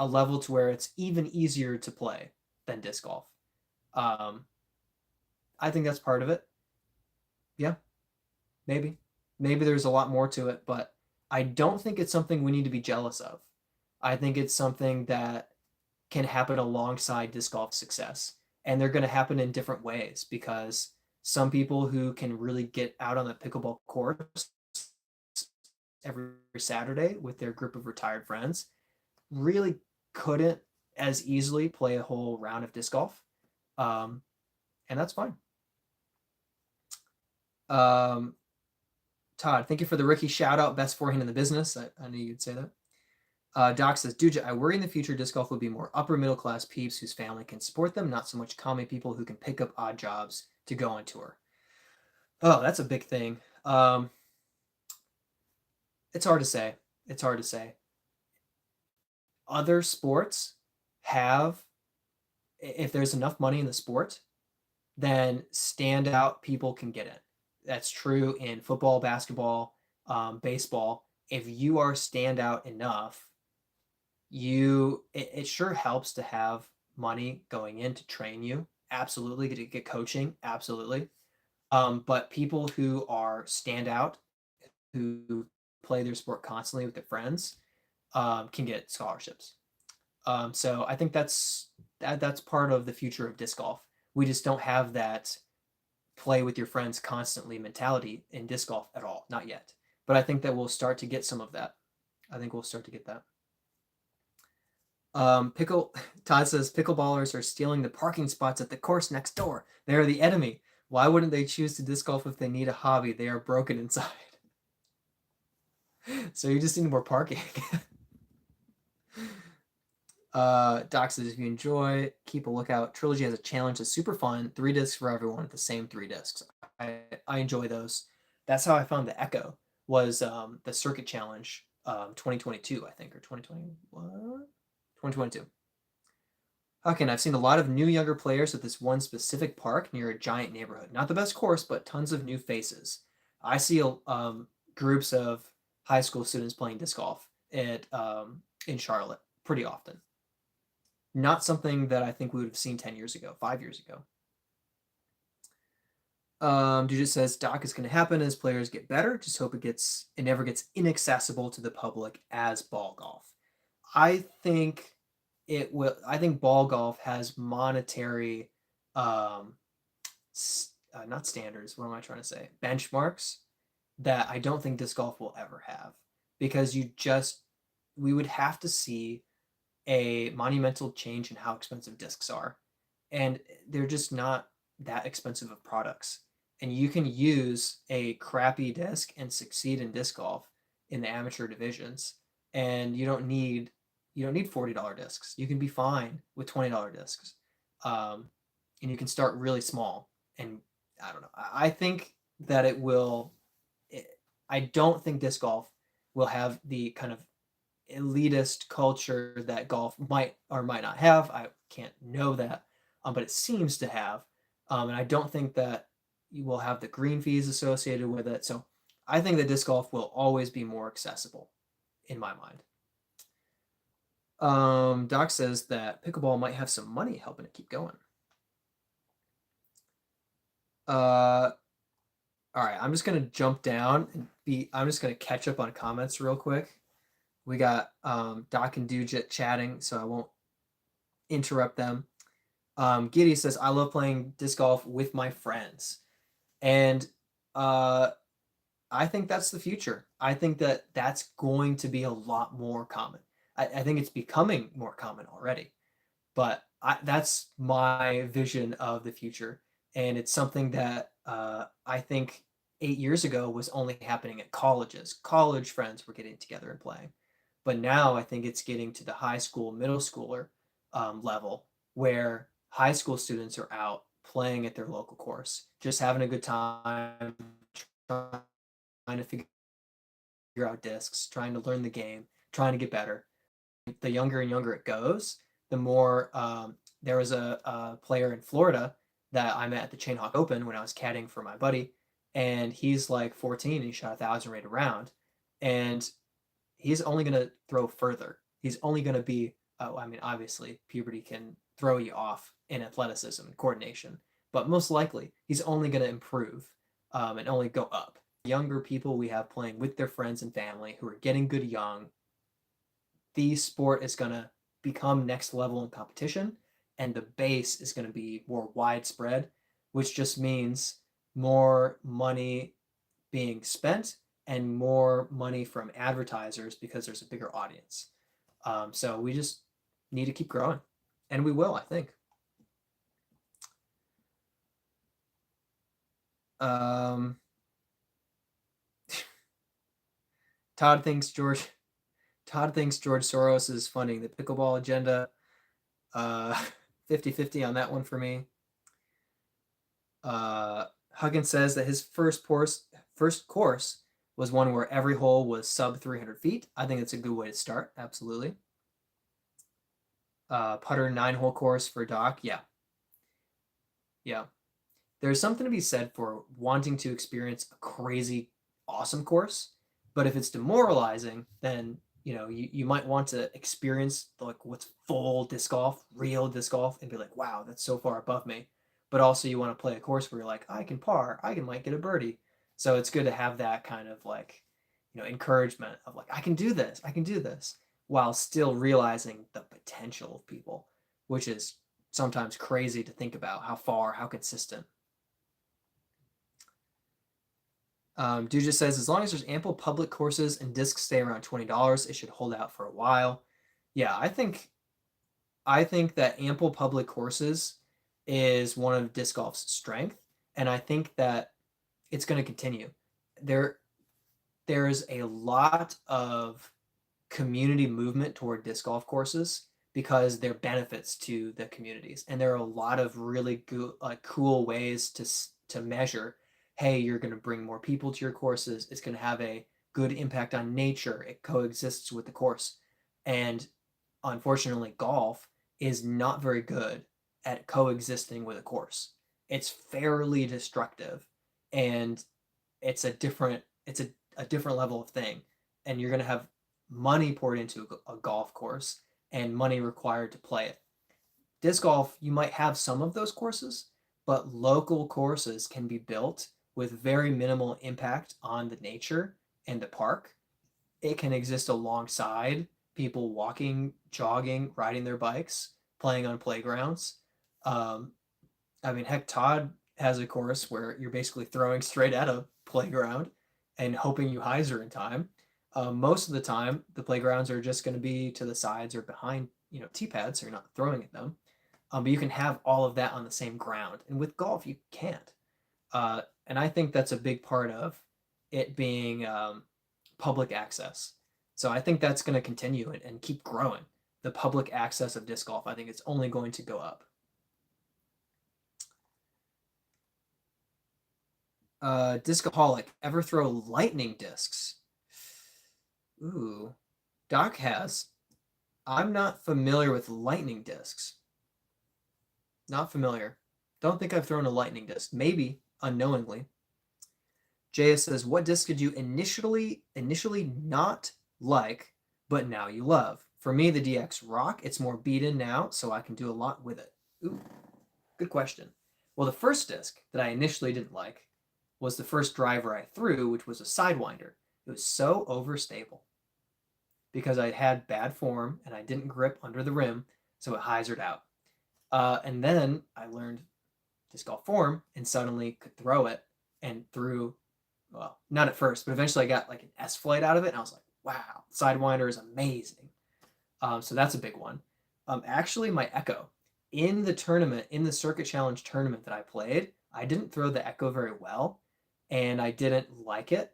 level to where it's even easier to play than disc golf. Um, I think that's part of it. Yeah, maybe. Maybe there's a lot more to it, but I don't think it's something we need to be jealous of. I think it's something that can happen alongside disc golf success. And they're going to happen in different ways because some people who can really get out on the pickleball course every Saturday with their group of retired friends really couldn't as easily play a whole round of disc golf. Um, and that's fine. Um, Todd, thank you for the Ricky shout out. Best forehand in the business. I knew you'd say that. Doc says, Duja, I worry in the future disc golf will be more upper middle class peeps whose family can support them, not so much common people who can pick up odd jobs to go on tour. Oh, that's a big thing. It's hard to say. It's hard to say. Other sports have, if there's enough money in the sport, then standout people can get in. That's true in football, basketball, baseball. If you are standout enough, it sure helps to have money going in to train you. Absolutely, to get coaching. Absolutely. But people who are standout, who play their sport constantly with their friends, can get scholarships. So I think that's part of the future of disc golf. We just don't have that play with your friends constantly mentality in disc golf at all, not yet. But I think that we'll start to get some of that. I think we'll start to get that. Pickle Todd says pickleballers are stealing the parking spots at the course next door. They are the enemy. Why wouldn't they choose to disc golf if they need a hobby? They are broken inside. So you just need more parking. Doc says if you enjoy, keep a lookout. Trilogy has a challenge that's super fun. 3 discs for everyone with the same 3 discs. I enjoy those. That's how I found the Echo was the circuit challenge 2022, I think, or 2020 what? 2022. Okay, and I've seen a lot of new younger players at this one specific park near a giant neighborhood. Not the best course, but tons of new faces. I see groups of high school students playing disc golf in Charlotte pretty often. Not something that I think we would have seen 10 years ago, 5 years ago. Dude says Doc is going to happen as players get better. Just hope it never gets inaccessible to the public as ball golf. I think it will. I think ball golf has monetary, um, not standards. What am I trying to say? Benchmarks that I don't think disc golf will ever have because we would have to see a monumental change in how expensive discs are, and they're just not that expensive of products. And you can use a crappy disc and succeed in disc golf in the amateur divisions, and you don't need $40 discs. You can be fine with $20 discs, and you can start really small. And I don't know. I think that it will. I don't think disc golf will have the kind of elitist culture that golf might or might not have. I can't know that, but it seems to have. And I don't think that you will have the green fees associated with it. So I think that disc golf will always be more accessible in my mind. Doc says that pickleball might have some money helping it keep going. All right, I'm just gonna jump down and I'm just gonna catch up on comments real quick. We got Doc and Dujit chatting, so I won't interrupt them. Giddy says, I love playing disc golf with my friends. And I think that's the future. I think that that's going to be a lot more common. I think it's becoming more common already. But that's my vision of the future. And it's something that I think 8 years ago was only happening at colleges. College friends were getting together and playing. But now I think it's getting to the high school, middle schooler level where high school students are out playing at their local course, just having a good time, trying to figure out discs, trying to learn the game, trying to get better. The younger and younger it goes, the more there was a player in Florida that I met at the Chain Hawk Open when I was caddying for my buddy, and he's like 14 and he shot 1,000 right around, and he's only going to throw further. He's only going to be, I mean, obviously, puberty can throw you off in athleticism and coordination, but most likely, he's only going to improve and only go up. Younger people we have playing with their friends and family who are getting good young, the sport is going to become next level in competition, and the base is going to be more widespread, which just means more money being spent and more money from advertisers because there's a bigger audience. So we just need to keep growing, and we will, I think. Um, Todd thinks George Todd thinks George Soros is funding the pickleball agenda. Uh, 50-50 on that one for me. Huggins says that his first course was one where every hole was sub 300 feet. I think it's a good way to start. Absolutely. Putter 9-hole course for Doc. Yeah. Yeah. There's something to be said for wanting to experience a crazy, awesome course. But if it's demoralizing, then you might want to experience like what's full disc golf, real disc golf, and be like, wow, that's so far above me. But also you want to play a course where you're like, I can par, might get a birdie. So it's good to have that kind of like, encouragement of like, I can do this, while still realizing the potential of people, which is sometimes crazy to think about how far, how consistent. Dude just says, as long as there's ample public courses and discs stay around $20, it should hold out for a while. Yeah, I think that ample public courses is one of disc golf's strength, and I think that it's going to continue. There, there's a lot of community movement toward disc golf courses because they're benefits to the communities, and there are a lot of really good, cool ways to measure. Hey, you're going to bring more people to your courses. It's going to have a good impact on nature. It coexists with the course, and unfortunately, golf is not very good at coexisting with a course. It's fairly destructive, and it's a different level of thing, and you're going to have money poured into a golf course and money required to play it. Disc golf, you might have some of those courses, but local courses can be built with very minimal impact on the nature and the park. It can exist alongside people walking, jogging, riding their bikes, playing on playgrounds. Um, I mean, heck, Todd has a course where you're basically throwing straight at a playground and hoping you hyzer in time. Most of the time, the playgrounds are just going to be to the sides or behind, tee pads, so you're not throwing at them. But you can have all of that on the same ground, and with golf, you can't. And I think that's a big part of it being public access. So I think that's going to continue and keep growing. The public access of disc golf, I think it's only going to go up. Discaholic, ever throw lightning discs? Ooh, Doc has. I'm not familiar with lightning discs. Not familiar. Don't think I've thrown a lightning disc. Maybe unknowingly. JS says, what disc did you initially not like, but now you love? For me, the DX Rock. It's more beaten now, so I can do a lot with it. Ooh, good question. Well, the first disc that I initially didn't like was the first driver I threw, which was a Sidewinder. It was so overstable because I had bad form and I didn't grip under the rim, so it hyzered out. And then I learned disc golf form and suddenly could throw it and threw, well, not at first, but eventually I got like an S flight out of it, and I was like, wow, Sidewinder is amazing. So that's a big one. Actually, my Echo in the tournament, in the Circuit Challenge tournament that I played, I didn't throw the Echo very well. and I didn't like it.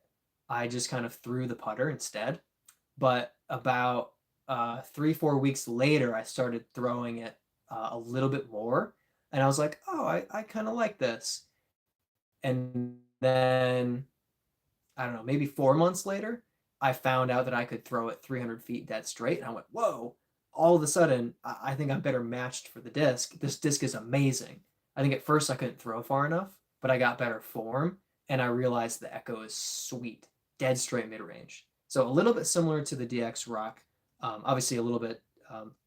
I just kind of threw the putter instead. But about 3, 4 weeks later, I started throwing it a little bit more, and I was like, oh, I kind of like this. And then I don't know, maybe 4 months later, I found out that I could throw it 300 feet dead straight, and I went, whoa! All of a sudden, I think I'm better matched for the disc. This disc is amazing. I think at first I couldn't throw far enough, but I got better form, and I realized the Echo is sweet, dead straight mid range. So a little bit similar to the DX Rock, obviously a little bit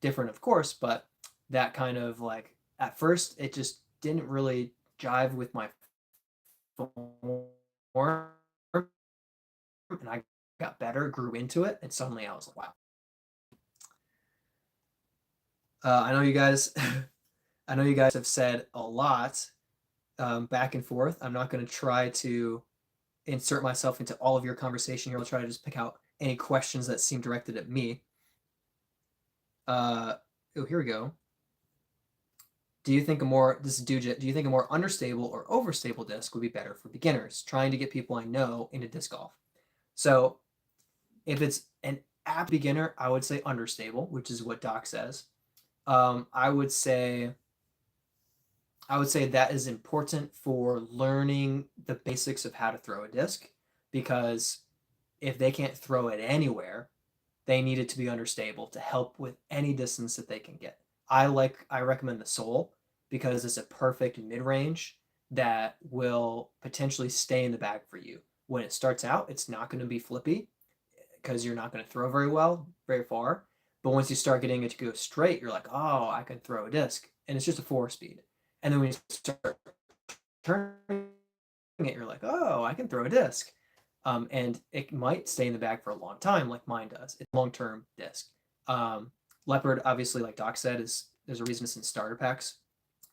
different, of course, but that kind of like at first it just didn't really jive with my form, and I got better, grew into it, and suddenly I was like, wow. I know you guys, I know you guys have said a lot back and forth. I'm not going to try to insert myself into all of your conversation here. I'll try to just pick out any questions that seem directed at me. Oh, here we go. Do you think a more this is Dujit, do you think a more understable or overstable disc would be better for beginners trying to get people I know into disc golf? So if it's an app beginner, I would say understable, which is what Doc says. I would say that is important for learning the basics of how to throw a disc, because if they can't throw it anywhere, they need it to be understable to help with any distance that they can get. I recommend the Soul because it's a perfect mid-range that will potentially stay in the bag for you. When it starts out, it's not going to be flippy because you're not going to throw very well, very far. But once you start getting it to go straight, you're like, oh, I can throw a disc. And it's just a 4-speed. And then when you start turning it, you're like, oh, I can throw a disc. And it might stay in the bag for a long time, like mine does. It's a long-term disc. Leopard, obviously, like Doc said, is there's a reason it's in starter packs.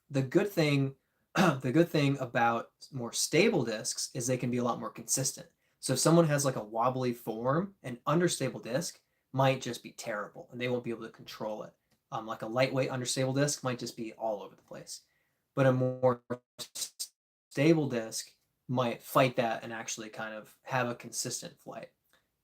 The good thing, the good thing about more stable discs is they can be a lot more consistent. So if someone has like a wobbly form, an understable disc might just be terrible, and they won't be able to control it. Like a lightweight understable disc might just be all over the place. But a more stable disc might fight that and actually kind of have a consistent flight.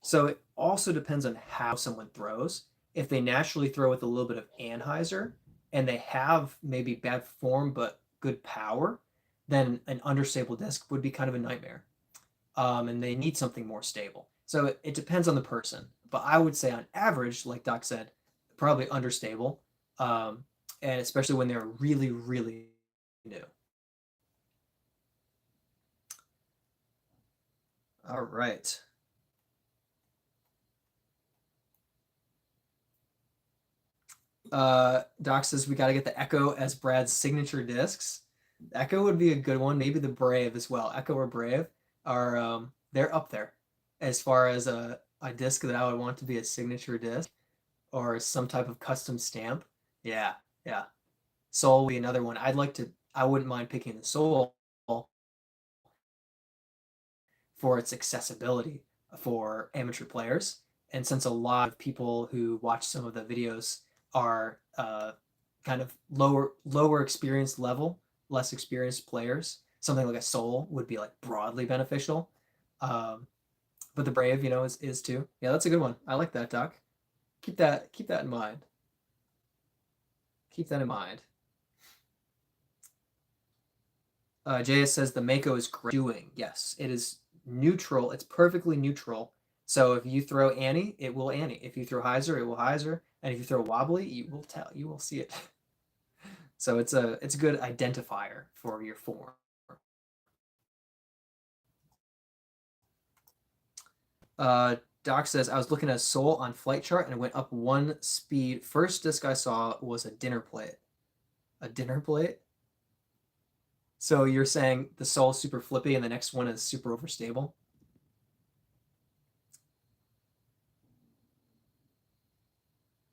So it also depends on how someone throws. If they naturally throw with a little bit of anhyzer and they have maybe bad form but good power, then an understable disc would be kind of a nightmare. And they need something more stable. So it depends on the person. But I would say on average, like Doc said, probably understable, and especially when they're really, really new. All right. Doc says we got to get the Echo as Brad's signature discs. The Echo would be a good one. Maybe the Brave as well. Echo or Brave are they're up there as far as a disc that I would want to be a signature disc or some type of custom stamp. Yeah, yeah. Soul would be another one. I'd like to. I wouldn't mind picking the Soul for its accessibility for amateur players. And since a lot of people who watch some of the videos are kind of lower experienced level, less experienced players, something like a Soul would be like broadly beneficial. Um, but the Brave, is too. Yeah, that's a good one. I like that, Doc. Keep that in mind. Keep that in mind. JS says the Mako is great doing. Yes, it is neutral. It's perfectly neutral. So if you throw Annie, it will Annie. If you throw Hyzer, it will Hyzer. And if you throw wobbly, you will see it. So it's a good identifier for your form. Doc says I was looking at Soul on flight chart and it went up 1 speed. First disc I saw was a dinner plate. A dinner plate? So you're saying the Soul's super flippy and the next one is super overstable?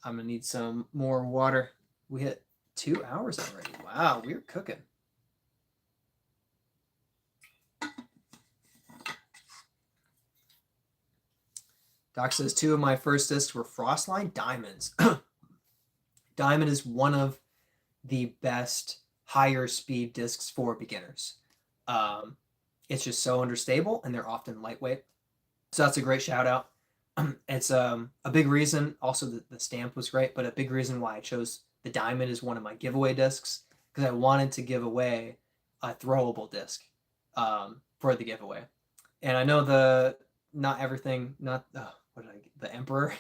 I'm gonna need some more water. We hit 2 hours already. Wow, we're cooking. Doc says 2 of my first discs were Frostline Diamonds. Diamond is one of the best higher speed discs for beginners. Um, It's just so understable, and they're often lightweight. So that's a great shout out. It's a big reason. Also, the stamp was great, but a big reason why I chose the diamond as one of my giveaway discs because I wanted to give away a throwable disc for the giveaway. And I know the not everything, not what did I get? The Emperor,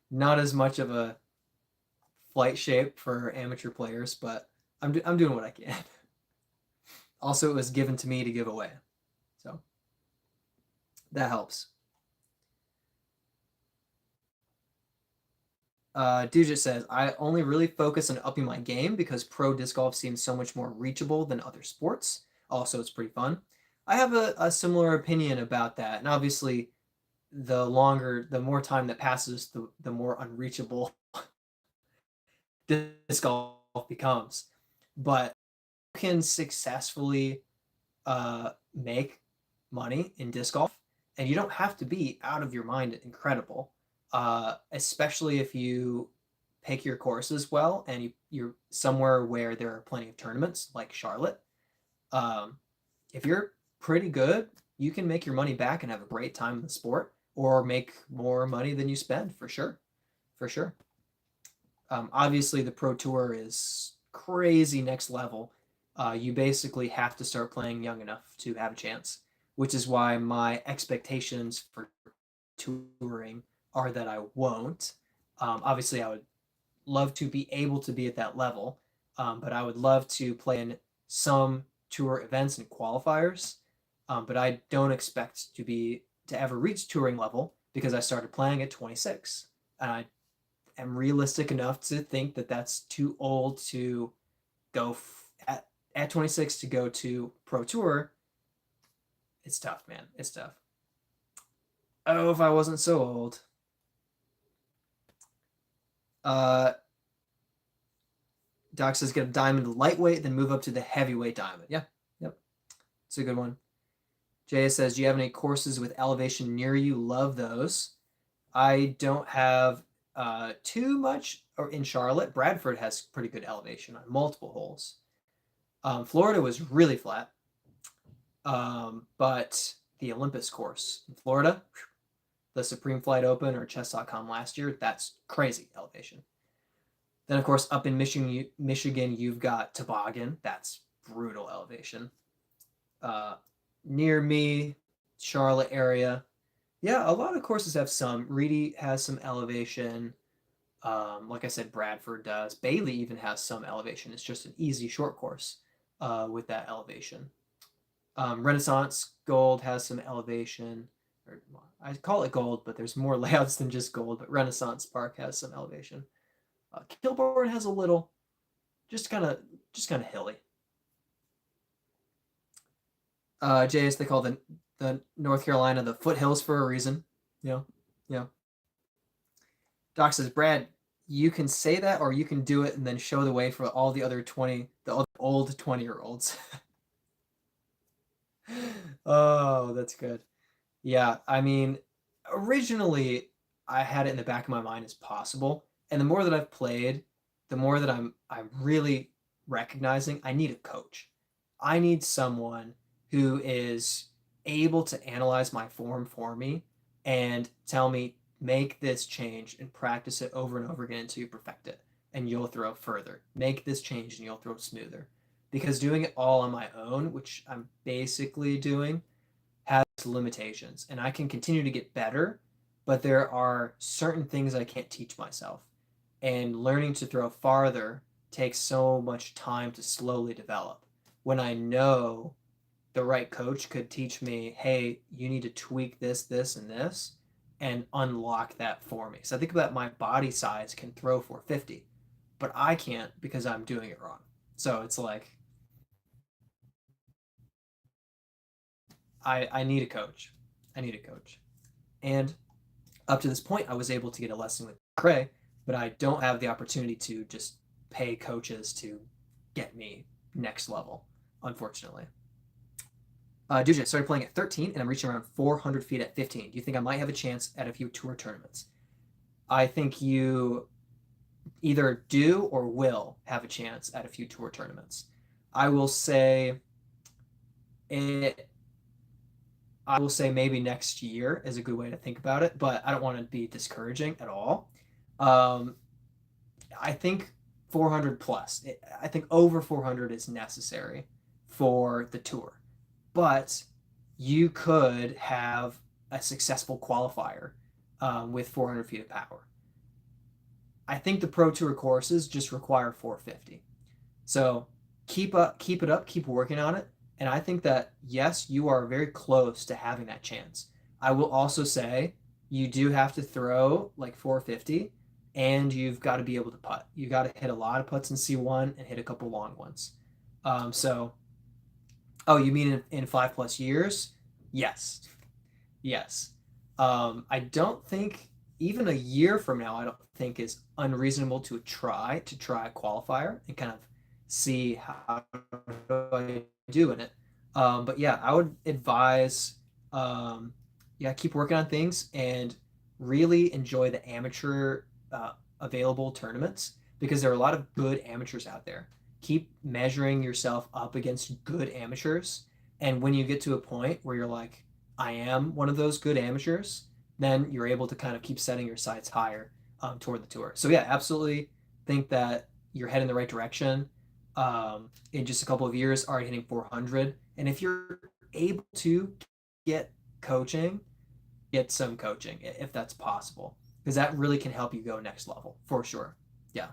not as much of a flight shape for amateur players, but I'm doing what I can. Also, it was given to me to give away, so that helps. Dude says, I only really focus on upping my game because pro disc golf seems so much more reachable than other sports. Also, it's pretty fun. I have a similar opinion about that. And obviously, the more time that passes, the more unreachable disc golf becomes. But you can successfully make money in disc golf, and you don't have to be out of your mind incredible, especially if you pick your courses well and you're somewhere where there are plenty of tournaments like Charlotte. Um, if you're pretty good, you can make your money back and have a great time in the sport, or make more money than you spend for sure, for sure. Obviously, the Pro Tour is crazy next level. You basically have to start playing young enough to have a chance, which is why my expectations for touring are that I won't. Obviously, I would love to be able to be at that level, but I would love to play in some tour events and qualifiers. But I don't expect to ever reach touring level because I started playing at 26, and I am realistic enough to think that that's too old to go at 26 to go to pro tour. It's tough, man. It's tough. Oh, if I wasn't so old. Uh, Doc says get a diamond lightweight, then move up to the heavyweight diamond. Yeah, yep, it's a good one. Jay says, do you have any courses with elevation near you? Love those. I don't have too much or in Charlotte. Bradford has pretty good elevation on multiple holes. Florida was really flat, but the Olympus course in Florida, the Supreme Flight Open or Chess.com last year, that's crazy elevation. Then, of course, up in Michigan, you've got Toboggan. That's brutal elevation. Near me, Charlotte area, yeah, a lot of courses have some. Reedy has some elevation. Like I said, Bradford does. Bailey even has some elevation. It's just an easy short course with that elevation. Renaissance Gold has some elevation. Or, I call it gold, but there's more layouts than just gold. But Renaissance Park has some elevation. Kilbourne has a little, just kind of hilly. JS, they call the North Carolina the foothills for a reason. Yeah, yeah. Doc says, Brad, you can say that or you can do it and then show the way for all the other 20, the old 20-year-olds. Oh, that's good. Yeah, I mean, originally I had it in the back of my mind as possible, and the more that I've played, the more that I'm really recognizing I need a coach. I need someone who is able to analyze my form for me and tell me make this change and practice it over and over again until you perfect it and you'll throw further. Make this change and you'll throw smoother. Because doing it all on my own, which I'm basically doing, has limitations and I can continue to get better, but there are certain things I can't teach myself. And learning to throw farther takes so much time to slowly develop. When I know the right coach could teach me, hey, you need to tweak this, this, and this, and unlock that for me. So I think about my body size can throw 450, but I can't because I'm doing it wrong. So it's like I need a coach. I need a coach. And up to this point, I was able to get a lesson with Cray, but I don't have the opportunity to just pay coaches to get me next level, unfortunately. Dude, started playing at 13 and I'm reaching around 400 feet at 15. Do you think I might have a chance at a few tour tournaments? I think you either do or will have a chance at a few tour tournaments. I will say it, I will say maybe next year is a good way to think about it, but I don't want to be discouraging at all. Um, I think 400 plus. I think over 400 is necessary for the tour, but you could have a successful qualifier with 400 feet of power. I think the Pro Tour courses just require 450. So keep it up, keep working on it. And I think that yes, you are very close to having that chance. I will also say you do have to throw like 450 and you've got to be able to putt. You got to hit a lot of putts in C1 and hit a couple long ones. So, oh, you mean in 5 plus years? Yes. Yes. I don't think even a year from now, I don't think is unreasonable to try a qualifier and kind of see how do I do in it. But yeah, I would advise, yeah, keep working on things and really enjoy the amateur available tournaments because there are a lot of good amateurs out there. Keep measuring yourself up against good amateurs, and when you get to a point where you're like, I am one of those good amateurs, then you're able to kind of keep setting your sights higher toward the tour. So yeah, absolutely think that you're heading the right direction. In just a couple of years, already hitting 400, and if you're able to get coaching, get some coaching if that's possible, because that really can help you go next level for sure. Yeah.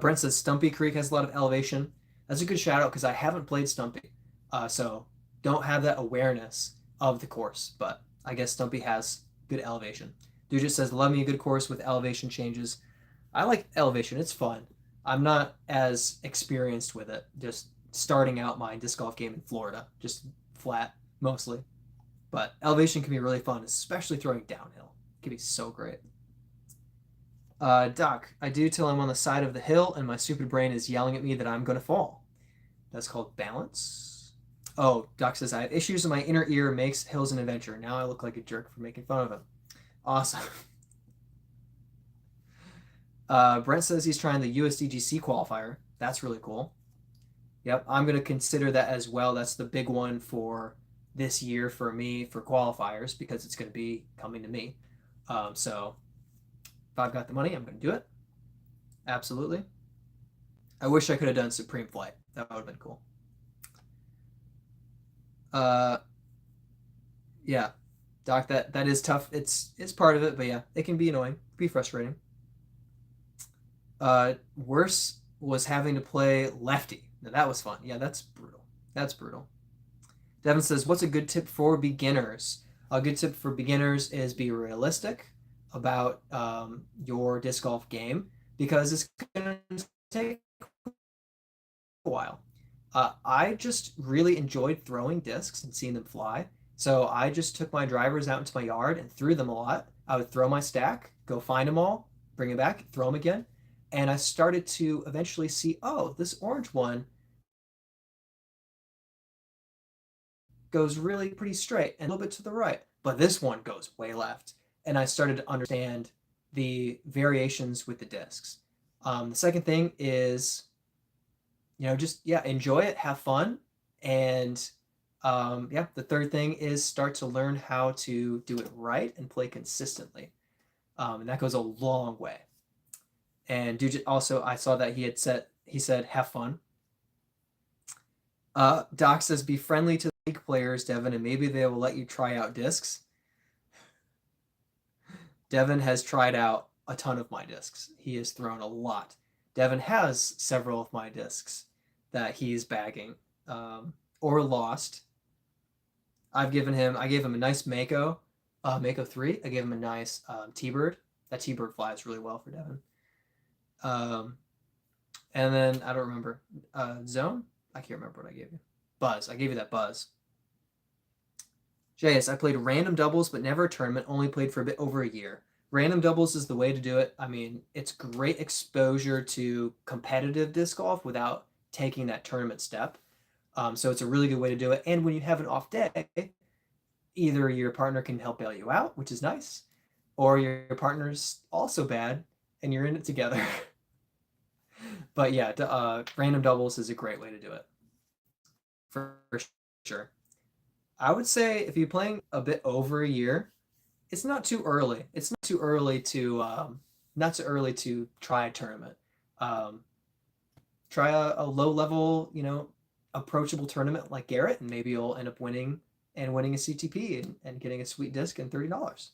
Brent says Stumpy Creek has a lot of elevation. That's a good shout out because I haven't played Stumpy, so don't have that awareness of the course. But I guess Stumpy has good elevation. Dude just says, "Love me a good course with elevation changes." I like elevation; it's fun. I'm not as experienced with it. Just starting out my disc golf game in Florida, just flat mostly. But elevation can be really fun, especially throwing downhill. It can be so great. Doc, I do till I'm on the side of the hill and my stupid brain is yelling at me that I'm going to fall. That's called balance. Oh, Doc says, I have issues in my inner ear, makes hills an adventure. Now I look like a jerk for making fun of him. Awesome. Brent says he's trying the USDGC qualifier. That's really cool. Yep, I'm going to consider that as well. That's the big one for this year for me for qualifiers because it's going to be coming to me. So if I've got the money, I'm going to do it. Absolutely. I wish I could have done Supreme Flight. That would have been cool. Uh, yeah, Doc, that is tough. It's part of it, but yeah, it can be annoying, be frustrating. Worse was having to play lefty. Now, that was fun. Yeah, that's brutal. That's brutal. Devin says, "What's a good tip for beginners?" A good tip for beginners is be realistic about your disc golf game because it's going to take a while. I just really enjoyed throwing discs and seeing them fly. So I just took my drivers out into my yard and threw them a lot. I would throw my stack, go find them all, bring them back, throw them again. And I started to eventually see, oh, this orange one goes really pretty straight and a little bit to the right, but this one goes way left. And I started to understand the variations with the discs. The second thing is just yeah, enjoy it, have fun, and yeah, the third thing is start to learn how to do it right and play consistently, and that goes a long way. And dude, also I saw that he said have fun. Doc says be friendly to the league players, Devin, and maybe they will let you try out discs. Devin has tried out a ton of my discs. He has thrown a lot. Devin has several of my discs that he's bagging or lost. I gave him a nice Mako 3. I gave him a nice T-Bird. That T-Bird flies really well for Devin. Um, and then I don't remember. Zone? I can't remember what I gave you. Buzz. I gave you that Buzz. JS, I played random doubles, but never a tournament. Only played for a bit over a year. Random doubles is the way to do it. I mean, it's great exposure to competitive disc golf without taking that tournament step. So it's a really good way to do it. And when you have an off day, either your partner can help bail you out, which is nice, or your partner's also bad and you're in it together. But yeah, random doubles is a great way to do it. for sure. I would say if you're playing a bit over a year, it's not too early. It's not too early to try a tournament. Um, Try a low level, approachable tournament like Garrett, and maybe you'll end up winning a CTP and getting a sweet disc and $30.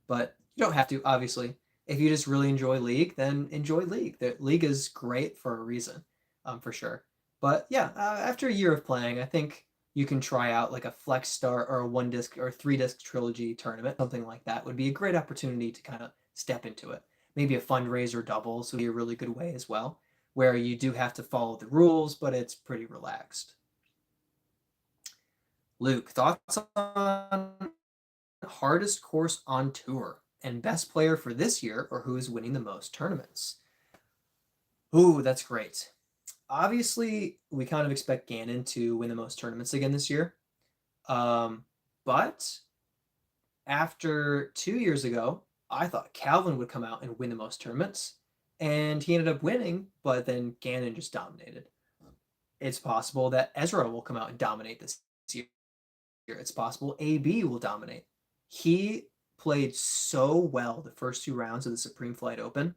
But you don't have to, obviously. If you just really enjoy League, then enjoy League. The League is great for a reason, for sure. But yeah, after a year of playing, I think you can try out like a flex start or a one disc or three disc trilogy tournament. Something like that would be a great opportunity to kind of step into it. Maybe a fundraiser doubles would be a really good way as well, where you do have to follow the rules, but it's pretty relaxed. Luke, thoughts on hardest course on tour and best player for this year, or who is winning the most tournaments? Ooh, that's great. Obviously, we kind of expect Gannon to win the most tournaments again this year. But after 2 years ago, I thought Calvin would come out and win the most tournaments, and he ended up winning, but then Gannon just dominated. It's possible that Ezra will come out and dominate this year. It's possible AB will dominate. He played so well the first 2 rounds of the Supreme Flight Open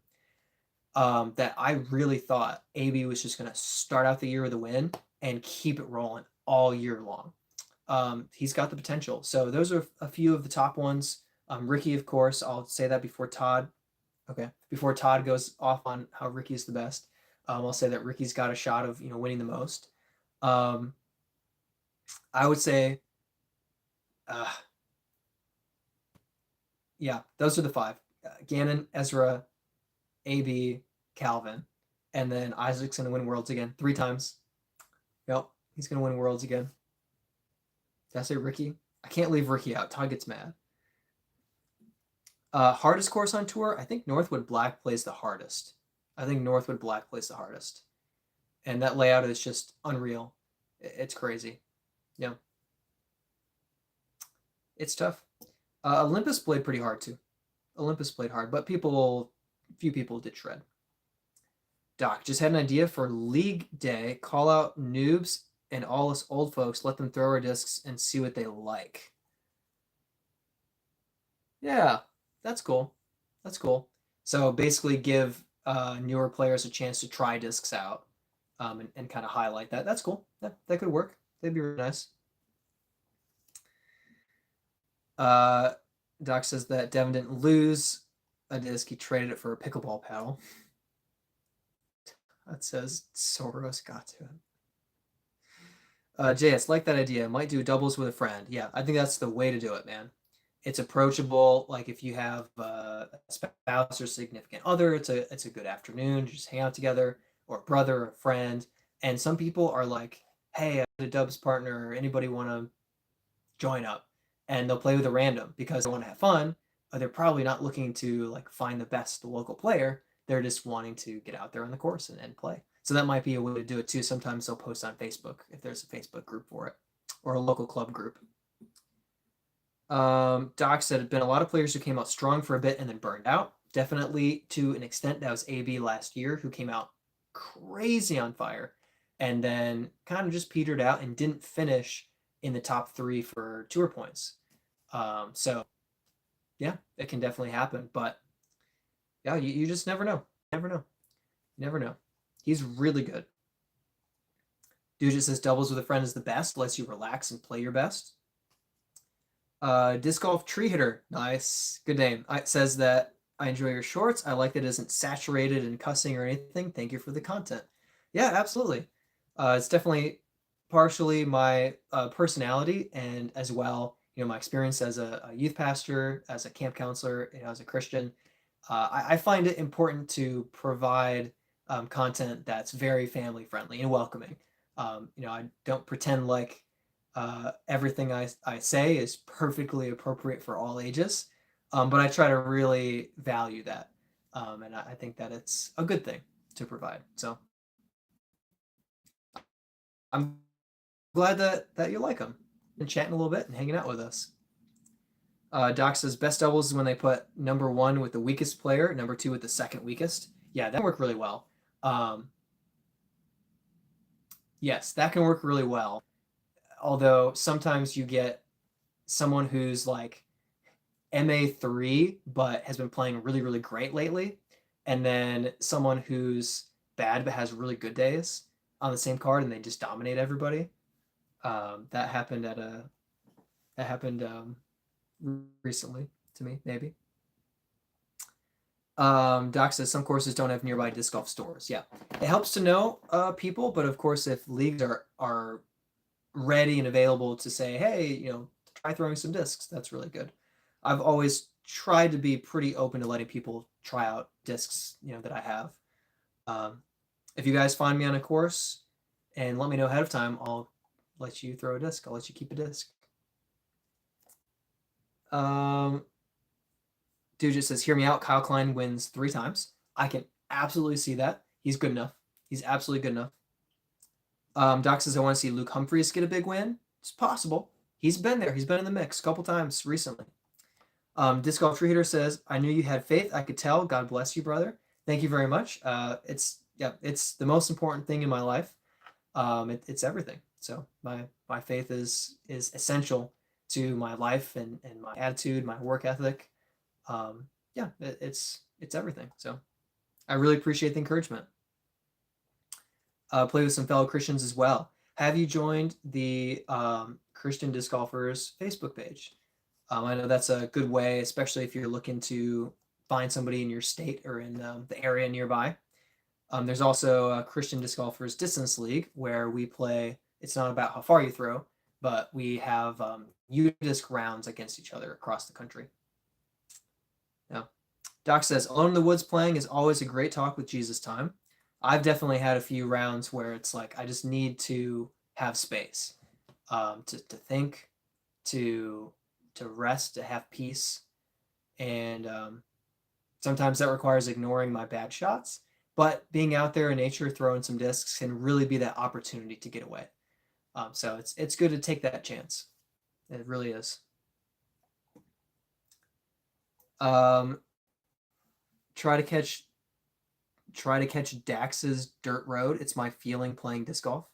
that I really thought AB was just going to start out the year with a win and keep it rolling all year long. He's got the potential. So those are a few of the top ones. Ricky, of course, I'll say that before Todd. Okay, before Todd goes off on how Ricky's the best, I'll say that Ricky's got a shot of winning the most. I would say, yeah, those are the 5: Gannon, Ezra, AB, Calvin, and then Isaac's gonna win Worlds again 3 times. Yep, he's gonna win Worlds again. Did I say Ricky? I can't leave Ricky out. Todd gets mad. Hardest course on tour? I think Northwood Black plays the hardest. And that layout is just unreal. It's crazy. Yeah. It's tough. Olympus played pretty hard too. Olympus played hard, but few people did shred. Doc, just had an idea for League Day. Call out noobs and all us old folks. Let them throw our discs and see what they like. Yeah, that's cool. That's cool. So basically give newer players a chance to try discs out and kind of highlight that. That's cool. That could work. That'd be really nice. Doc says that Devin didn't lose a disc. He traded it for a pickleball paddle. That says Soros got to him. JS, like that idea. Might do doubles with a friend. Yeah, I think that's the way to do it, man. It's approachable. Like if you have a spouse or significant other, it's a good afternoon. Just hang out together, or a brother or a friend. And some people are like, hey, I have a dubs partner. Anybody want to join up? And they'll play with a random because they want to have fun. But they're probably not looking to like find the best local player. They're just wanting to get out there on the course and play. So that might be a way to do it too. Sometimes they'll post on Facebook if there's a Facebook group for it, or a local club group. Doc said it'd been a lot of players who came out strong for a bit and then burned out. Definitely to an extent, that was AB last year, who came out crazy on fire and then kind of just petered out and didn't finish in the top 3 for tour points. So yeah, it can definitely happen. But yeah, you just never know. Never know. He's really good. Dude just says doubles with a friend is the best, lets you relax and play your best. Disc Golf Tree Hitter, nice, good name. It says that I enjoy your shorts. I like that it isn't saturated in cussing or anything. Thank you for the content. Yeah, absolutely. It's definitely partially my personality, and as well, my experience as a youth pastor, as a camp counselor, as a Christian. I find it important to provide content that's very family friendly and welcoming. I don't pretend like everything I say is perfectly appropriate for all ages, but I try to really value that, and I think that it's a good thing to provide. So I'm glad that you like them and chatting a little bit and hanging out with us. Doc says best doubles is when they put number 1 with the weakest player, number 2 with the second weakest. Yeah, that worked really well. Yes, that can work really well. Although sometimes you get someone who's like MA3 but has been playing really, really great lately, and then someone who's bad but has really good days on the same card and they just dominate everybody. That happened at a that happened recently to me, maybe. Doc says some courses don't have nearby disc golf stores. Yeah, it helps to know people, but of course, if leagues are ready and available to say, hey, try throwing some discs, that's really good. I've always tried to be pretty open to letting people try out discs, that I have. Um, if you guys find me on a course and let me know ahead of time, I'll let you throw a disc. I'll let you keep a disc. Um, Dude just says, hear me out. Kyle Klein wins 3 times. I can absolutely see that. He's good enough. He's absolutely good enough. Doc says, I want to see Luke Humphreys get a big win. It's possible. He's been there. He's been in the mix a couple times recently. Disc Golf Tree Hitter says, I knew you had faith. I could tell. God bless you, brother. Thank you very much. It's the most important thing in my life. It's everything. So my faith is essential to my life and my attitude, my work ethic. It's everything. So I really appreciate the encouragement. Play with some fellow Christians as well. Have you joined the Christian Disc Golfers Facebook page? I know that's a good way, especially if you're looking to find somebody in your state or in the area nearby. There's also a Christian Disc Golfers Distance League where we play. It's not about how far you throw, but we have U-disc rounds against each other across the country. Yeah. Doc says, Alone in the Woods playing is always a great talk with Jesus time. I've definitely had a few rounds where it's like I just need to have space, to think, to rest, to have peace, and sometimes that requires ignoring my bad shots. But being out there in nature, throwing some discs, can really be that opportunity to get away. So it's good to take that chance. It really is. Um, try to catch Dax's Dirt Road. It's my feeling playing disc golf.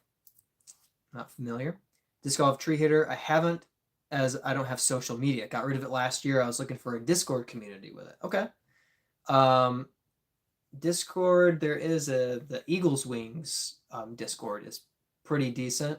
Not familiar. Disc golf tree hitter. I haven't, as I don't have social media. Got rid of it last year. I was looking for a Discord community with it. Okay. Discord. There is the Eagles Wings Discord is pretty decent.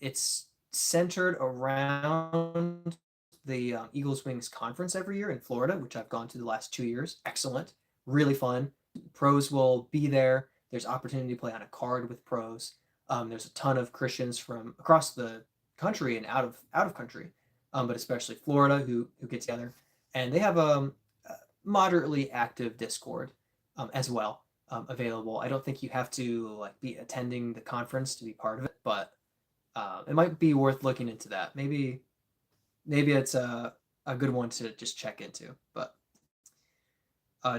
It's centered around the Eagles Wings conference every year in Florida, which I've gone to the last 2 years. Excellent, really fun. Pros will be there. There's opportunity to play on a card with pros. There's a ton of Christians from across the country and out of country, but especially Florida who get together, and they have a moderately active Discord as well available. I don't think you have to like be attending the conference to be part of it, but it might be worth looking into that. Maybe it's a good one to just check into. But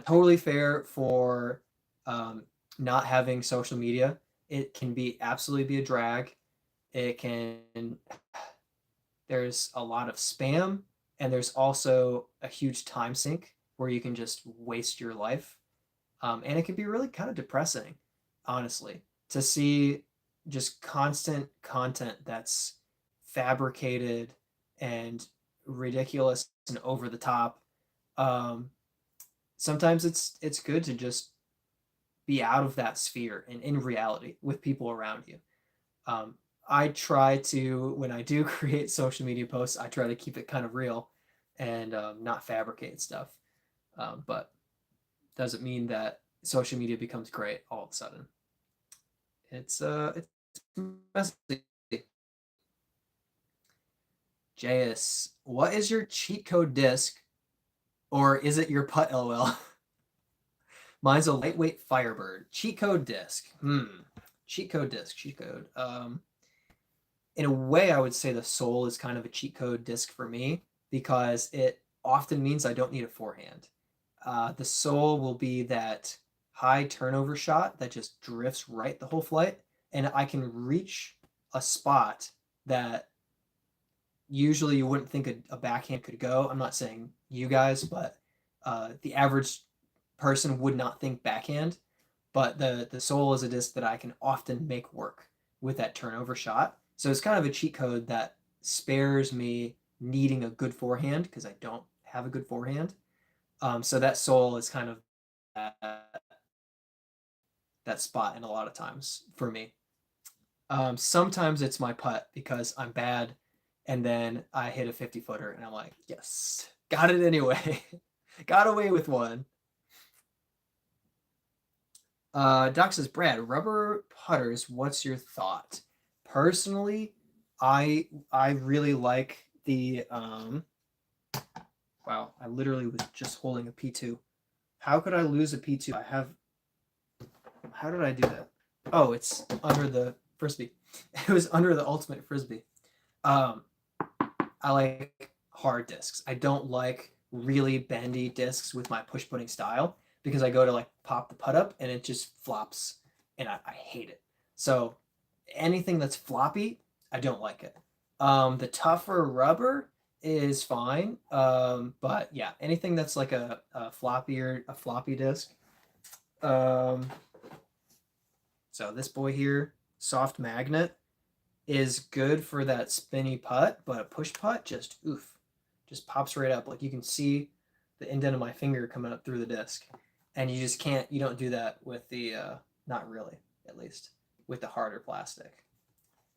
totally fair for not having social media. It can absolutely be a drag. It can. There's a lot of spam, and there's also a huge time sink where you can just waste your life. And it can be really kind of depressing, honestly, to see just constant content that's fabricated and ridiculous and over the top. Sometimes it's good to just be out of that sphere and in reality with people around you. I try to, when I do create social media posts, I try to keep it kind of real and not fabricate stuff. But doesn't mean that social media becomes great all of a sudden. It's messy. JS, what is your cheat code disc, or is it your putt? LOL. Mine's a lightweight Firebird cheat code disc. Cheat code disc. Cheat code. In a way, I would say the Soul is kind of a cheat code disc for me because it often means I don't need a forehand. The Soul will be that high turnover shot that just drifts right the whole flight, and I can reach a spot that usually you wouldn't think a backhand could go. I'm not saying you guys, but the average person would not think backhand. But the Soul is a disc that I can often make work. with that turnover shot. So it's kind of a cheat code that spares me needing a good forehand because I don't have a good forehand. So that sole is kind of that, that spot in a lot of times for me. Sometimes it's my putt because I'm bad, and then I hit a 50 footer, and I'm like, yes, got it anyway, got away with one. Doc says, Brad, rubber putters. What's your thought? Personally, I really like the Wow, I literally was just holding a P2. How could I lose a P2? I have. How did I do that? Oh, it's under the frisbee. It was under the ultimate frisbee. Um, I like hard discs. I don't like really bendy discs with my push putting style because I go to like pop the putt up and it just flops and I hate it. So anything that's floppy, I don't like it. The tougher rubber is fine. But yeah, anything that's like a floppy disc. Um, so this boy here, soft magnet, is good for that spinny putt, but a push putt just oof, just pops right up. Like you can see the indent of my finger coming up through the disc, and you just can't. You don't do that with the not really, at least with the harder plastic.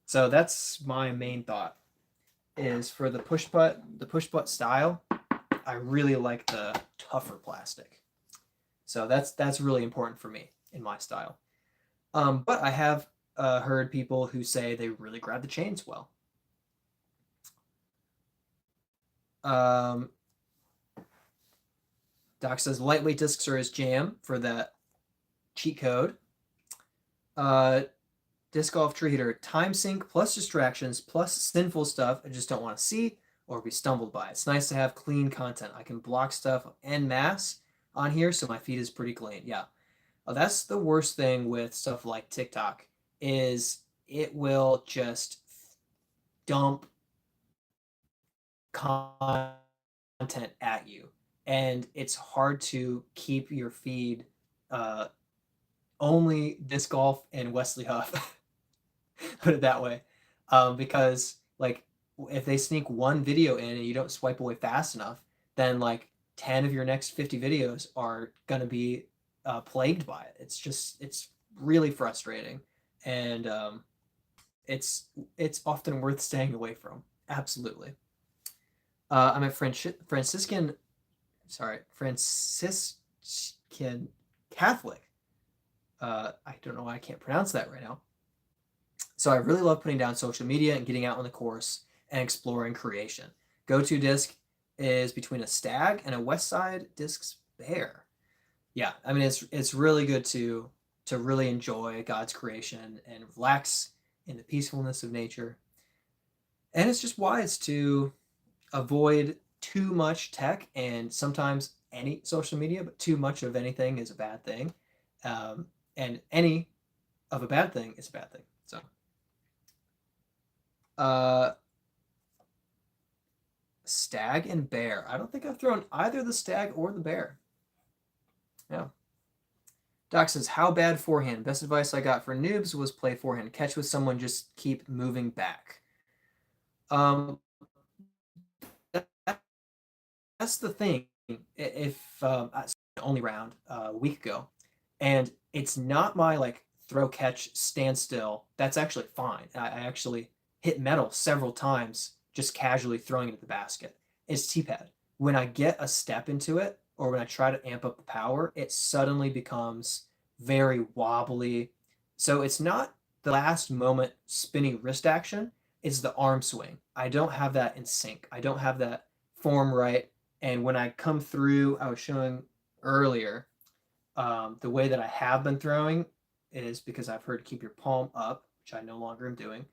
So that's my main thought is for the push putt style. I really like the tougher plastic. So that's really important for me in my style. But I have heard people who say they really grab the chains well. Um, Doc says lightweight discs are his jam for that cheat code. Uh, Disc golf tree hitter, time sink plus distractions plus sinful stuff I just don't want to see or be stumbled by. It's nice to have clean content. I can block stuff en masse on here, so my feed is pretty clean. Yeah, that's the worst thing with stuff like TikTok is it will just dump content at you, and it's hard to keep your feed uh, only disc golf and Wesley Huff. Put it that way, because like if they sneak one video in and you don't swipe away fast enough, then like 10 of your next 50 videos are gonna be plagued by it. It's really frustrating, and it's it's often worth staying away from. Absolutely. I'm a Franciscan, sorry, Franciscan Catholic. I don't know why I can't pronounce that right now. So I really love putting down social media and getting out on the course and exploring creation. Go-to disc is between a stag and a West Side discs bear. Yeah, I mean it's really good to really enjoy God's creation and relax in the peacefulness of nature. And it's just wise to avoid too much tech and sometimes any social media, but too much of anything is a bad thing. And any of a bad thing is a bad thing. So uh stag and bear. I don't think I've thrown either the stag or the bear. Yeah. Doc says, how bad forehand? Best advice I got for noobs was play forehand. Catch with someone, just keep moving back. Um, that's the thing. If I only round a week ago, and it's not my like throw catch standstill. That's actually fine. I actually hit metal several times just casually throwing it at the basket. It's T-pad. When I get a step into it, or when I try to amp up the power, it suddenly becomes very wobbly. So it's not the last moment spinning wrist action, it's the arm swing. I don't have that in sync. I don't have that form right. And when I come through, I was showing earlier, the way that I have been throwing is because I've heard keep your palm up, which I no longer am doing.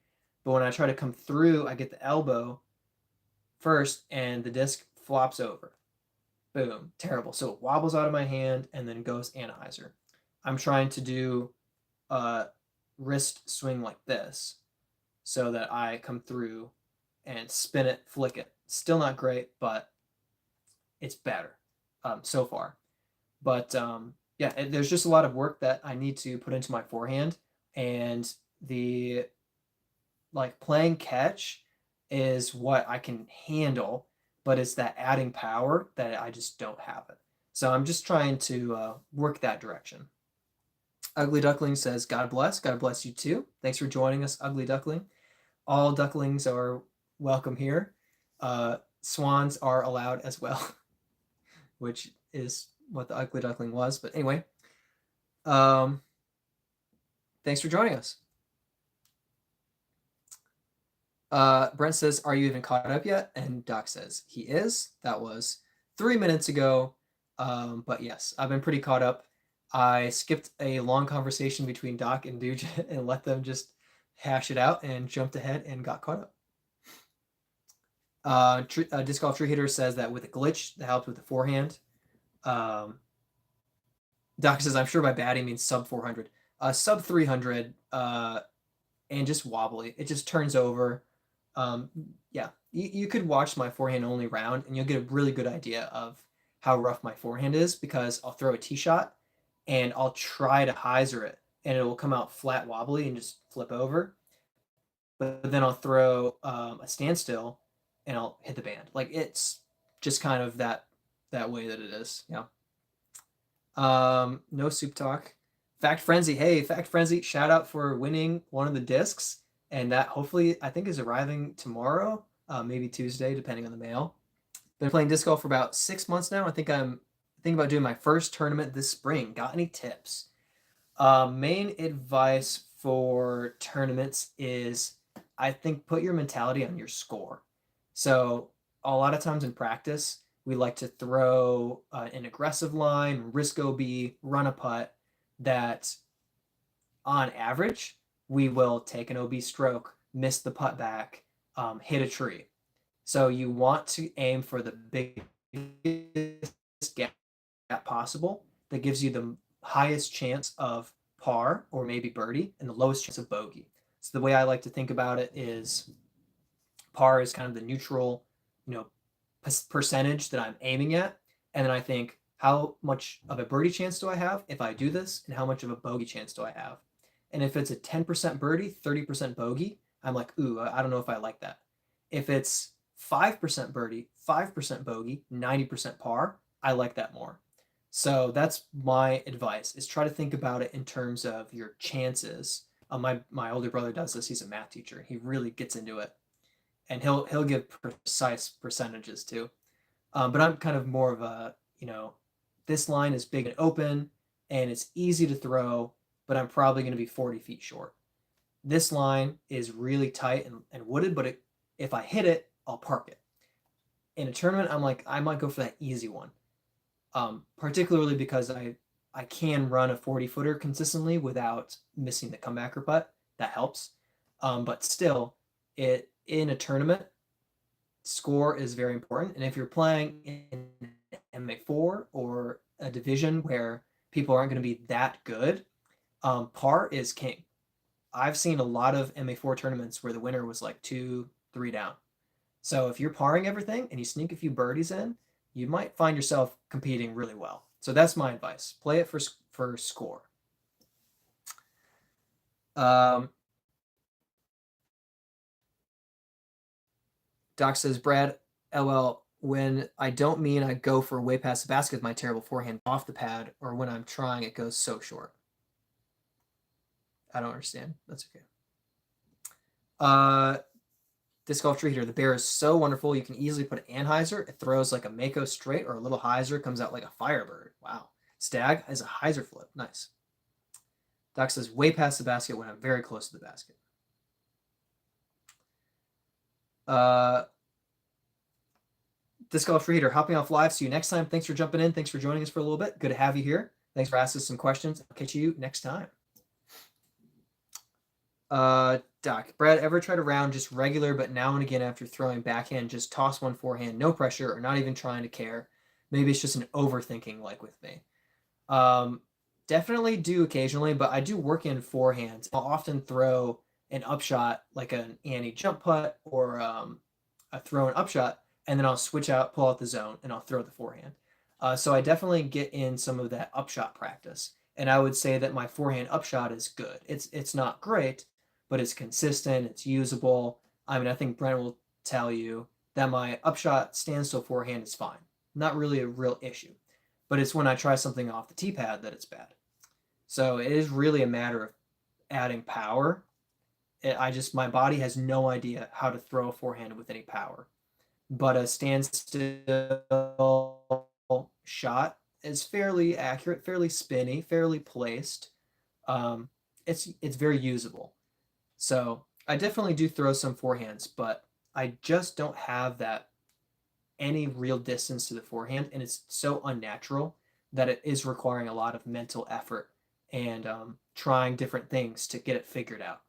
But when I try to come through, I get the elbow first and the disc flops over. Boom, terrible. So it wobbles out of my hand and then goes Anheuser. I'm trying to do a wrist swing like this so that I come through and spin it, flick it. Still not great, but it's better so far. But yeah, there's just a lot of work that I need to put into my forehand, and the like playing catch is what I can handle, but it's that adding power that I just don't have it. So I'm just trying to work that direction. Ugly Duckling says, God bless. God bless you too. Thanks for joining us, Ugly Duckling. All ducklings are welcome here. Swans are allowed as well, which is what the Ugly Duckling was. But anyway, um, thanks for joining us. Brent says, are you even caught up yet? And Doc says, he is. That was 3 minutes ago. But yes, I've been pretty caught up. I skipped a long conversation between Doc and Duge and let them just hash it out and jumped ahead and got caught up. Disc Golf Tree Hitter says that with a glitch that helped with the forehand. Doc says, I'm sure by batting means sub 400. Sub 300 and just wobbly. It just turns over. Yeah, you could watch my forehand only round and you'll get a really good idea of how rough my forehand is because I'll throw a tee shot and I'll try to hyzer it and it will come out flat wobbly and just flip over. But then I'll throw a standstill and I'll hit the band. Like it's just kind of that way that it is. Yeah. No soup talk. Fact Frenzy. Hey, Fact Frenzy, shout out for winning one of the discs. And that hopefully I think is arriving tomorrow, maybe Tuesday, depending on the mail. Been playing disc golf for about 6 months now. I think I'm thinking about doing my first tournament this spring. Got any tips? Main advice for tournaments is I think put your mentality on your score. So a lot of times in practice, we like to throw an aggressive line, risk OB, run a putt that on average, we will take an OB stroke, miss the putt back, hit a tree. So you want to aim for the biggest gap possible that gives you the highest chance of par or maybe birdie and the lowest chance of bogey. So the way I like to think about it is par is kind of the neutral, you know, percentage that I'm aiming at. And then I think, how much of a birdie chance do I have if I do this? And how much of a bogey chance do I have? And if it's a 10% birdie, 30% bogey, I'm like, ooh, I don't know if I like that. If it's 5% birdie, 5% bogey, 90% par, I like that more. So that's my advice is try to think about it in terms of your chances. My older brother does this. He's a math teacher. He really gets into it. And he'll give precise percentages too. But I'm kind of more of a, this line is big and open and it's easy to throw, but I'm probably going to be 40 feet short. This line is really tight and wooded, but if I hit it, I'll park it. In a tournament, I'm like, I might go for that easy one, particularly because I can run a 40-footer consistently without missing the comebacker putt. That helps. But still, in a tournament, score is very important. And if you're playing in MA4 or a division where people aren't going to be that good, par is king. I've seen a lot of MA4 tournaments where the winner was like 2-3 down. So if you're parring everything and you sneak a few birdies in, you might find yourself competing really well. So that's my advice. Play it for score. Doc says, Brad, LL, when I don't mean I go for way past the basket with my terrible forehand off the pad, or when I'm trying, it goes so short. I don't understand. That's okay. Disc Golf Tree Heater. The bear is so wonderful. You can easily put an Anheuser. It throws like a Mako straight or a little hyzer. Comes out like a Firebird. Wow. Stag is a hyzer flip. Nice. Doc says, way past the basket when I'm very close to the basket. Disc Golf Tree Heater, hopping off live. See you next time. Thanks for jumping in. Thanks for joining us for a little bit. Good to have you here. Thanks for asking some questions. I'll catch you next time. Doc, Brad, ever try to round just regular, but now and again after throwing backhand, just toss one forehand, no pressure, or not even trying to care? Maybe it's just an overthinking like with me. Definitely do occasionally, but I do work in forehands. I'll often throw an upshot like an Annie jump putt or a throw an upshot, and then I'll switch out, pull out the zone, and I'll throw the forehand. So I definitely get in some of that upshot practice. And I would say that my forehand upshot is good. It's not great, but it's consistent, it's usable. I mean, I think Brent will tell you that my upshot standstill forehand is fine. Not really a real issue. But it's when I try something off the tee pad that it's bad. So it is really a matter of adding power. My body has no idea how to throw a forehand with any power. But a standstill shot is fairly accurate, fairly spinny, fairly placed. Um, it's very usable. So I definitely do throw some forehands, but I just don't have that any real distance to the forehand, and it's so unnatural that it is requiring a lot of mental effort and trying different things to get it figured out.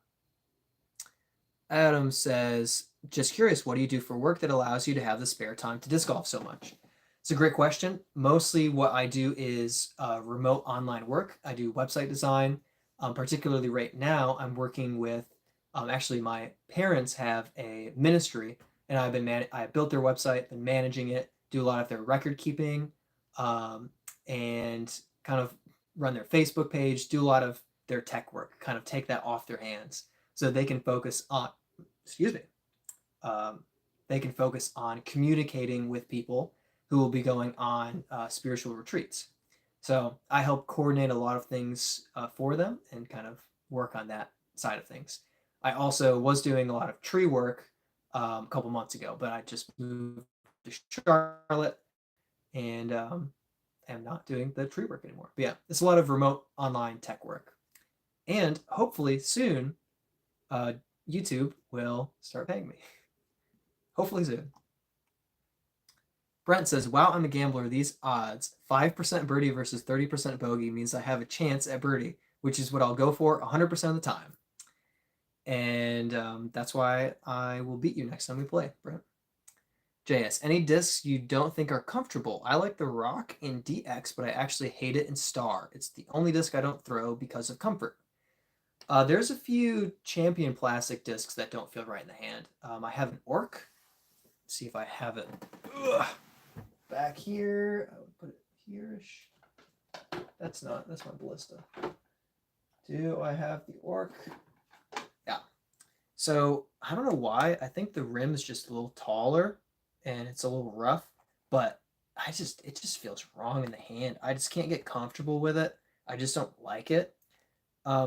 Adam says, just curious, what do you do for work that allows you to have the spare time to disc golf so much? It's a great question. Mostly what I do is remote online work. I do website design. Particularly right now, I'm working with, actually my parents have a ministry, and I built their website, been managing it, do a lot of their record keeping, and kind of run their Facebook page, do a lot of their tech work, kind of take that off their hands so they can focus on, excuse me, they can focus on communicating with people who will be going on spiritual retreats. So I help coordinate a lot of things for them and kind of work on that side of things. I also was doing a lot of tree work a couple months ago, but I just moved to Charlotte and am not doing the tree work anymore. But yeah, it's a lot of remote online tech work. And hopefully soon, YouTube will start paying me. Hopefully soon. Brent says, wow, I'm a gambler. These odds, 5% birdie versus 30% bogey, means I have a chance at birdie, which is what I'll go for 100% of the time. And that's why I will beat you next time we play, Brent. JS, any discs you don't think are comfortable? I like the Rock in DX, but I actually hate it in Star. It's the only disc I don't throw because of comfort. There's a few Champion plastic discs that don't feel right in the hand. I have an Orc. Let's see if I have it. Ugh. Back here, I would put it here-ish. That's my Ballista. Do I have the Orc? Yeah. So I don't know why. I think the rim is just a little taller and it's a little rough, but it just feels wrong in the hand. I just can't get comfortable with it. I just don't like it.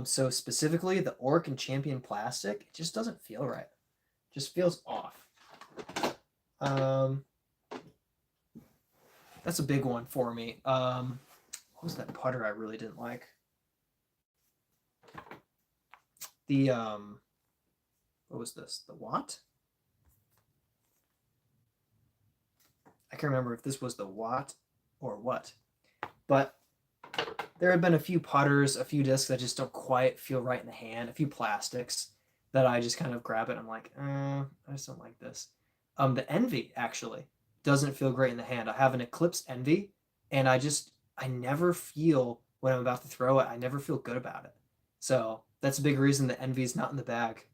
So specifically the Orc and Champion plastic, it just doesn't feel right. It just feels off. That's a big one for me. What was that putter I really didn't like? The what was this? The Watt? I can't remember if this was the Watt or what. But there have been a few putters, a few discs that just don't quite feel right in the hand, a few plastics that I just kind of grab it. I'm like, I just don't like this. The Envy actually doesn't feel great in the hand. I have an Eclipse Envy, and I never feel when I'm about to throw it, I never feel good about it. So that's a big reason the Envy is not in the bag.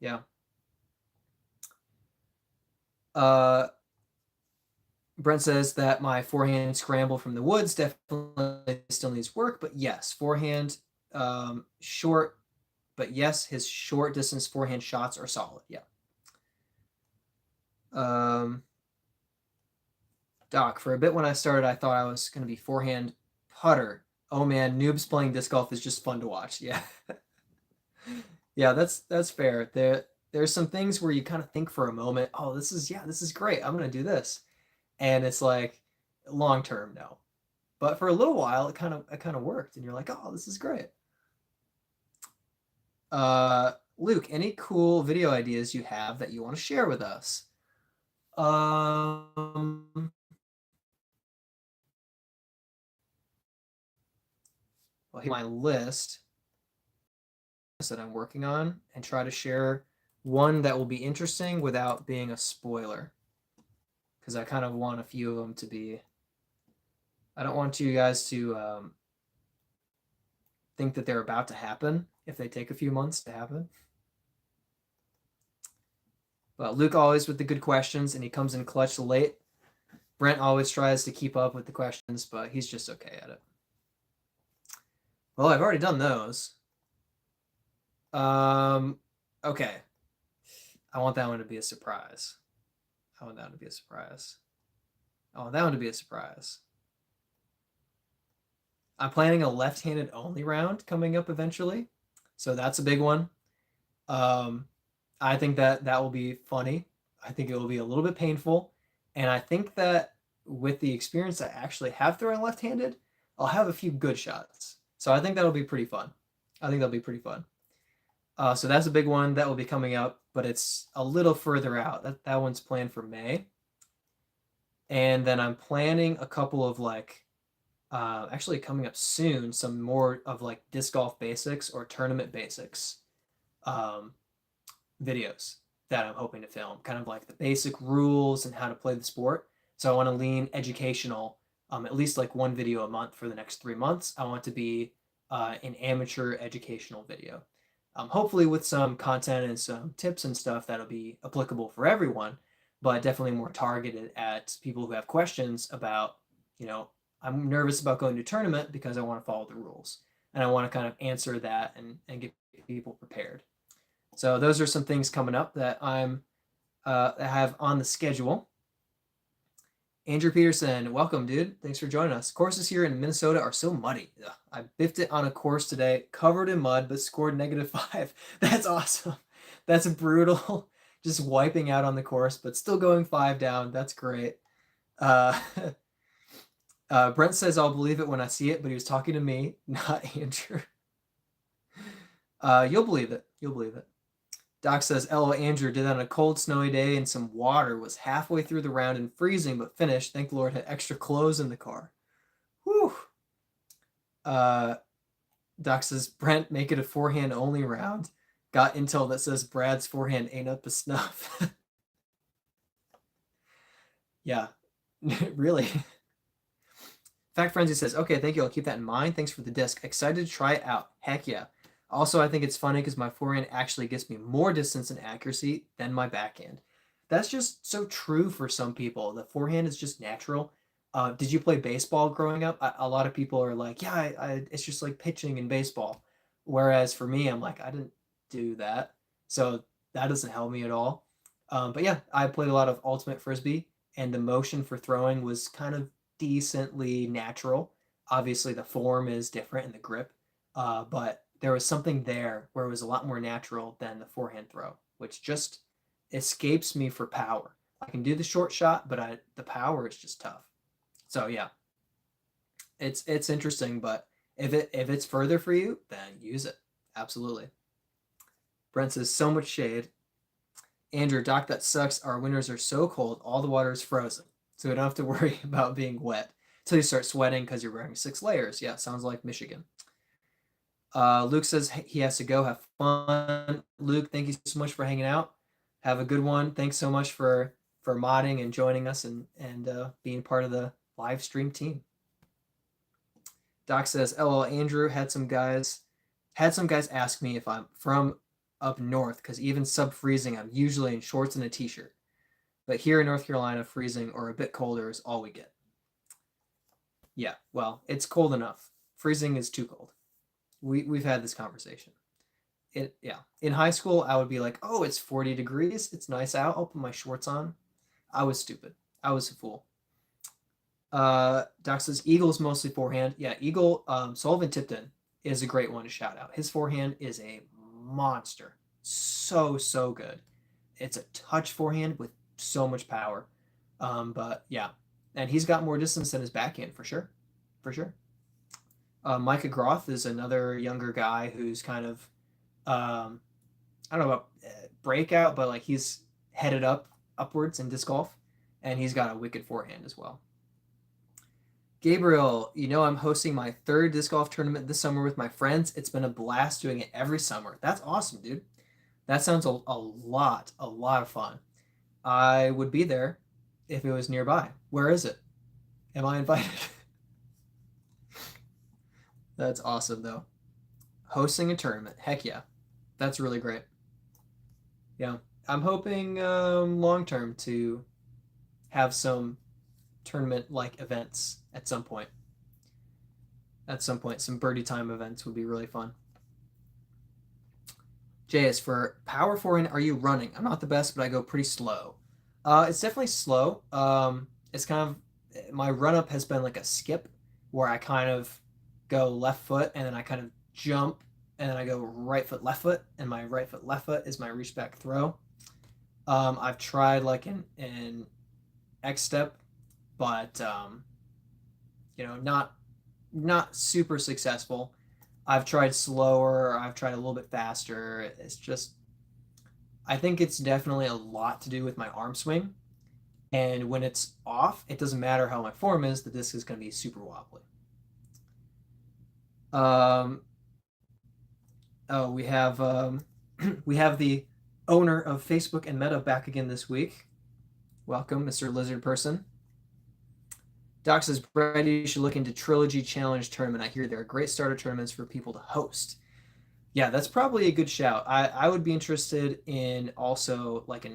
Yeah. Brent says that my forehand scramble from the woods definitely still needs work, but yes, forehand short, but yes, his short distance forehand shots are solid. Yeah. Doc, for a bit when I started, I thought I was going to be forehand putter. Oh man, noobs playing disc golf is just fun to watch. Yeah. Yeah, that's fair. There's some things where you kind of think for a moment, oh, this is great. I'm going to do this. And it's like long term, no. But for a little while it kind of worked and you're like, oh, this is great. Luke, any cool video ideas you have that you want to share with us? Well, here's my list that I'm working on and try to share one that will be interesting without being a spoiler. Because I kind of want a few of them to be. I don't want you guys to think that they're about to happen if they take a few months to happen. But Luke always with the good questions, and he comes in clutch late. Brent always tries to keep up with the questions, but he's just okay at it. Well, I've already done those. Um, okay. I want that one to be a surprise. I want that one to be a surprise. I want that one to be a surprise. I'm planning a left-handed only round coming up eventually, so that's a big one. Um, I think that that will be funny. I think it will be a little bit painful, and I think that with the experience I actually have throwing left-handed, I'll have a few good shots. So I think that'll be pretty fun. I think that'll be pretty fun. So that's a big one that will be coming up, but it's a little further out. That one's planned for May, and then I'm planning a couple of like actually coming up soon, some more of like disc golf basics or tournament basics um, videos that I'm hoping to film, kind of like the basic rules and how to play the sport. So I want to lean educational, at least like one video a month for the next 3 months. I want to be an amateur educational video. Hopefully with some content and some tips and stuff that'll be applicable for everyone, but definitely more targeted at people who have questions about, you know, I'm nervous about going to a tournament because I want to follow the rules and I want to kind of answer that and get people prepared. So those are some things coming up that I have on the schedule. Andrew Peterson, welcome, dude. Thanks for joining us. Courses here in Minnesota are so muddy. Ugh, I biffed it on a course today, covered in mud, but scored -5. That's awesome. That's brutal. Just wiping out on the course, but still going 5 down. That's great. Uh, Brent says I'll believe it when I see it, but he was talking to me, not Andrew. You'll believe it. You'll believe it. Doc says, "LO Andrew did that on a cold, snowy day and some water. Was halfway through the round and freezing, but finished. Thank the Lord had extra clothes in the car." Whew. Uh, Doc says, "Brent, make it a forehand only round. Got intel that says Brad's forehand ain't up to snuff." Yeah, really. Fact Frenzy says, "Okay, thank you. I'll keep that in mind. Thanks for the disc. Excited to try it out. Heck yeah." Also, I think it's funny because my forehand actually gets me more distance and accuracy than my backhand. That's just so true for some people. The forehand is just natural. Did you play baseball growing up? A lot of people are like, yeah, it's just like pitching in baseball. Whereas for me, I'm like, I didn't do that. So that doesn't help me at all. But yeah, I played a lot of ultimate frisbee, and the motion for throwing was kind of decently natural. Obviously, the form is different and the grip, but there was something there where it was a lot more natural than the forehand throw, which just escapes me for power. I can do the short shot, but the power is just tough. So yeah, it's interesting, but if it's further for you, then use it. Absolutely. Brent says so much shade. Andrew, Doc, that sucks. Our winters are so cold, all the water is frozen, so we don't have to worry about being wet until you start sweating because you're wearing 6 layers. Yeah, sounds like Michigan. Luke says he has to go. Have fun. Luke, thank you so much for hanging out. Have a good one. Thanks so much for modding and joining us and being part of the live stream team. Doc says, "LOL, Andrew had some guys ask me if I'm from up north because even sub freezing, I'm usually in shorts and a t-shirt. But here in North Carolina, freezing or a bit colder is all we get." Yeah, well, it's cold enough. Freezing is too cold. We've had this conversation. Yeah. In high school, I would be like, "Oh, it's 40 degrees. It's nice out. I'll put my shorts on." I was stupid. I was a fool. Doc says Eagle's mostly forehand. Yeah, Eagle, Sullivan Tipton is a great one to shout out. His forehand is a monster. So good. It's a touch forehand with so much power. But yeah, and he's got more distance than his backhand for sure. For sure. Micah Groth is another younger guy who's kind of, I don't know about breakout, but like he's headed upwards in disc golf, and he's got a wicked forehand as well. Gabriel, I'm hosting my third disc golf tournament this summer with my friends. It's been a blast doing it every summer. That's awesome, dude. That sounds a lot of fun. I would be there if it was nearby. Where is it? Am I invited? That's awesome, though. Hosting a tournament. Heck yeah. That's really great. Yeah. I'm hoping long term to have some tournament like events at some point. Some birdie time events would be really fun. JS, for power forehand, are you running? I'm not the best, but I go pretty slow. It's definitely slow. It's kind of my run up has been like a skip where I kind of go left foot and then I kind of jump and then I go right foot left foot and my right foot left foot is my reach back throw. I've tried like an X step, but not super successful. I've tried slower. I've tried a little bit faster. It's just I think it's definitely a lot to do with my arm swing. And when it's off, it doesn't matter how my form is, the disc is going to be super wobbly. Um, oh, we have we have the owner of Facebook and Meta back again this week. Welcome, Mr. Lizard Person. Doc says, Brad, you should look into Trilogy Challenge Tournament. I hear there are great starter tournaments for people to host. Yeah, that's probably a good shout. I would be interested in also like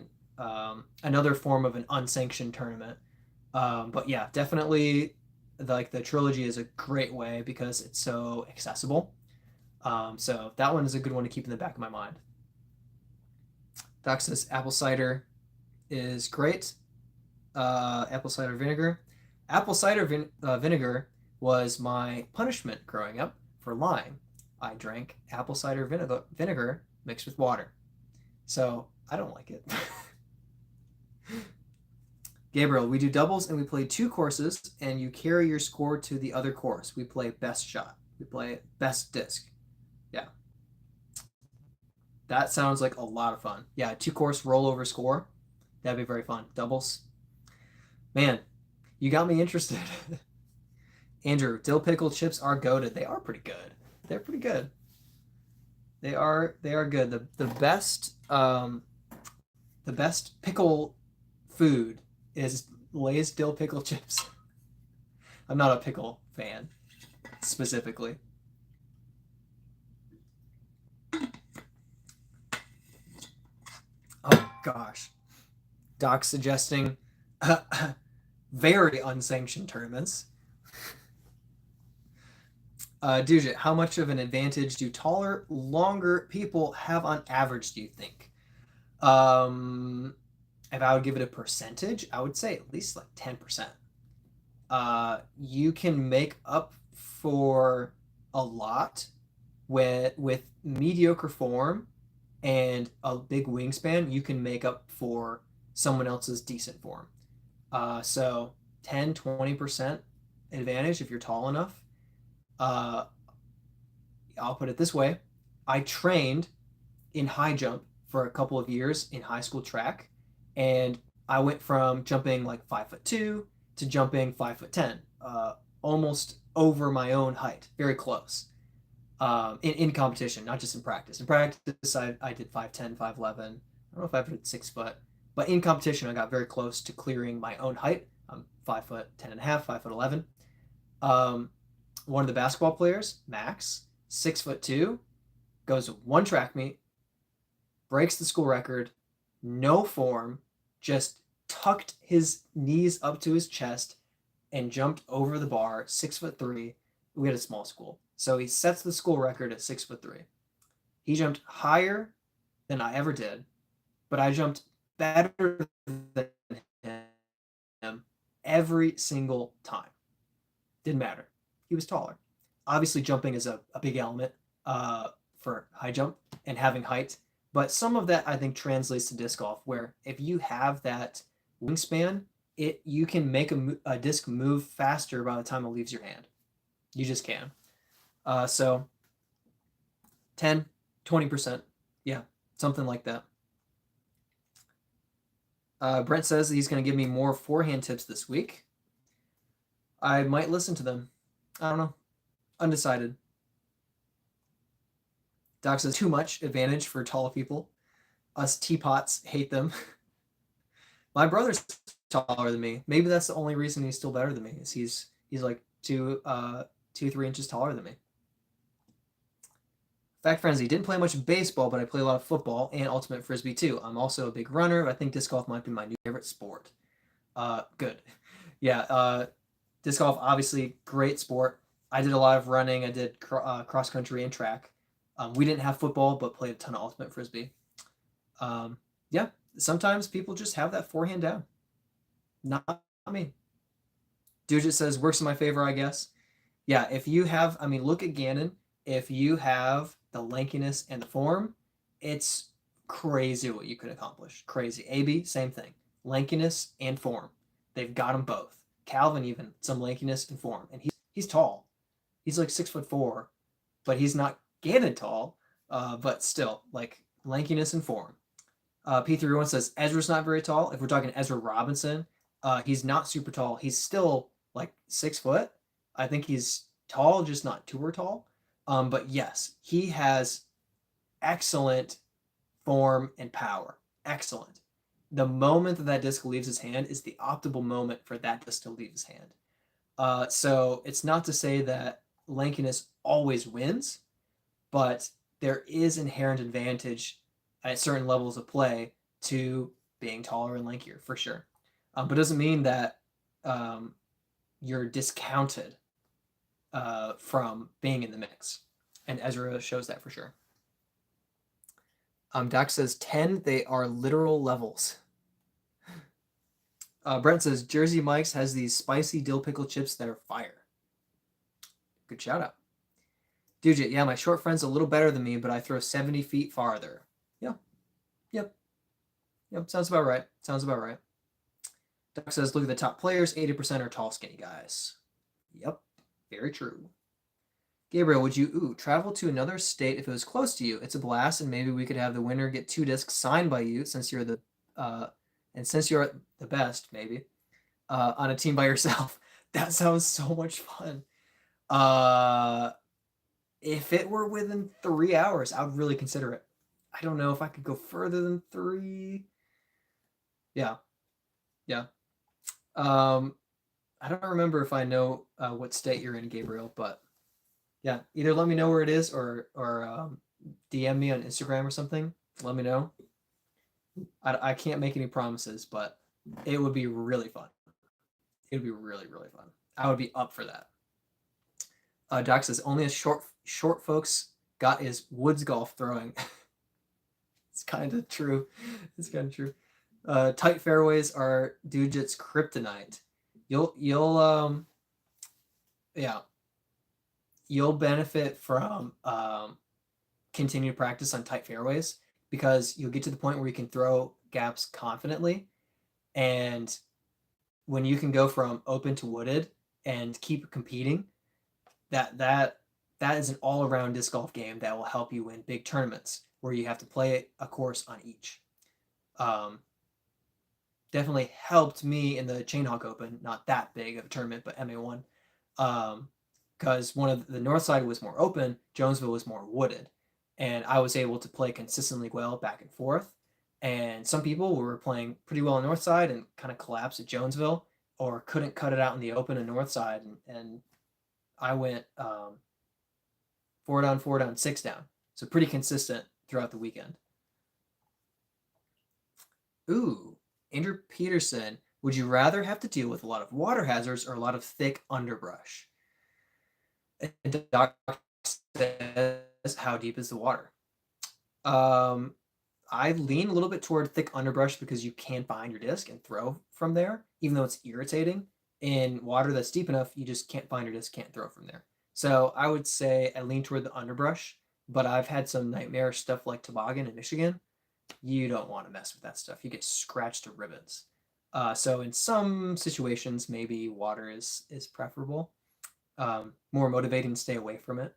another form of an unsanctioned tournament. But yeah, definitely like the trilogy is a great way because it's so accessible. So that one is a good one to keep in the back of my mind. Doc says apple cider is great. Apple cider vinegar. Apple cider vinegar was my punishment growing up for lying. I drank apple cider vinegar mixed with water. So I don't like it. Gabriel, we do doubles and we play two courses, and you carry your score to the other course. We play best shot. We play best disc. Yeah. That sounds like a lot of fun. Yeah, two course rollover score. That'd be very fun. Doubles. Man, you got me interested. Andrew, dill pickle chips are goated. They are pretty good. They're pretty good. They are good. The best pickle food is Lay's dill pickle chips. I'm not a pickle fan specifically. Oh gosh. Doc suggesting very unsanctioned tournaments. Dujit, how much of an advantage do taller, longer people have on average, do you think? If I would give it a percentage, I would say at least like 10%. You can make up for a lot with mediocre form and a big wingspan. You can make up for someone else's decent form. So 10-20% advantage if you're tall enough. Uh, I'll put it this way. I trained in high jump for a couple of years in high school track, and I went from jumping like 5'2" to jumping 5'10", almost over my own height, very close. In competition, not just in practice. In practice, I did 5'10", 5'11". I don't know if I did 6 foot, but in competition, I got very close to clearing my own height. I'm 5'10" and a half, 5'11". One of the basketball players, Max, 6'2", goes one track meet, breaks the school record, no form, just tucked his knees up to his chest and jumped over the bar, 6'3". We had a small school. So he sets the school record at 6'3". He jumped higher than I ever did, but I jumped better than him every single time. Didn't matter. He was taller. Obviously, jumping is a big element for high jump and having height. But some of that, I think, translates to disc golf, where if you have that wingspan, you can make a disc move faster by the time it leaves your hand. You just can. So 10, 20%. Yeah, something like that. Brent says that he's going to give me more forehand tips this week. I might listen to them. I don't know. Undecided. Doc says too much advantage for tall people. Us teapots hate them. My brother's taller than me. Maybe that's the only reason he's still better than me. Is he's like 3 inches taller than me. Fact Frenzy didn't play much baseball, but I play a lot of football and ultimate frisbee too. I'm also a big runner. I think disc golf might be my new favorite sport. Good. Yeah. Disc golf, obviously, great sport. I did a lot of running. I did cross country and track. We didn't have football, but played a ton of ultimate frisbee. Yeah, sometimes people just have that forehand down. Not me. Dude says works in my favor, I guess. Yeah, if you have, I mean, look at Gannon. If you have the lankiness and the form, it's crazy what you can accomplish. Crazy. AB, same thing. Lankiness and form. They've got them both. Calvin even some lankiness and form, and he's tall. He's like 6'4", but he's not Gannon tall. But still, like lankiness and form. P31 says Ezra's not very tall. If we're talking Ezra Robinson, he's not super tall. He's still like 6 foot. I think he's tall, just not tour tall. But yes, he has excellent form and power. Excellent. The moment that that disc leaves his hand is the optimal moment for that disc to leave his hand. So it's not to say that lankiness always wins, but there is inherent advantage at certain levels of play to being taller and lankier for sure. But it doesn't mean that you're discounted from being in the mix. And Ezra shows that for sure. Doc says 10, they are literal levels. Brent says Jersey Mike's has these spicy dill pickle chips that are fire. Good shout out. Dude, yeah, my short friend's a little better than me, but I throw 70 feet farther. Yeah. Yep. Sounds about right. Doc says, look at the top players. 80% are tall, skinny guys. Yep. Very true. Gabriel, would you travel to another state if it was close to you? It's a blast, and maybe we could have the winner get 2 discs signed by you since you're the best, maybe, on a team by yourself. That sounds so much fun. If it were within 3 hours, I would really consider it. I don't know if I could go further than 3. Yeah. I don't remember if I know what state you're in, Gabriel, but yeah, either let me know where it is or DM me on Instagram or something. Let me know. I can't make any promises, but it would be really fun. It would be really, really fun. I would be up for that. Doc says only as short folks got is woods golf throwing. It's kind of true. Tight fairways are Dujit's kryptonite. You'll benefit from continued practice on tight fairways because you'll get to the point where you can throw gaps confidently, and when you can go from open to wooded and keep competing, that is an all-around disc golf game that will help you win big tournaments where you have to play a course on each. Definitely helped me in the Chainhawk Open, not that big of a tournament, but MA1, because one of the north side was more open, Jonesville was more wooded, and I was able to play consistently well back and forth. And some people were playing pretty well on north side and kind of collapsed at Jonesville or couldn't cut it out in the open and north side, and I went 4 down, 4 down, 6 down, so pretty consistent throughout the weekend. Andrew Peterson, would you rather have to deal with a lot of water hazards or a lot of thick underbrush? And Doc says, how deep is the water? I lean a little bit toward thick underbrush because you can find your disc and throw from there, even though it's irritating. In water that's deep enough, you just can't find your disc, can't throw from there. So I would say I lean toward the underbrush, but I've had some nightmare stuff like toboggan in Michigan. You don't want to mess with that stuff. You get scratched to ribbons. So in some situations, maybe water is preferable. More motivating to stay away from it.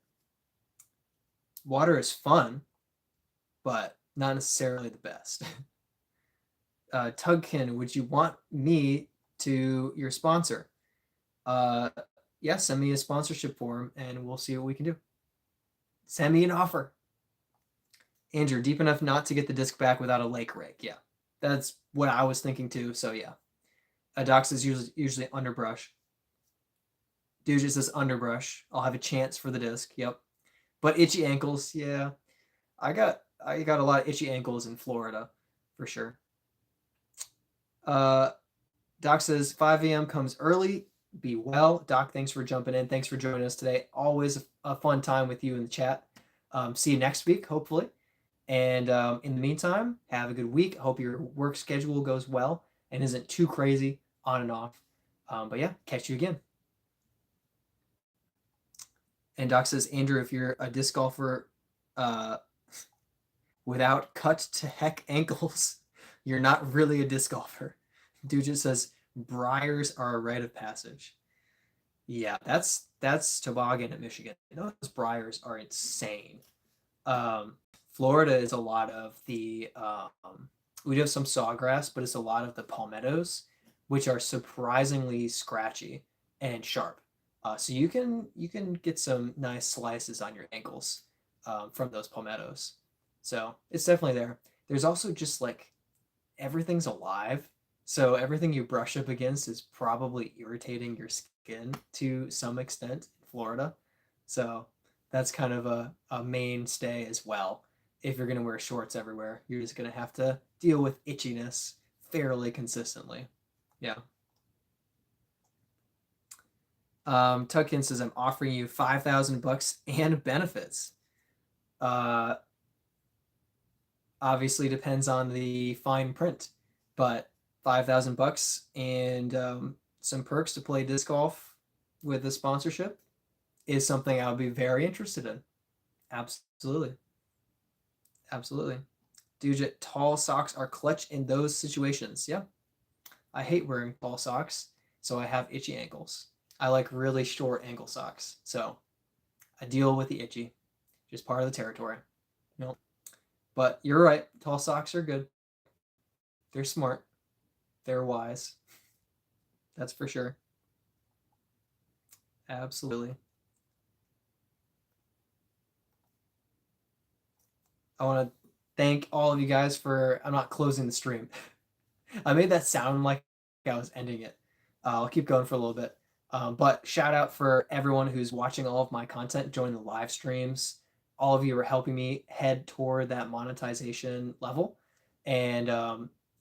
Water is fun, but not necessarily the best. Tugkin, would you want me to your sponsor? Yeah, send me a sponsorship form and we'll see what we can do. Send me an offer. Andrew, deep enough not to get the disc back without a lake rake. Yeah, that's what I was thinking too. So yeah, Dox is usually underbrush. Dude just says underbrush. I'll have a chance for the disc. Yep. But itchy ankles, yeah. I got a lot of itchy ankles in Florida for sure. Doc says 5 a.m. comes early. Be well. Doc, thanks for jumping in. Thanks for joining us today. Always a fun time with you in the chat. See you next week, hopefully. And in the meantime, have a good week. Hope your work schedule goes well and isn't too crazy on and off. But yeah, catch you again. And Doc says, Andrew, if you're a disc golfer uh, without cut to heck ankles, you're not really a disc golfer. Dude just says, briars are a rite of passage. Yeah, that's toboggan at Michigan. Those briars are insane. Um, Florida is a lot of the we do have some sawgrass, but it's a lot of the palmettos, which are surprisingly scratchy and sharp. So you can get some nice slices on your ankles from those palmettos. So it's definitely there. There's also just like everything's alive. So everything you brush up against is probably irritating your skin to some extent in Florida. So that's kind of a mainstay as well. If you're going to wear shorts everywhere, you're just going to have to deal with itchiness fairly consistently. Yeah. Tuckin says, I'm offering you 5,000 bucks and benefits. Uh, Obviously depends on the fine print, but 5,000 bucks and some perks to play disc golf with a sponsorship is something I would be very interested in. Absolutely. Absolutely. Dude, tall socks are clutch in those situations. Yeah. I hate wearing tall socks, so I have itchy ankles. I like really short ankle socks. So I deal with the itchy. Just part of the territory. You know. But you're right. Tall socks are good. They're smart. They're wise. That's for sure. Absolutely. I want to thank all of you guys for. I'm not closing the stream. I made that sound like I was ending it. I'll keep going for a little bit. But shout out for everyone who's watching all of my content, join the live streams. All of you are helping me head toward that monetization level. And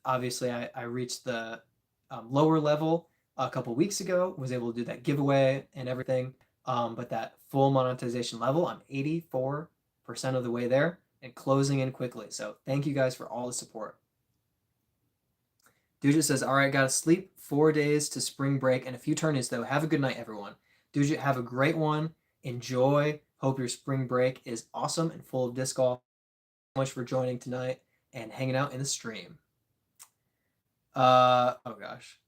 obviously, I reached the lower level a couple weeks ago, was able to do that giveaway and everything. But that full monetization level, I'm 84% of the way there and closing in quickly. So thank you guys for all the support. Dude says, all right, gotta sleep 4 days to spring break and a few tourneys though. Have a good night, everyone. Dude, have a great one. Enjoy. Hope your spring break is awesome and full of disc golf. Thank you so much for joining tonight and hanging out in the stream. Oh gosh.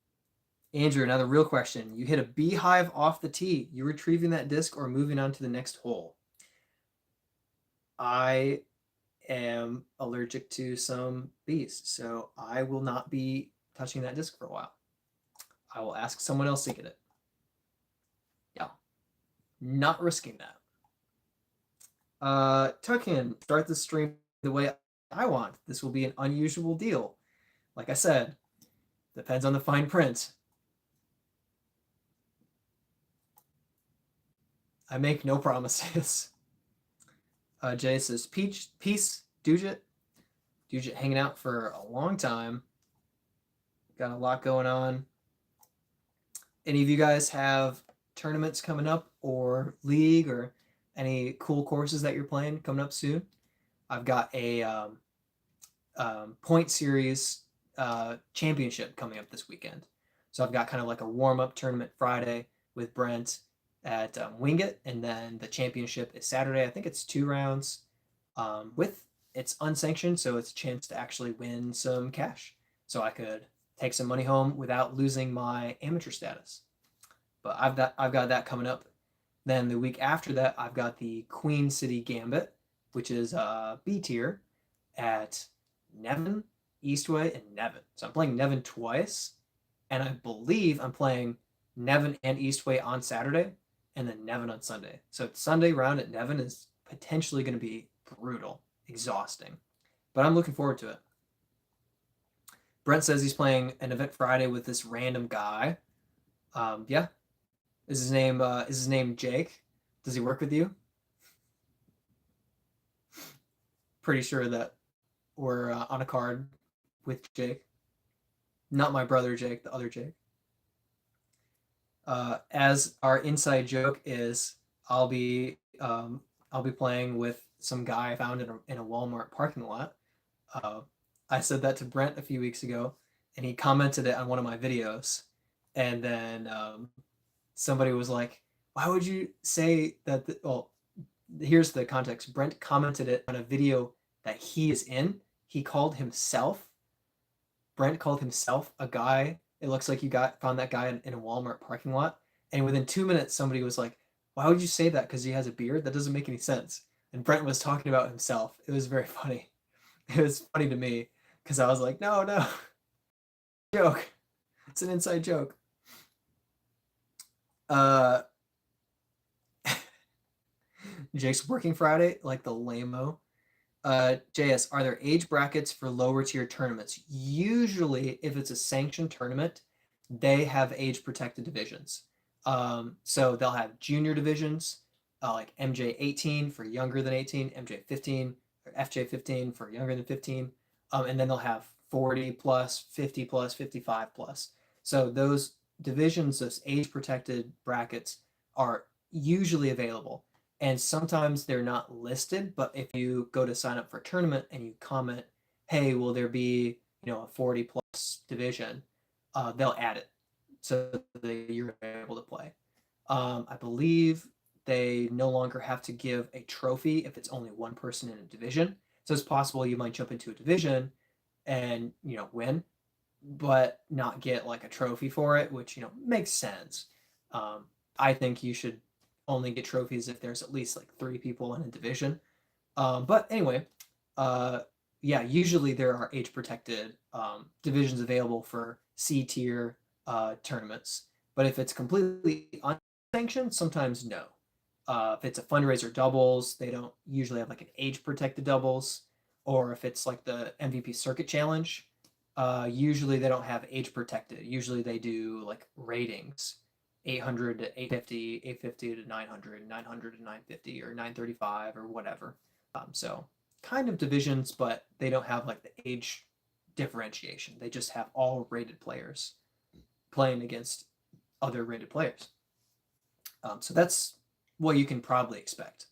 Andrew, another real question. You hit a beehive off the tee. You retrieving that disc or moving on to the next hole? I am allergic to some bees, so I will not be touching that disc for a while. I will ask someone else to get it. Yeah, not risking that. Tuckin, start the stream the way I want. This will be an unusual deal. Like I said, depends on the fine print. I make no promises. Jay says, peace, Dujit. Dujit hanging out for a long time. Got a lot going on. Any of you guys have tournaments coming up or league or any cool courses that you're playing coming up soon? I've got a point series championship coming up this weekend. So I've got kind of like a warm-up tournament Friday with Brent at Wingate, and then the championship is Saturday. I think it's 2 rounds. With it's unsanctioned, so it's a chance to actually win some cash. So I could take some money home without losing my amateur status. But I've got that coming up. Then the week after that, I've got the Queen City Gambit, which is B tier at Nevin, Eastway, and Nevin. So I'm playing Nevin twice, and I believe I'm playing Nevin and Eastway on Saturday, and then Nevin on Sunday. So Sunday round at Nevin is potentially going to be brutal, exhausting, but I'm looking forward to it. Brent says he's playing an event Friday with this random guy. Yeah, is his name Jake? Does he work with you? Pretty sure that we're on a card with Jake. Not my brother Jake, the other Jake. As our inside joke is, I'll be playing with some guy I found in a Walmart parking lot. Uh, I said that to Brent a few weeks ago, and he commented it on one of my videos. And then somebody was like, "Why would you say that?" Well, here's the context. Brent commented it on a video that he is in. He called himself. Brent called himself a guy. It looks like you got found that guy in a Walmart parking lot. And within 2 minutes, somebody was like, "Why would you say that? Because he has a beard? That doesn't make any sense." And Brent was talking about himself. It was very funny. It was funny to me because I was like, "No, no, joke. It's an inside joke." Uh, Jake's working Friday, like the lame-o. JS, are there age brackets for lower tier tournaments? Usually, if it's a sanctioned tournament, they have age protected divisions. So they'll have junior divisions, like MJ 18 for younger than 18, MJ 15, or FJ 15 for younger than 15. And then they'll have 40 plus, 50 plus, 55 plus. So those divisions, those age protected brackets are usually available. And sometimes they're not listed, but if you go to sign up for a tournament and you comment, "Hey, will there be, a 40 plus division?" They'll add it so that you're able to play. I believe they no longer have to give a trophy if it's only one person in a division. So it's possible you might jump into a division and win, but not get like a trophy for it, which makes sense. I think you should only get trophies if there's at least like 3 people in a division. But anyway, uh, yeah, usually there are age protected divisions available for C tier tournaments. But if it's completely unsanctioned, sometimes no. If it's a fundraiser doubles, they don't usually have like an age protected doubles. Or if it's like the MVP Circuit Challenge, usually they don't have age protected. Usually they do like ratings, 800 to 850, 850 to 900, 900 to 950, or 935 or whatever. So kind of divisions, but they don't have like the age differentiation. They just have all rated players playing against other rated players. So that's what you can probably expect.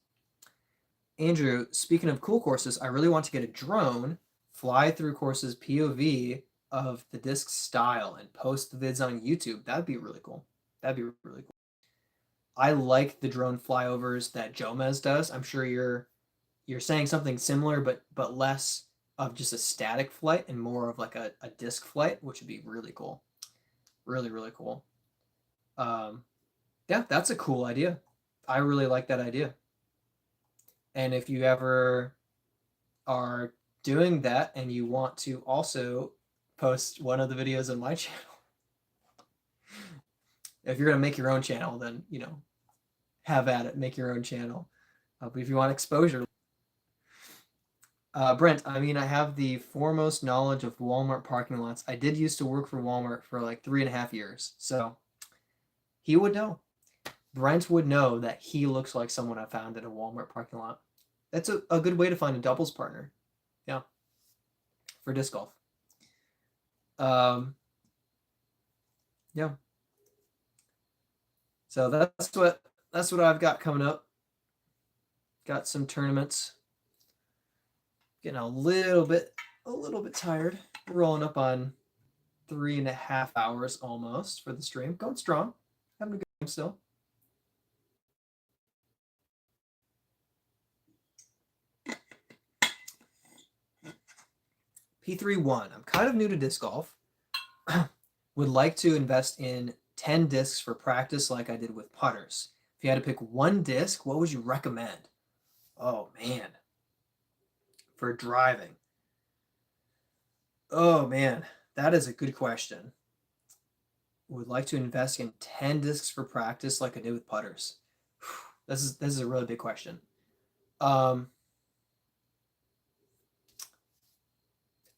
Andrew, speaking of cool courses, I really want to get a drone, fly through courses POV of the disc style, and post the vids on YouTube. That'd be really cool. That'd be really cool. I like the drone flyovers that Jomez does. I'm sure you're saying something similar, but less of just a static flight and more of like a disc flight, which would be really cool. Really, really cool. Yeah, that's a cool idea. I really like that idea. And if you ever are doing that and you want to also post one of the videos on my channel, if you're going to make your own channel, then, have at it, make your own channel. But if you want exposure, Brent, I mean, I have the foremost knowledge of Walmart parking lots. I did used to work for Walmart for like 3.5 years. So he would know. Brent would know that he looks like someone I found at a Walmart parking lot. That's a good way to find a doubles partner. Yeah. For disc golf. Yeah. So that's what I've got coming up. Got some tournaments. Getting a little bit tired. Rolling up on 3.5 hours almost for the stream. Going strong. Having a good time still. P31. I'm kind of new to disc golf. Would like to invest in 10 discs for practice like I did with putters. If you had to pick one disc, what would you recommend? Oh, man. For driving. Oh, man. That is a good question. Would like to invest in 10 discs for practice like I did with putters. This is a really big question.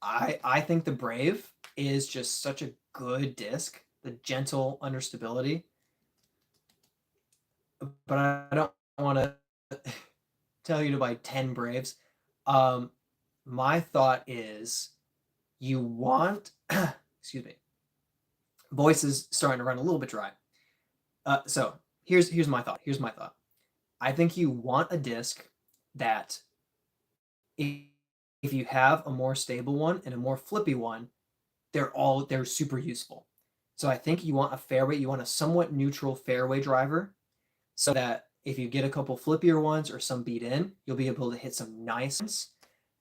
I think the Brave is just such a good disc. The gentle understability. But I don't want to tell you to buy 10 Braves. My thought is you want excuse me. Voice is starting to run a little bit dry. So here's my thought. I think you want a disc that if you have a more stable one and a more flippy one, they're super useful. So I think you want a fairway, you want a somewhat neutral fairway driver so that if you get a couple flippier ones or some beat in, you'll be able to hit some nice ones.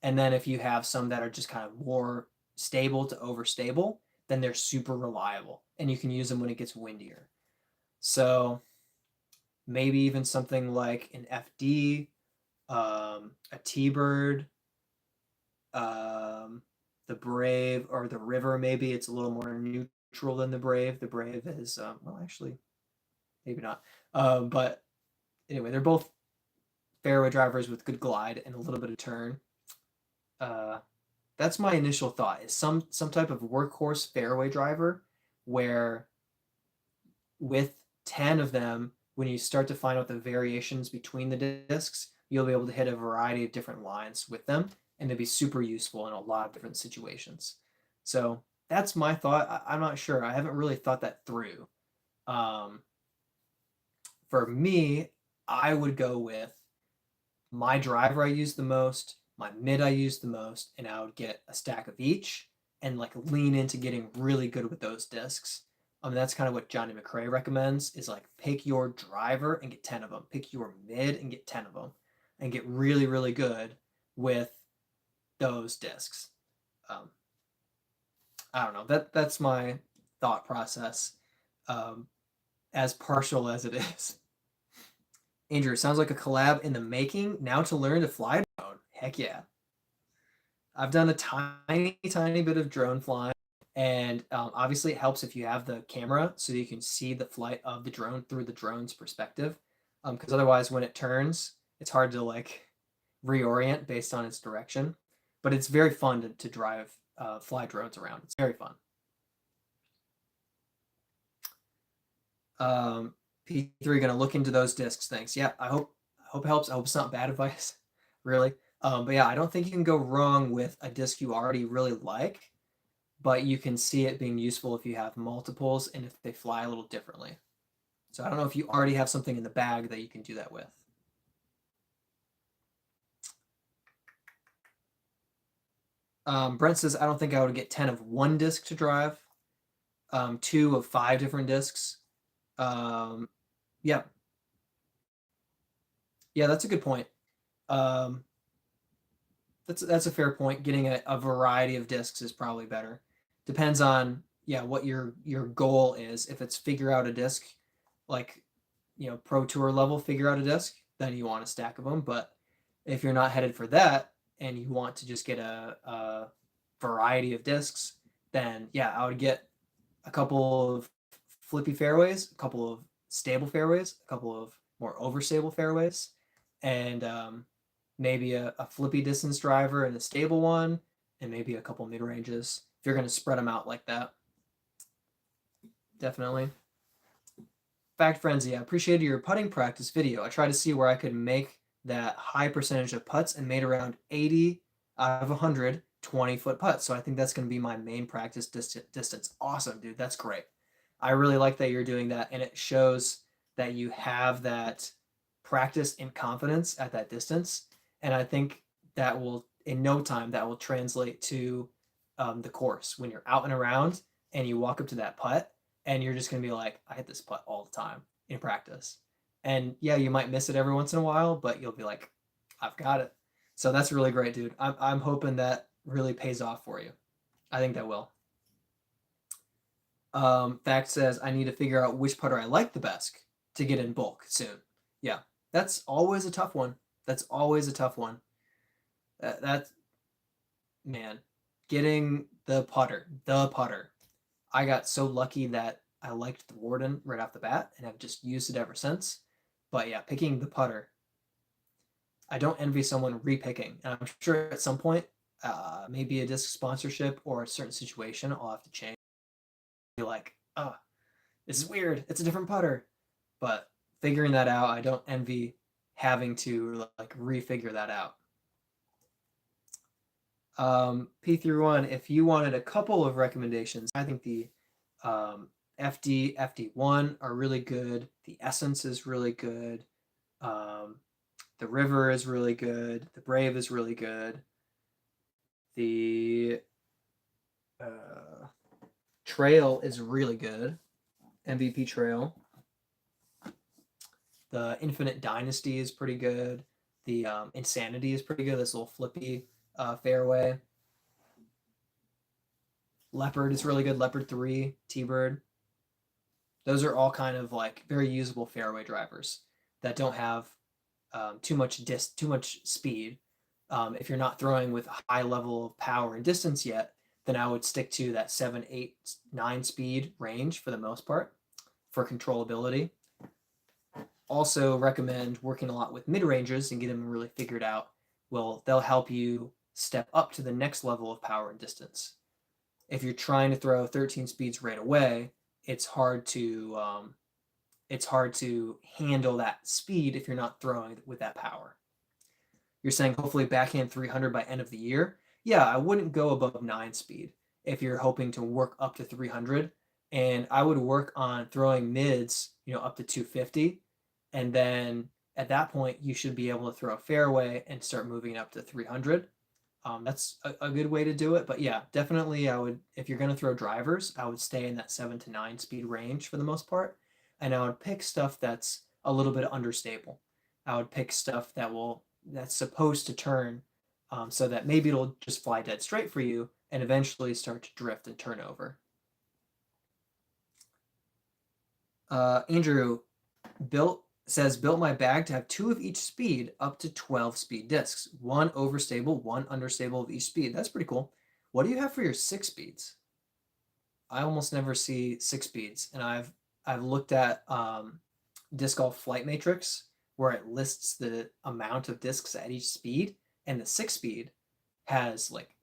And then if you have some that are just kind of more stable to overstable, then they're super reliable and you can use them when it gets windier. So maybe even something like an FD, a T-Bird, the Brave, or the River. Maybe it's a little more neutral than the Brave. The Brave is well, actually, maybe not. But anyway, they're both fairway drivers with good glide and a little bit of turn. Uh, that's my initial thought: is some type of workhorse fairway driver where with 10 of them, when you start to find out the variations between the discs, you'll be able to hit a variety of different lines with them, and they'll be super useful in a lot of different situations. So that's my thought. I'm not sure. I haven't really thought that through. Um, for me, I would go with my driver I use the most, my mid I use the most, and I would get a stack of each and like lean into getting really good with those discs. That's kind of what Johnny McRae recommends is like pick your driver and get 10 of them, pick your mid and get 10 of them, and get really, really good with those discs. Um, I don't know. That's my thought process, um, as partial as it is. Andrew, sounds like a collab in the making. Now to learn to fly drone. Heck yeah. I've done a tiny, tiny bit of drone flying, and obviously it helps if you have the camera so that you can see the flight of the drone through the drone's perspective. Because otherwise, when it turns, it's hard to like reorient based on its direction. But it's very fun to drive fly drones around. It's very fun. P3 gonna look into those discs. Thanks. Yeah, I hope it helps. I hope it's not bad advice, really. But yeah, I don't think you can go wrong with a disc you already really like, but you can see it being useful if you have multiples and if they fly a little differently. So I don't know if you already have something in the bag that you can do that with. Brent says, I don't think I would get 10 of one disc to drive, 2 of 5 different discs. Yeah. Yeah, that's a good point. Um, that's a fair point. Getting a variety of discs is probably better. Depends on what your goal is. If it's figure out a disc, like pro tour level, figure out a disc, then you want a stack of them. But if you're not headed for that and you want to just get a variety of discs, then yeah, I would get a couple of flippy fairways, a couple of stable fairways, a couple of more overstable fairways, and maybe a flippy distance driver and a stable one, and maybe a couple mid ranges. If you're going to spread them out like that, definitely. Fact Frenzy, I appreciated your putting practice video. I tried to see where I could make that high percentage of putts and made around 80 out of 100 20-foot putts. So I think that's going to be my main practice distance. Awesome, dude. That's great. I really like that you're doing that, and it shows that you have that practice and confidence at that distance. And I think that will, in no time, that will translate to the course when you're out and around and you walk up to that putt and you're just going to be like, I hit this putt all the time in practice. And yeah, you might miss it every once in a while, but you'll be like, I've got it. So that's really great, dude. I'm hoping that really pays off for you. I think that will. Fact says I need to figure out which putter I like the best to get in bulk soon. Yeah, that's always a tough one. That's always a tough one. That's man, getting the putter, the putter. I got so lucky that I liked the Warden right off the bat, and I've just used it ever since. But yeah, picking the putter, I don't envy someone repicking. And I'm sure at some point, maybe a disc sponsorship or a certain situation, I'll have to change. Be like, oh, this is weird. It's a different putter. But figuring that out, I don't envy having to like refigure that out. P31, if you wanted a couple of recommendations, I think the FD, FD1 are really good. The Essence is really good. The River is really good. The Brave is really good. The Trail is really good. MVP Trail. The Infinite Dynasty is pretty good. The Insanity is pretty good. This little flippy fairway. Leopard is really good. Leopard 3, T-Bird. Those are all kind of like very usable fairway drivers that don't have too much speed. If you're not throwing with a high level of power and distance yet, then I would stick to that 7, 8, 9 speed range for the most part for controllability. Also recommend working a lot with mid-ranges and get them really figured out. Well, they'll help you step up to the next level of power and distance. If you're trying to throw 13 speeds right away, it's hard to handle that speed if you're not throwing with that power. You're saying hopefully backhand 300 by end of the year. Yeah, I wouldn't go above 9 speed if you're hoping to work up to 300. And I would work on throwing mids, up to 250. And then at that point, you should be able to throw a fairway and start moving up to 300. That's a good way to do it. But yeah, definitely if you're going to throw drivers, I would stay in that 7 to 9 speed range for the most part. And I would pick stuff that's a little bit understable. I would pick stuff that's supposed to turn so that maybe it'll just fly dead straight for you and eventually start to drift and turn over. Andrew built my bag to have 2 of each speed up to 12 speed discs. 1 overstable, 1 understable of each speed. That's pretty cool. What do you have for your 6 speeds? I almost never see 6 speeds, and I've looked at disc golf flight matrix where it lists the amount of discs at each speed, and the 6 speed has like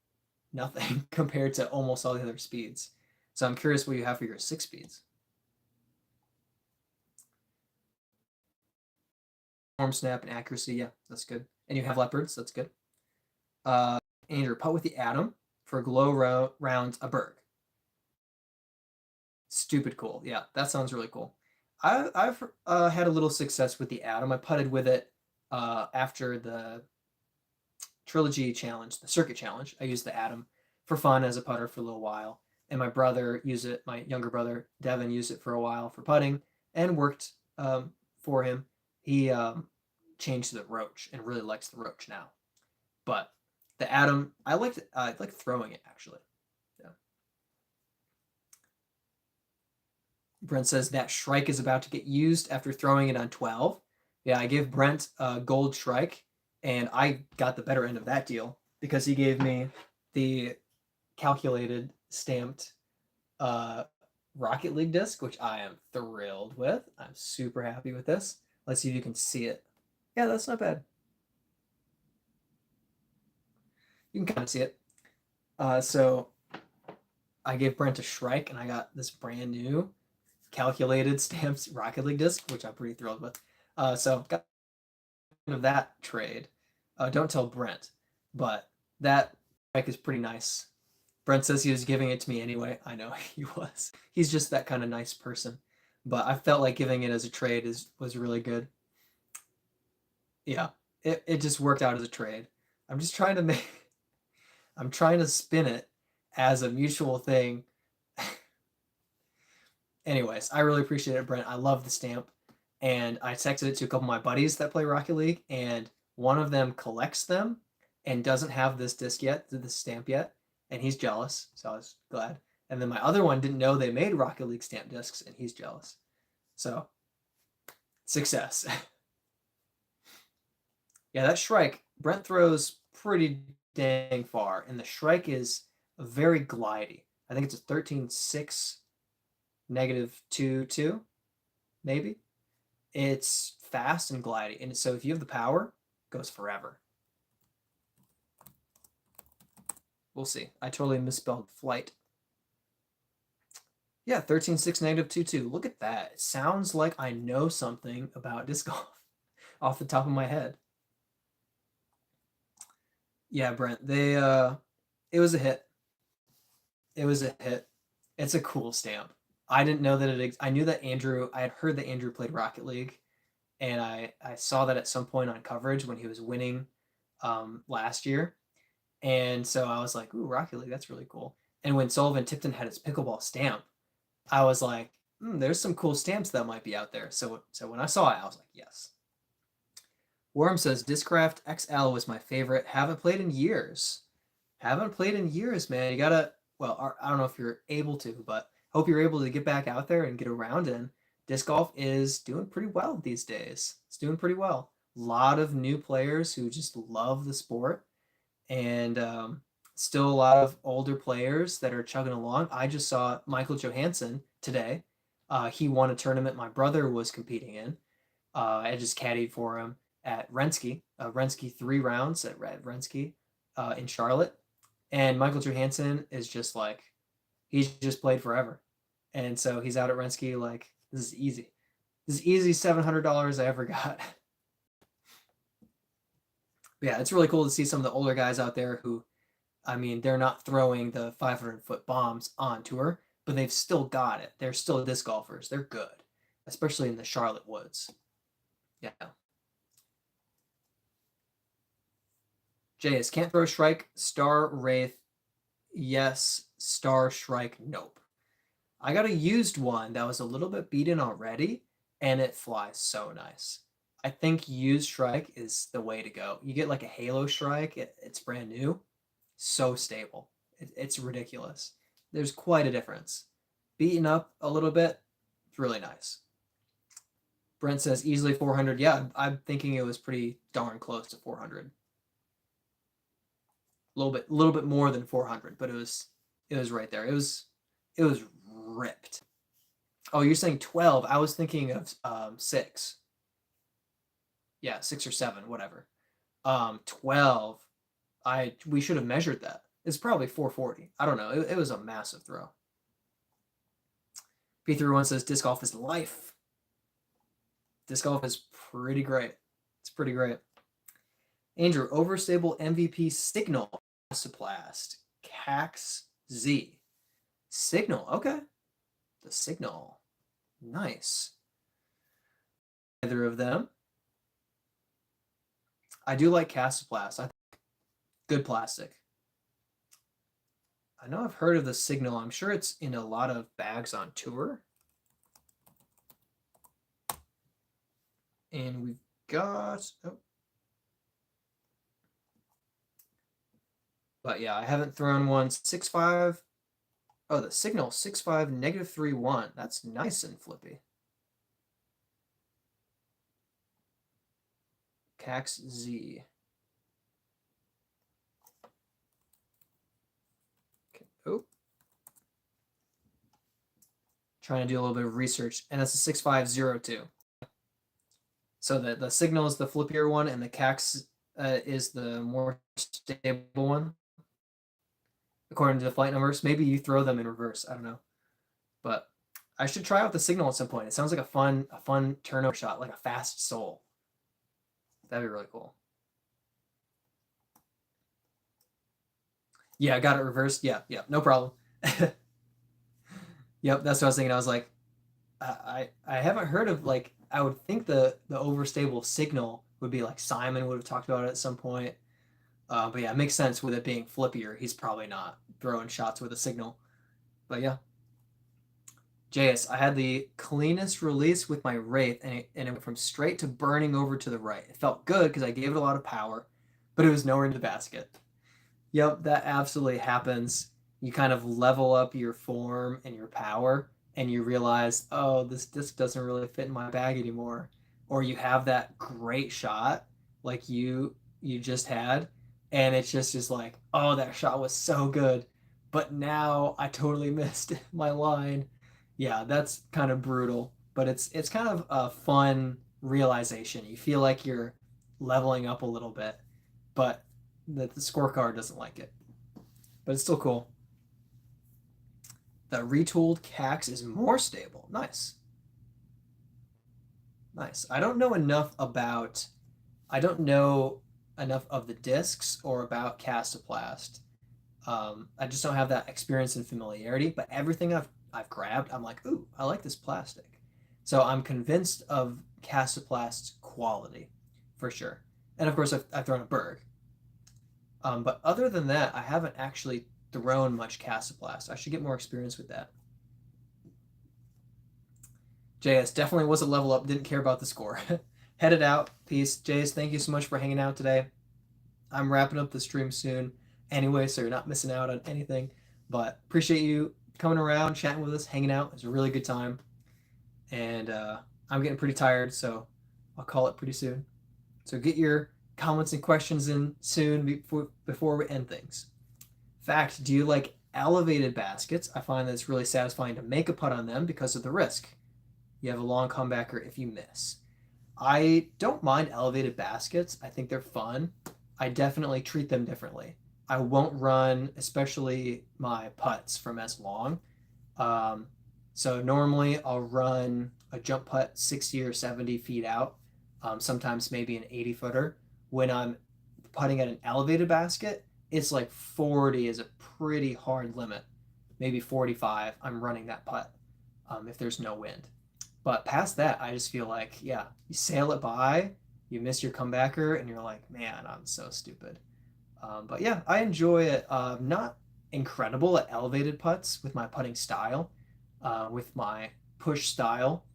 nothing compared to almost all the other speeds. So I'm curious what you have for your 6 speeds. Form snap and accuracy, yeah, that's good. And you have leopards, that's good. Andrew, putt with the Atom for glow rounds a berg. Stupid cool. Yeah, that sounds really cool. I've had a little success with the Atom. I putted with it after the Trilogy Challenge, the Circuit Challenge. I used the Atom for fun as a putter for a little while. And my brother used it, my younger brother, Devin, used it for a while for putting and worked for him. He changed to the Roach and really likes the Roach now. But the Atom, I like throwing it actually. Yeah. Brent says that Shrike is about to get used after throwing it on 12. Yeah, I gave Brent a gold Shrike, and I got the better end of that deal because he gave me the calculated stamped Rocket League disc, which I am thrilled with. I'm super happy with this. Let's see if you can see it. Yeah, that's not bad. You can kind of see it. So I gave Brent a Shrike, and I got this brand new calculated stamped Rocket League disc, which I'm pretty thrilled with. So got of that trade. Don't tell Brent, but that Shrike is pretty nice. Brent says he was giving it to me anyway. I know he was. He's just that kind of nice person. But I felt like giving it as a trade was really good. Yeah, it just worked out as a trade. I'm just trying to I'm trying to spin it as a mutual thing. Anyways, I really appreciate it, Brent. I love the stamp. And I texted it to a couple of my buddies that play Rocket League, and one of them collects them and doesn't have this disc yet, this stamp yet, and he's jealous, so I was glad. And then my other one didn't know they made Rocket League stamp discs, and he's jealous. So, success. Yeah, that Shrike, Brent throws pretty dang far, and the Shrike is very glidey. I think it's a 13.6 -2.2, maybe. It's fast and glidey, and so if you have the power, it goes forever. We'll see. I totally misspelled flight. Yeah, 13.6 -2.2. Look at that. It sounds like I know something about disc golf off the top of my head. Yeah, Brent, it was a hit. It was a hit. It's a cool stamp. I didn't know that I knew that I had heard that Andrew played Rocket League, and I saw that at some point on coverage when he was winning last year, and so I was like, "Ooh, Rocket League, that's really cool." And when Sullivan Tipton had his pickleball stamp, I was like, "There's some cool stamps that might be out there." So when I saw it, I was like, "Yes." Worm says Discraft XL was my favorite. Haven't played in years. Haven't played in years, man. You gotta. Well, I don't know if you're able to, but hope you're able to get back out there and get around in. Disc golf is doing pretty well these days. It's doing pretty well. A lot of new players who just love the sport, and still a lot of older players that are chugging along. I just saw Michael Johansson today. He won a tournament my brother was competing in. I just caddied for him at Renski, Renski 3 rounds at Renski in Charlotte. And Michael Johansson is just like, he's just played forever. And so he's out at Renski like, this is easy. This is easy $700 I ever got. Yeah, it's really cool to see some of the older guys out there who, I mean, they're not throwing the 500-foot bombs on tour, but they've still got it. They're still disc golfers. They're good, especially in the Charlotte woods. Yeah. JS can't throw Shrike, Star Wraith, yes, Star Shrike, nope. I got a used one that was a little bit beaten already, and it flies so nice. I think used Shrike is the way to go. You get like a Halo Shrike, it's brand new, so stable. It's ridiculous. There's quite a difference. Beaten up a little bit, it's really nice. Brent says easily 400. Yeah, I'm thinking it was pretty darn close to 400. Little bit more than 400, but it was right there. It was ripped. Oh, you're saying 12. I was thinking of 6. Yeah, 6 or 7, whatever. 12. We should have measured that. It's probably 440. I don't know. It was a massive throw. P31 says disc golf is life. Disc golf is pretty great. It's pretty great. Andrew, overstable MVP signal, Castoplast, Cax Z. Signal, okay. The signal. Nice. Either of them. I do like Castoplast. I think good plastic. I know I've heard of the signal. I'm sure it's in a lot of bags on tour. And we've got, but yeah, I haven't thrown one. 6.5. Oh, the signal 6.5 -3.1. That's nice and flippy. Cax Z. Okay. Oh. Trying to do a little bit of research, and that's a 6.502. So the signal is the flippier one, and the Cax is the more stable one, according to the flight numbers. Maybe you throw them in reverse. I don't know, but I should try out the signal at some point. It sounds like a fun turnover shot, like a fast soul. That'd be really cool. Yeah, I got it reversed. Yeah, no problem. Yep, that's what I was thinking. I was like, I haven't heard of, like, I would think the overstable signal would be like Simon would have talked about it at some point. But yeah, it makes sense with it being flippier. He's probably not throwing shots with a signal. But yeah. JS, I had the cleanest release with my Wraith, and it went from straight to burning over to the right. It felt good because I gave it a lot of power, but it was nowhere in the basket. Yep, that absolutely happens. You kind of level up your form and your power, and you realize, oh, this disc doesn't really fit in my bag anymore. Or you have that great shot like you just had, and it's just like, oh, that shot was so good, but now I totally missed my line. Yeah, that's kind of brutal, but it's kind of a fun realization. You feel like you're leveling up a little bit, but the scorecard doesn't like it. But it's still cool. The retooled Cax is more stable. Nice. Nice. I don't know enough about, I don't know enough of the discs or about Castoplast. I just don't have that experience and familiarity, but everything I've grabbed, I'm like, ooh, I like this plastic. So I'm convinced of Casiplast quality, for sure. And of course, I've thrown a Berg. But other than that, I haven't actually thrown much Casiplast. I should get more experience with that. JS definitely was a level up, didn't care about the score. Headed out. Peace. JS, thank you so much for hanging out today. I'm wrapping up the stream soon anyway, so you're not missing out on anything. But appreciate you coming around, chatting with us, hanging out. It was a really good time. And I'm getting pretty tired, so I'll call it pretty soon. So get your comments and questions in soon before we end things. Fact, do you like elevated baskets? I find that it's really satisfying to make a putt on them because of the risk. You have a long comebacker if you miss. I don't mind elevated baskets. I think they're fun. I definitely treat them differently. I won't run, especially my putts, from as long. So normally I'll run a jump putt 60 or 70 feet out, sometimes maybe an 80 footer. When I'm putting at an elevated basket, it's like 40 is a pretty hard limit. Maybe 45, I'm running that putt if there's no wind. But past that, I just feel like, yeah, you sail it by, you miss your comebacker, and you're like, man, I'm so stupid. But yeah, I enjoy it. Not incredible at elevated putts with my putting style. With my push style,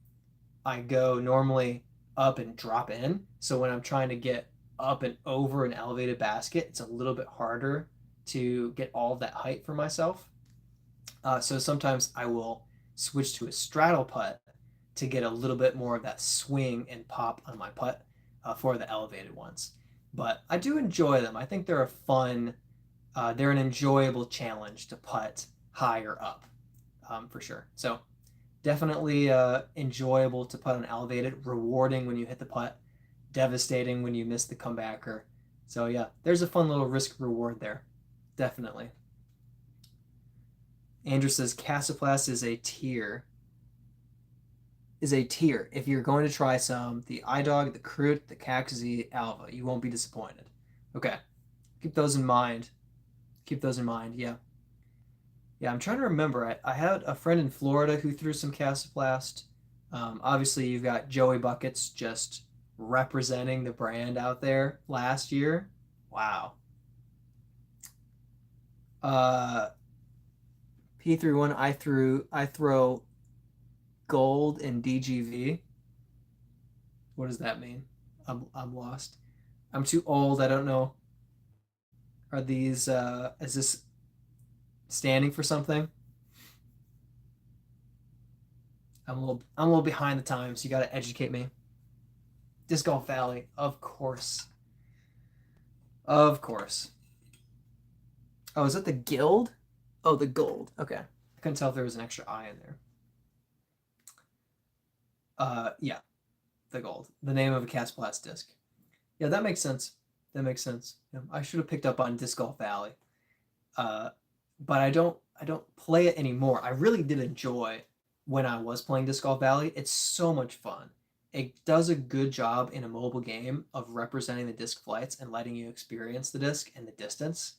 I go normally up and drop in. So when I'm trying to get up and over an elevated basket, it's a little bit harder to get all of that height for myself. So sometimes I will switch to a straddle putt to get a little bit more of that swing and pop on my putt for the elevated ones. But I do enjoy them. I think they're a fun, they're an enjoyable challenge to putt higher up, for sure. So definitely enjoyable to putt on elevated, rewarding when you hit the putt, devastating when you miss the comebacker. So yeah, there's a fun little risk reward there. Definitely. Andrew says Casiplast is a tier. If you're going to try some, the iDog, the Crute, the Cactus, the Alva, you won't be disappointed. Okay, keep those in mind. Keep those in mind. Yeah, yeah. I'm trying to remember. I had a friend in Florida who threw some Casiplast. Obviously, you've got Joey Buckets just representing the brand out there last year. Wow. Uh, P31. I throw gold in DGV. What does that mean? I'm lost. I'm too old. I don't know. Are these is this standing for something? I'm a little behind the times. You got to educate me. Disc Golf Valley, of course. Of course. Oh, is that the guild? Oh, the gold. Okay. I couldn't tell if there was an extra I in there. Yeah, the gold. The name of a Casiplast disc. Yeah, that makes sense. That makes sense. Yeah, I should have picked up on Disc Golf Valley. But I don't play it anymore. I really did enjoy when I was playing Disc Golf Valley. It's so much fun. It does a good job in a mobile game of representing the disc flights and letting you experience the disc and the distance.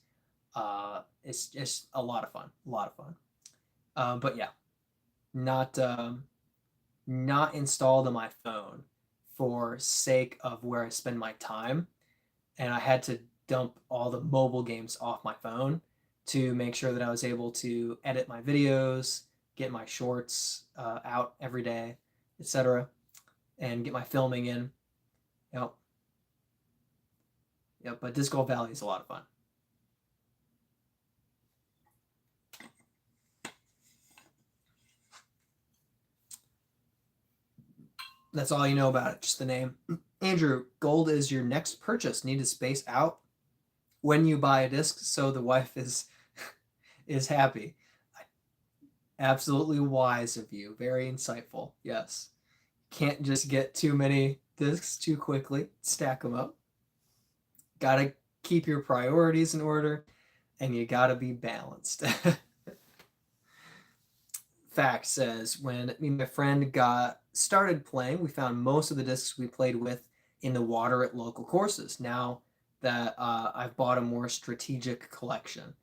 It's just a lot of fun. A lot of fun. But yeah, not not installed on my phone for sake of where I spend my time, and I had to dump all the mobile games off my phone to make sure that I was able to edit my videos, get my shorts out every day, etc., and get my filming in. Yep. Yep. But Disc Golf Valley is a lot of fun. That's all you know about it, just the name. Andrew, gold is your next purchase. Need to space out when you buy a disc so the wife is happy. Absolutely wise of you. Very insightful. Yes. Can't just get too many discs too quickly. Stack them up. Gotta keep your priorities in order, and you gotta be balanced. Fact says when me and my friend got started playing, we found most of the discs we played with in the water at local courses. Now that I've bought a more strategic collection.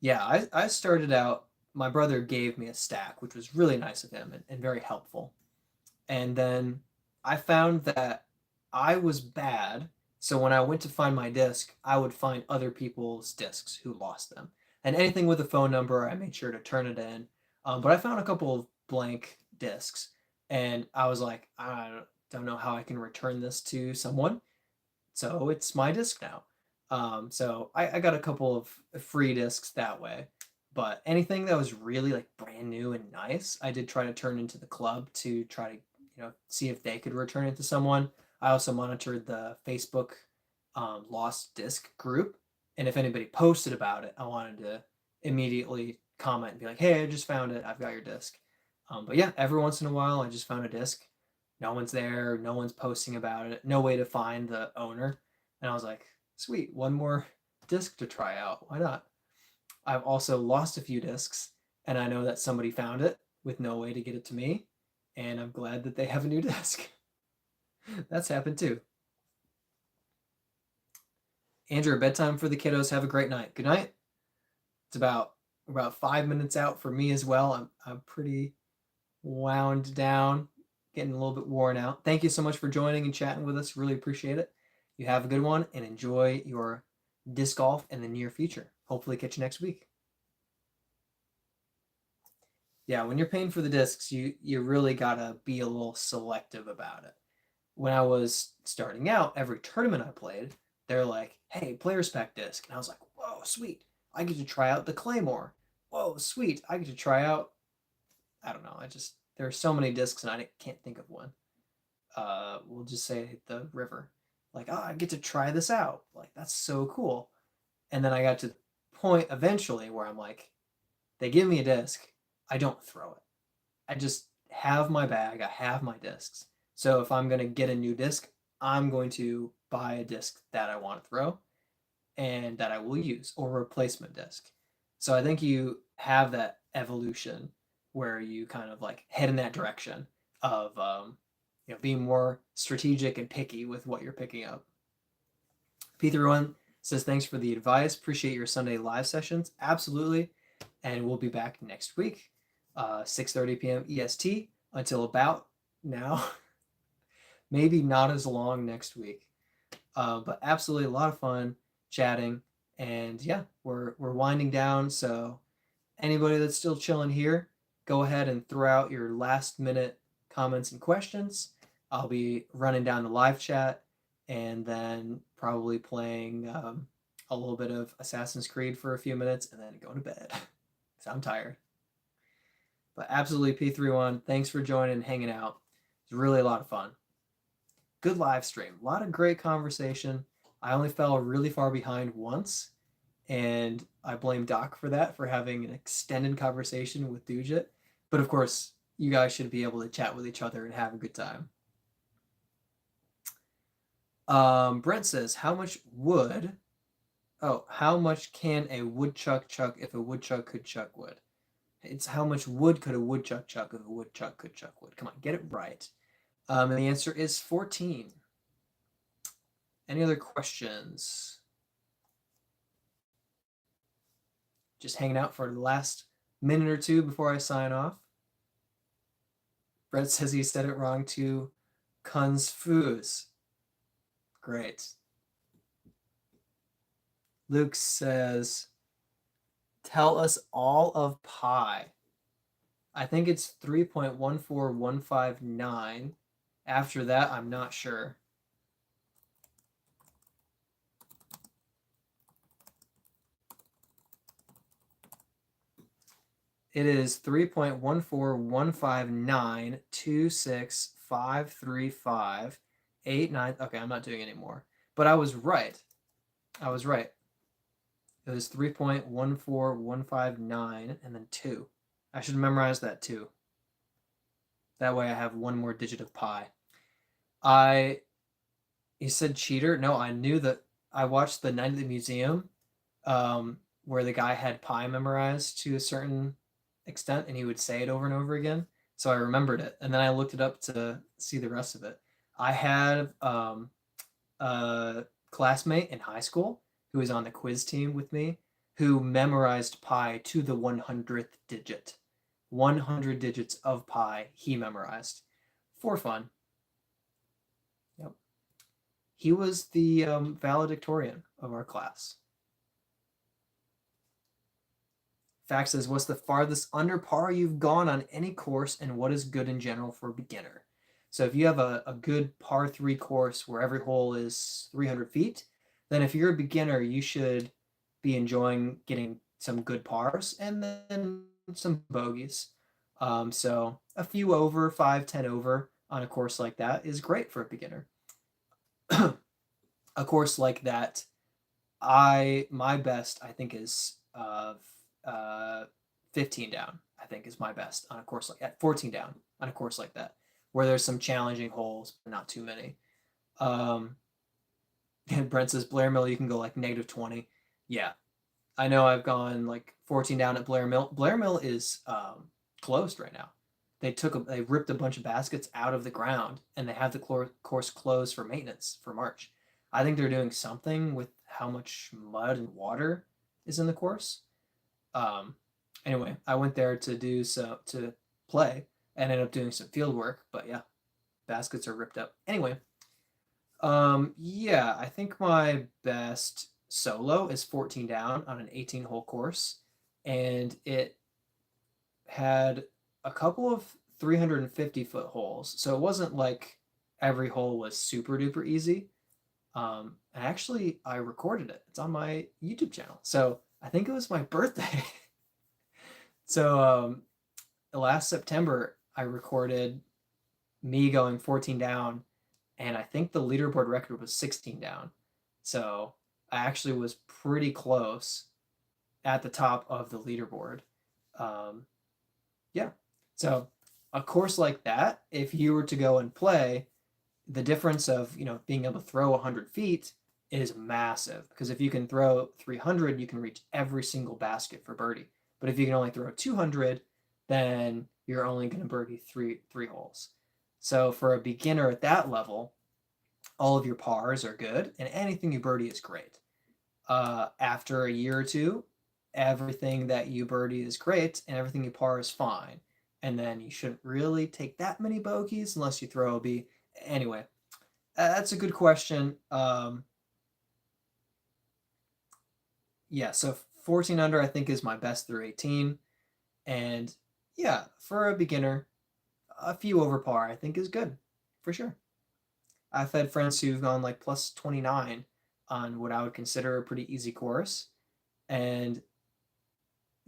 Yeah, I started out, my brother gave me a stack, which was really nice of him and very helpful. And then I found that I was bad. So when I went to find my disc, I would find other people's discs who lost them. And anything with a phone number, I made sure to turn it in. But I found a couple of blank discs, and I was like, I don't know how I can return this to someone. So it's my disc now. So I got a couple of free discs that way. But anything that was really like brand new and nice, I did try to turn into the club to try to, see if they could return it to someone. I also monitored the Facebook lost disc group, and if anybody posted about it, I wanted to immediately comment and be like, "Hey, I just found it. I've got your disc." But yeah, every once in a while, I just found a disc. No one's there. No one's posting about it. No way to find the owner. And I was like, "Sweet, one more disc to try out. Why not?" I've also lost a few discs, and I know that somebody found it with no way to get it to me, and I'm glad that they have a new disc. That's happened too. Andrew, bedtime for the kiddos. Have a great night. Good night. It's about 5 minutes out for me as well. I'm pretty wound down, getting a little bit worn out. Thank you so much for joining and chatting with us. Really appreciate it. You have a good one and enjoy your disc golf in the near future. Hopefully catch you next week. Yeah, when you're paying for the discs, you really gotta be a little selective about it. When I was starting out, every tournament I played, they're like, "Hey, players pack disc," and I was like, "Whoa, sweet! I get to try out the Claymore. Whoa, sweet! I get to try out." I don't know. There are so many discs, and I can't think of one. We'll just say the river. Like, oh, I get to try this out. Like, that's so cool. And then I got to the point eventually where I'm like, they give me a disc, I don't throw it. I just have my bag, I have my discs. So if I'm going to get a new disc, I'm going to buy a disc that I want to throw and that I will use, or a replacement disc. So I think you have that evolution where you kind of like head in that direction of being more strategic and picky with what you're picking up. P31 says thanks for the advice. Appreciate your Sunday live sessions. Absolutely. And we'll be back next week, 6:30 p.m. EST until about now. Maybe not as long next week, but absolutely a lot of fun chatting. And yeah, we're winding down. So anybody that's still chilling here, go ahead and throw out your last minute comments and questions. I'll be running down the live chat and then probably playing a little bit of Assassin's Creed for a few minutes and then going to bed because I'm tired. But absolutely, P31, thanks for joining and hanging out. It's really a lot of fun. Good live stream. A lot of great conversation. I only fell really far behind once, and I blame Doc for that, for having an extended conversation with Dujit. But of course, you guys should be able to chat with each other and have a good time. Brent says, how much wood? Oh, how much can a woodchuck chuck if a woodchuck could chuck wood? It's how much wood could a woodchuck chuck if a woodchuck could chuck wood? Come on, get it right. And the answer is 14. Any other questions? Just hanging out for the last minute or two before I sign off. Brett says he said it wrong to confuse. Great. Luke says, tell us all of pi. I think it's 3.14159. After that, I'm not sure. It is 3.14159265358 Okay, I'm not doing any more. But I was right. I was right. It was 3.14159 and then 2. I should memorize that too. That way I have one more digit of pi. He said cheater. No, I knew that. I watched the Night at the Museum, where the guy had pi memorized to a certain extent and he would say it over and over again. So I remembered it. And then I looked it up to see the rest of it. I had a classmate in high school who was on the quiz team with me who memorized pi to the 100th digit. 100 digits of pi he memorized for fun. He was the valedictorian of our class. Fact says, what's the farthest under par you've gone on any course, and what is good in general for a beginner? So if you have a good par 3 course where every hole is 300 feet, then if you're a beginner, you should be enjoying getting some good pars and then some bogeys. So a few over, 5, 10 over on a course like that is great for a beginner. A course like that, my best I think is uh 15 down. I think is my best on a course like at 14 down on a course like that, where there's some challenging holes, but not too many. Um, and Brent says Blair Mill, you can go like -20. Yeah, I know I've gone like 14 down at Blair Mill. Blair Mill is closed right now. They ripped a bunch of baskets out of the ground and they have the course closed for maintenance for March. I think they're doing something with how much mud and water is in the course. Um, anyway, I went there to play and ended up doing some field work, but yeah, baskets are ripped up. Anyway, yeah, I think my best solo is 14 down on an 18 hole course, and it had a couple of 350-foot holes. So it wasn't like every hole was super duper easy. And actually, I recorded it. It's on my YouTube channel. So I think it was my birthday. So last September, I recorded me going 14 down, and I think the leaderboard record was 16 down. So I actually was pretty close at the top of the leaderboard. Yeah. So a course like that, if you were to go and play, the difference of being able to throw 100 feet is massive, because if you can throw 300, you can reach every single basket for birdie. But if you can only throw 200, then you're only going to birdie three holes. So for a beginner at that level, all of your pars are good, and anything you birdie is great. After a year or two, everything that you birdie is great, and everything you par is fine. And then you shouldn't really take that many bogeys unless you throw a B. Anyway, that's a good question. Yeah, so 14 under I think is my best through 18. And yeah, for a beginner, a few over par I think is good for sure. I've had friends who've gone like plus 29 on what I would consider a pretty easy course. And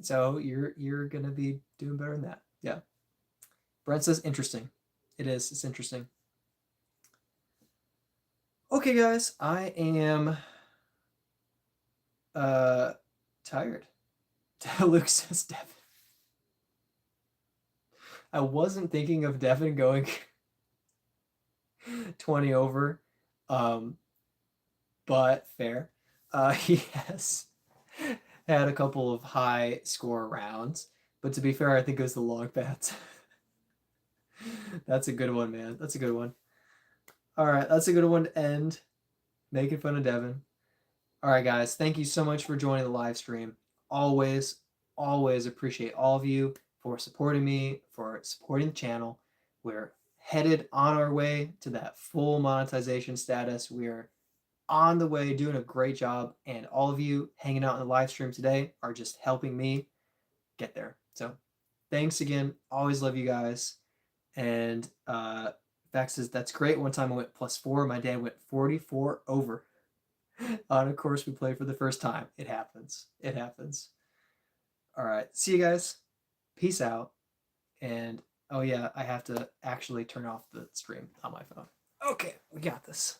so you're gonna be doing better than that. Yeah. Brent says interesting. It is. It's interesting. Okay, guys, I am tired. Luke says Devin. I wasn't thinking of Devin going 20 over, but fair. He has had a couple of high score rounds, but to be fair, I think it was the long bats. That's a good one, man. That's a good one. All right, that's a good one to end. Making fun of Devin. All right, guys, thank you so much for joining the live stream. Always, always appreciate all of you for supporting me, for supporting the channel. We're headed on our way to that full monetization status. We're on the way, doing a great job, and all of you hanging out in the live stream today are just helping me get there. So thanks again. Always love you guys. And Vax says, that's great. One time I went +4. My dad went 44 over on a course we played for the first time. It happens. It happens. All right. See you guys. Peace out. And oh yeah, I have to actually turn off the stream on my phone. Okay, we got this.